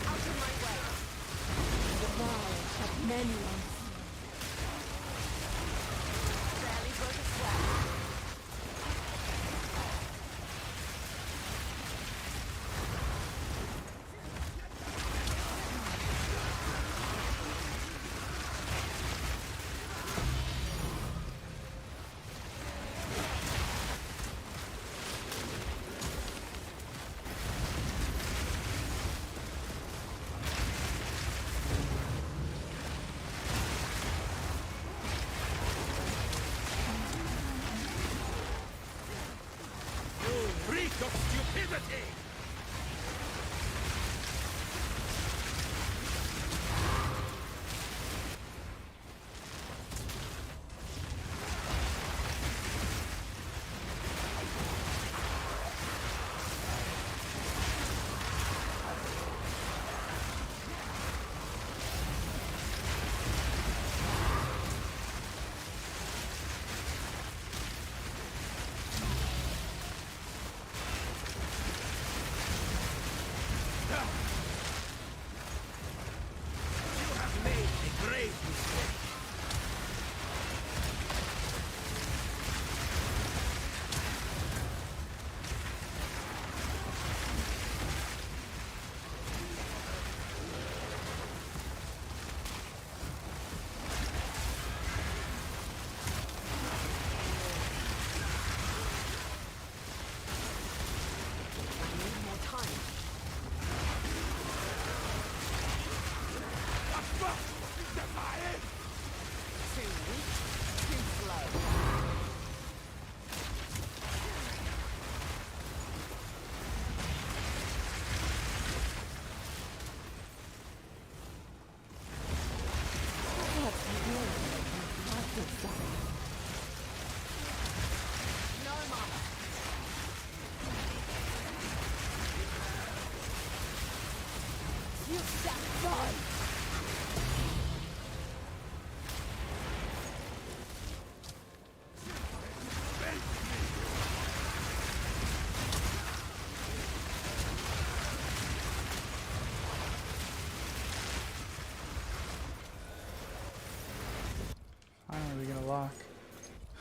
Out of my way. The vow have many ones. Barely broke a sweat.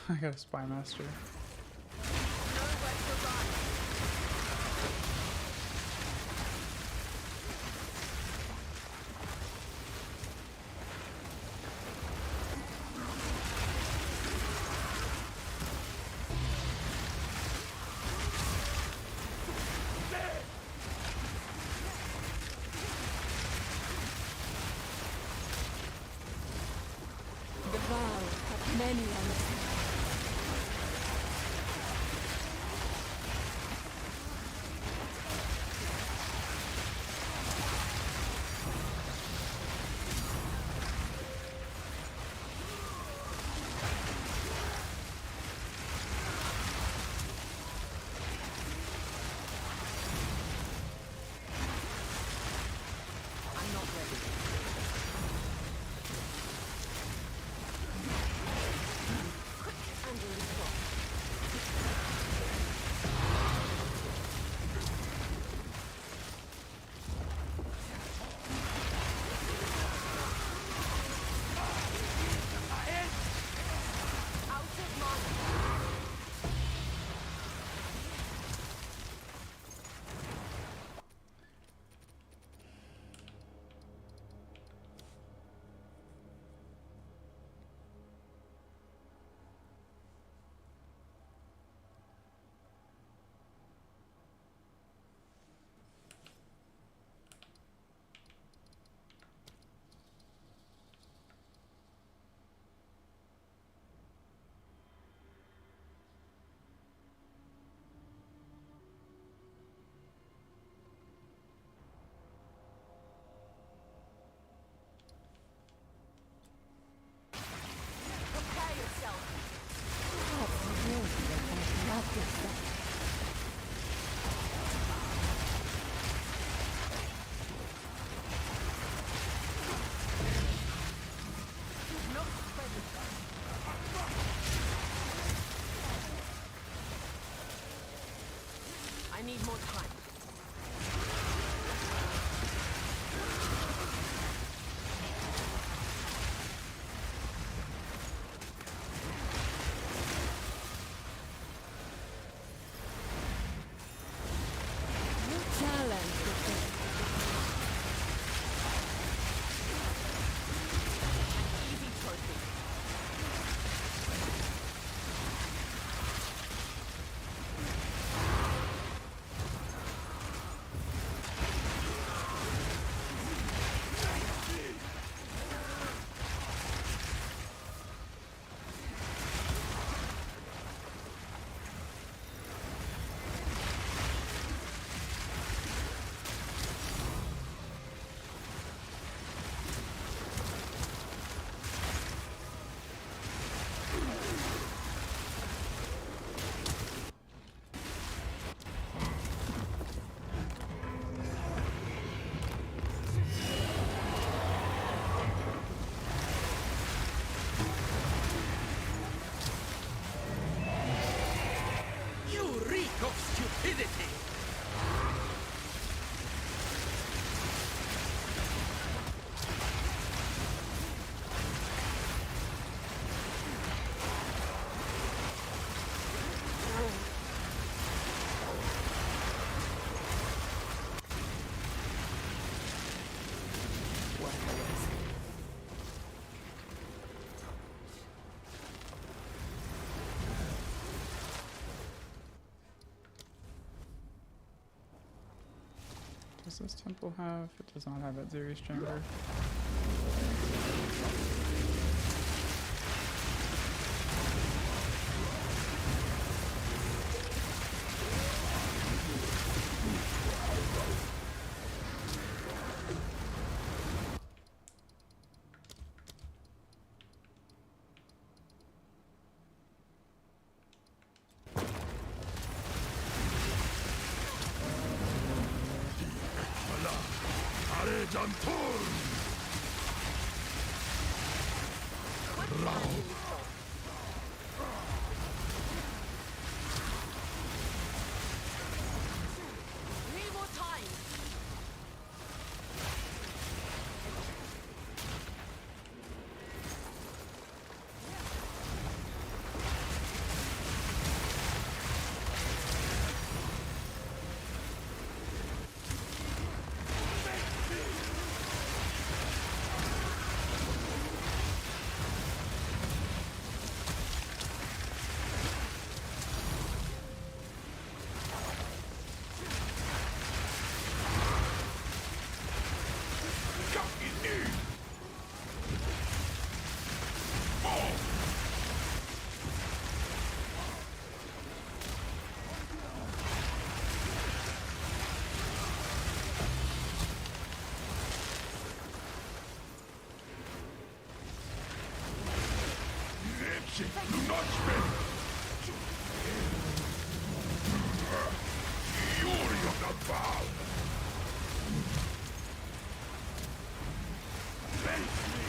I got a Spy Master. The vow hath many on its I need more time. challenge. Easy trophy. You reek of stupidity! Does this temple have? It does not have Atziri's chamber. Need more time. magic do not spell. Fury of the valve. Face me.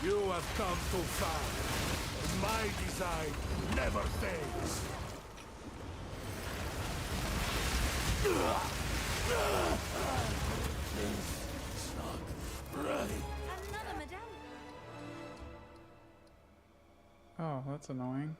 You have come too far. My design never fades. It's not right. Another medallion. Oh, that's annoying.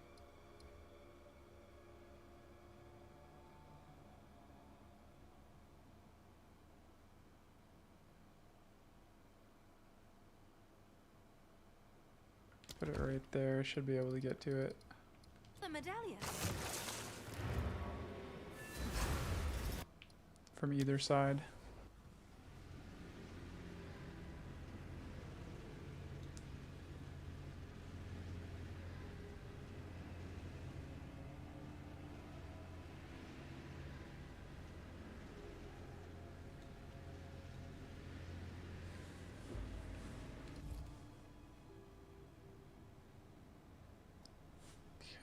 Put it right there. Should be able to get to it. The medallion. From either side.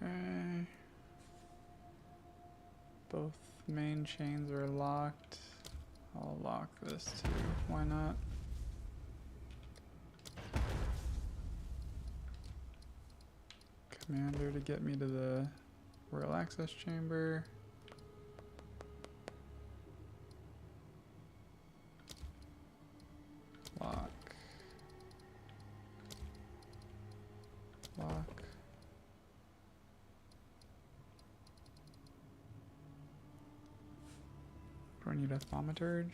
Okay. Both main chains are locked. I'll lock this too. Why not? Commander to get me to the Royal Access Chamber. Lock. Lock. Do I need a thaumaturge?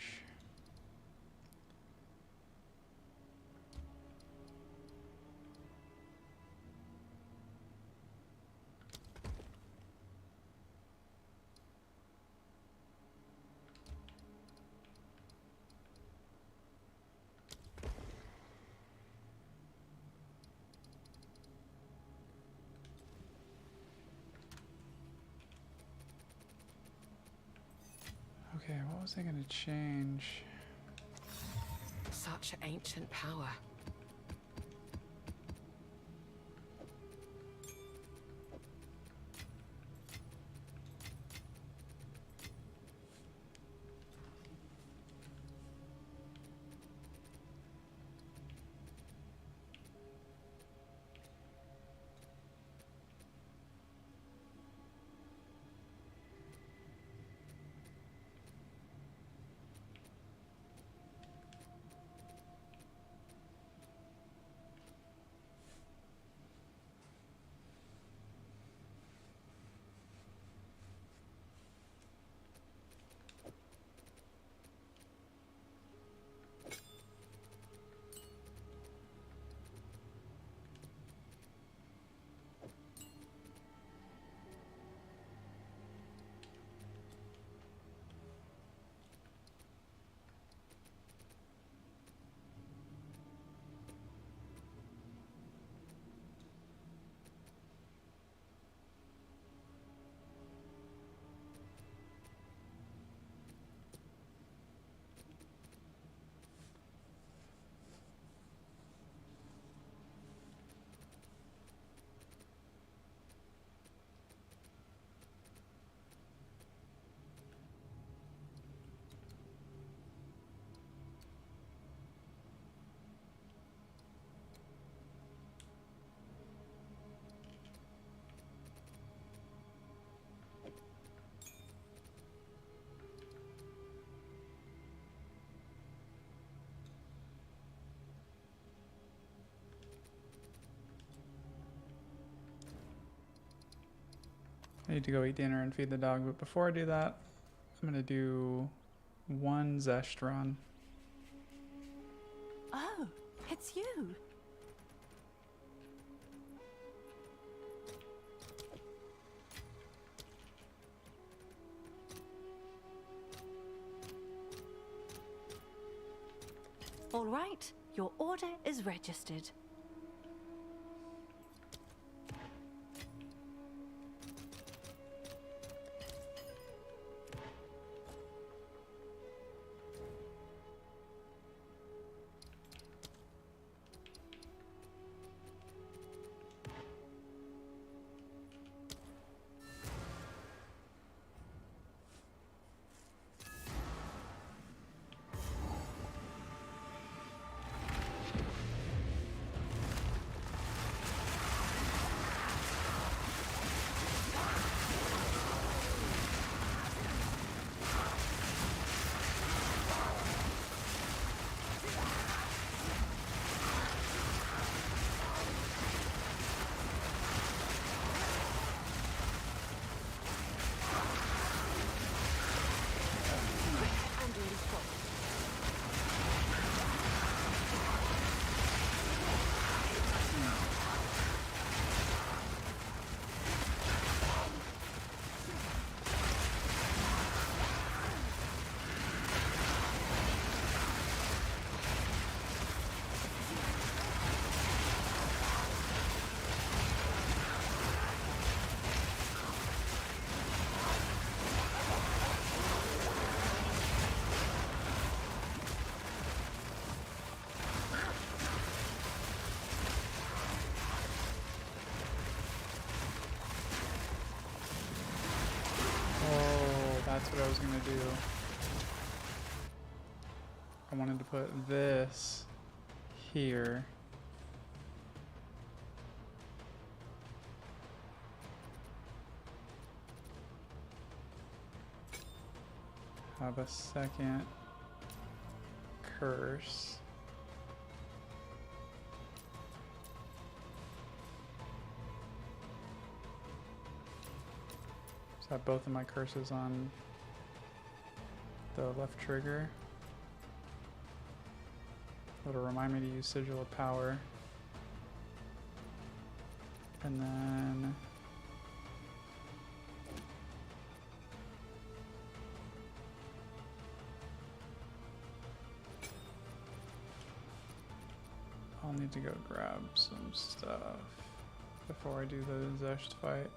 Okay, what was I gonna change? Such ancient power. I need to go eat dinner and feed the dog, but before I do that, I'm gonna do one zest run. Oh, it's you. All right, your order is registered. That's what I was gonna do. I wanted to put this here. Have a second curse. So I have both of my curses on the left trigger. It'll remind me to use Sigil of Power. And then I'll need to go grab some stuff before I do the Zesht fight.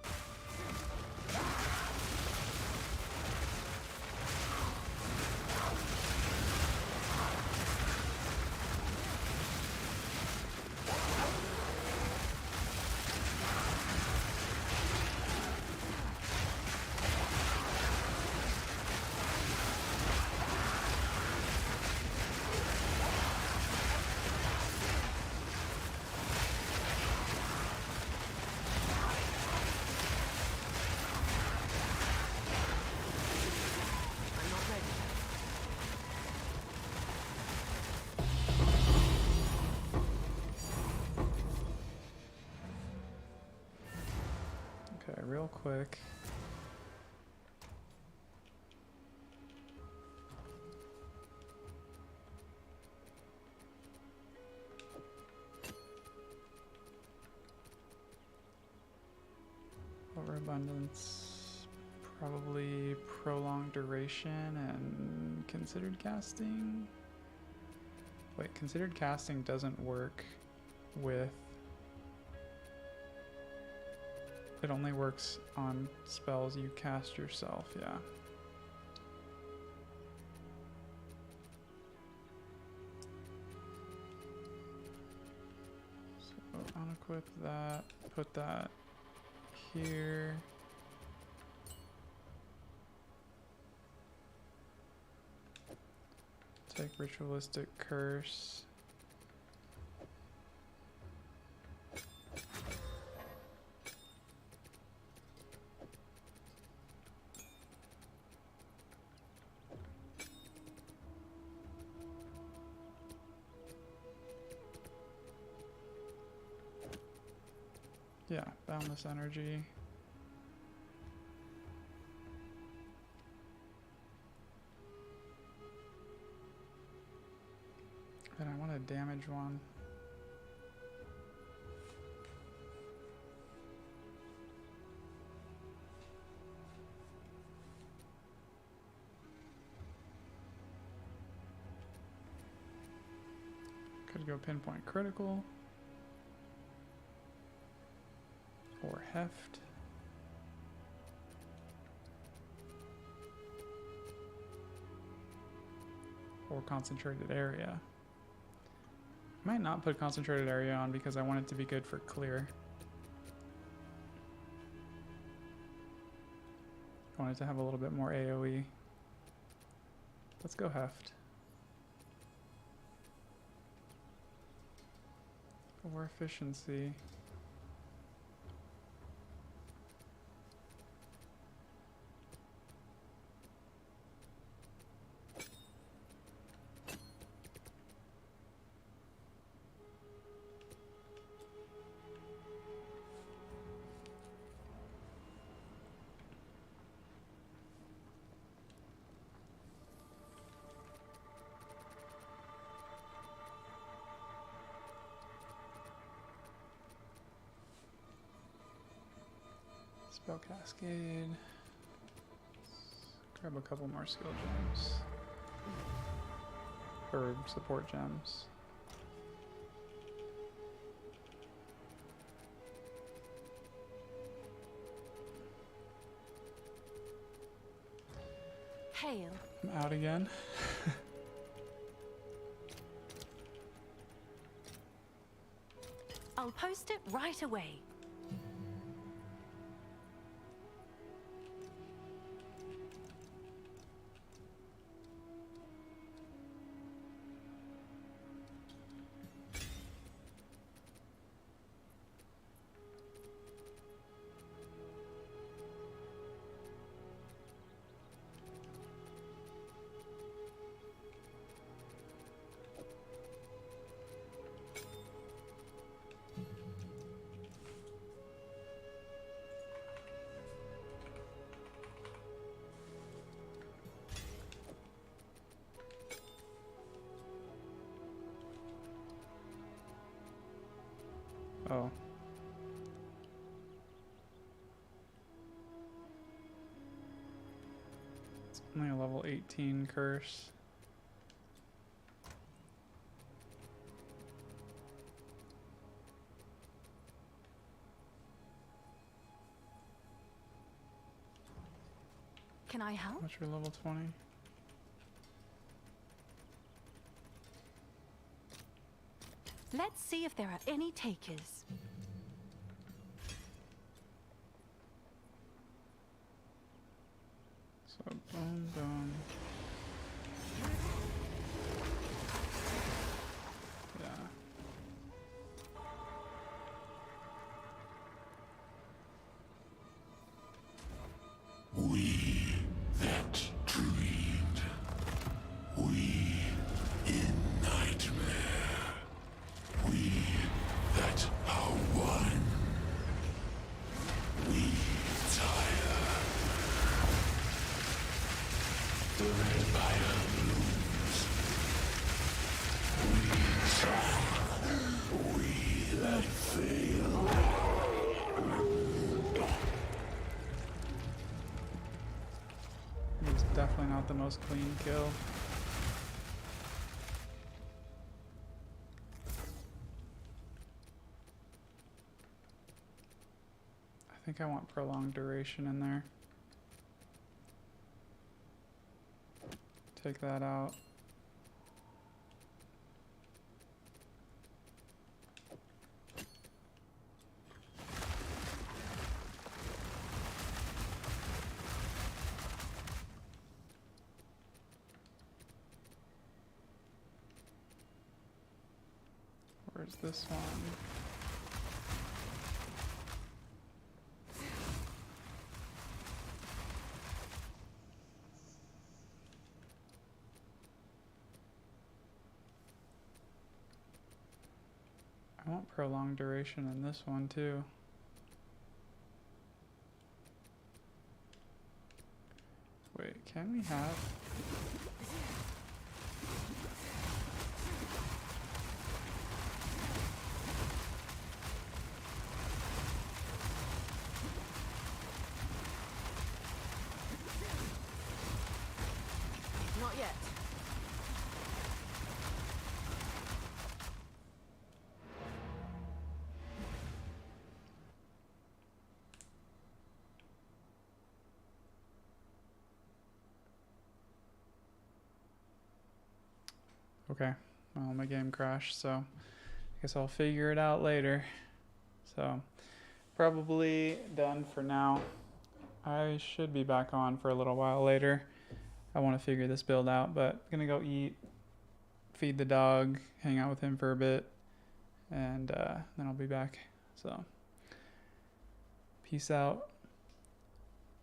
Okay, real quick. Overabundance, probably prolonged duration and considered casting. Wait, considered casting doesn't work with. It only works on spells you cast yourself, yeah. So unequip that, put that here. Take Ritualistic Curse. Yeah, boundless energy. damage one. Could go pinpoint critical. Or heft. Or concentrated area. Might not put concentrated area on because I want it to be good for clear. I want it to have a little bit more AoE. Let's go heft. Or efficiency. Spell Cascade. Grab a couple more skill gems. Or support gems. Hail. I'm out again. I'll post it right away. Oh. It's only a level 18 curse. Can I help? What's your level 20? Let's see if there are any takers. So boom, boom. Yeah. We that dreamed. We in nightmare. We that are one. We tire. The red fire blooms. We shine. We that fail. He's definitely not the most clean kill. I think I want prolonged duration in there. Take that out. Where's this one? I want prolonged duration in this one too. Wait, can we have? Okay, well, my game crashed, so I guess I'll figure it out later. So, probably done for now. I should be back on for a little while later. I want to figure this build out, but gonna go eat, feed the dog, hang out with him for a bit, and then I'll be back. So, peace out.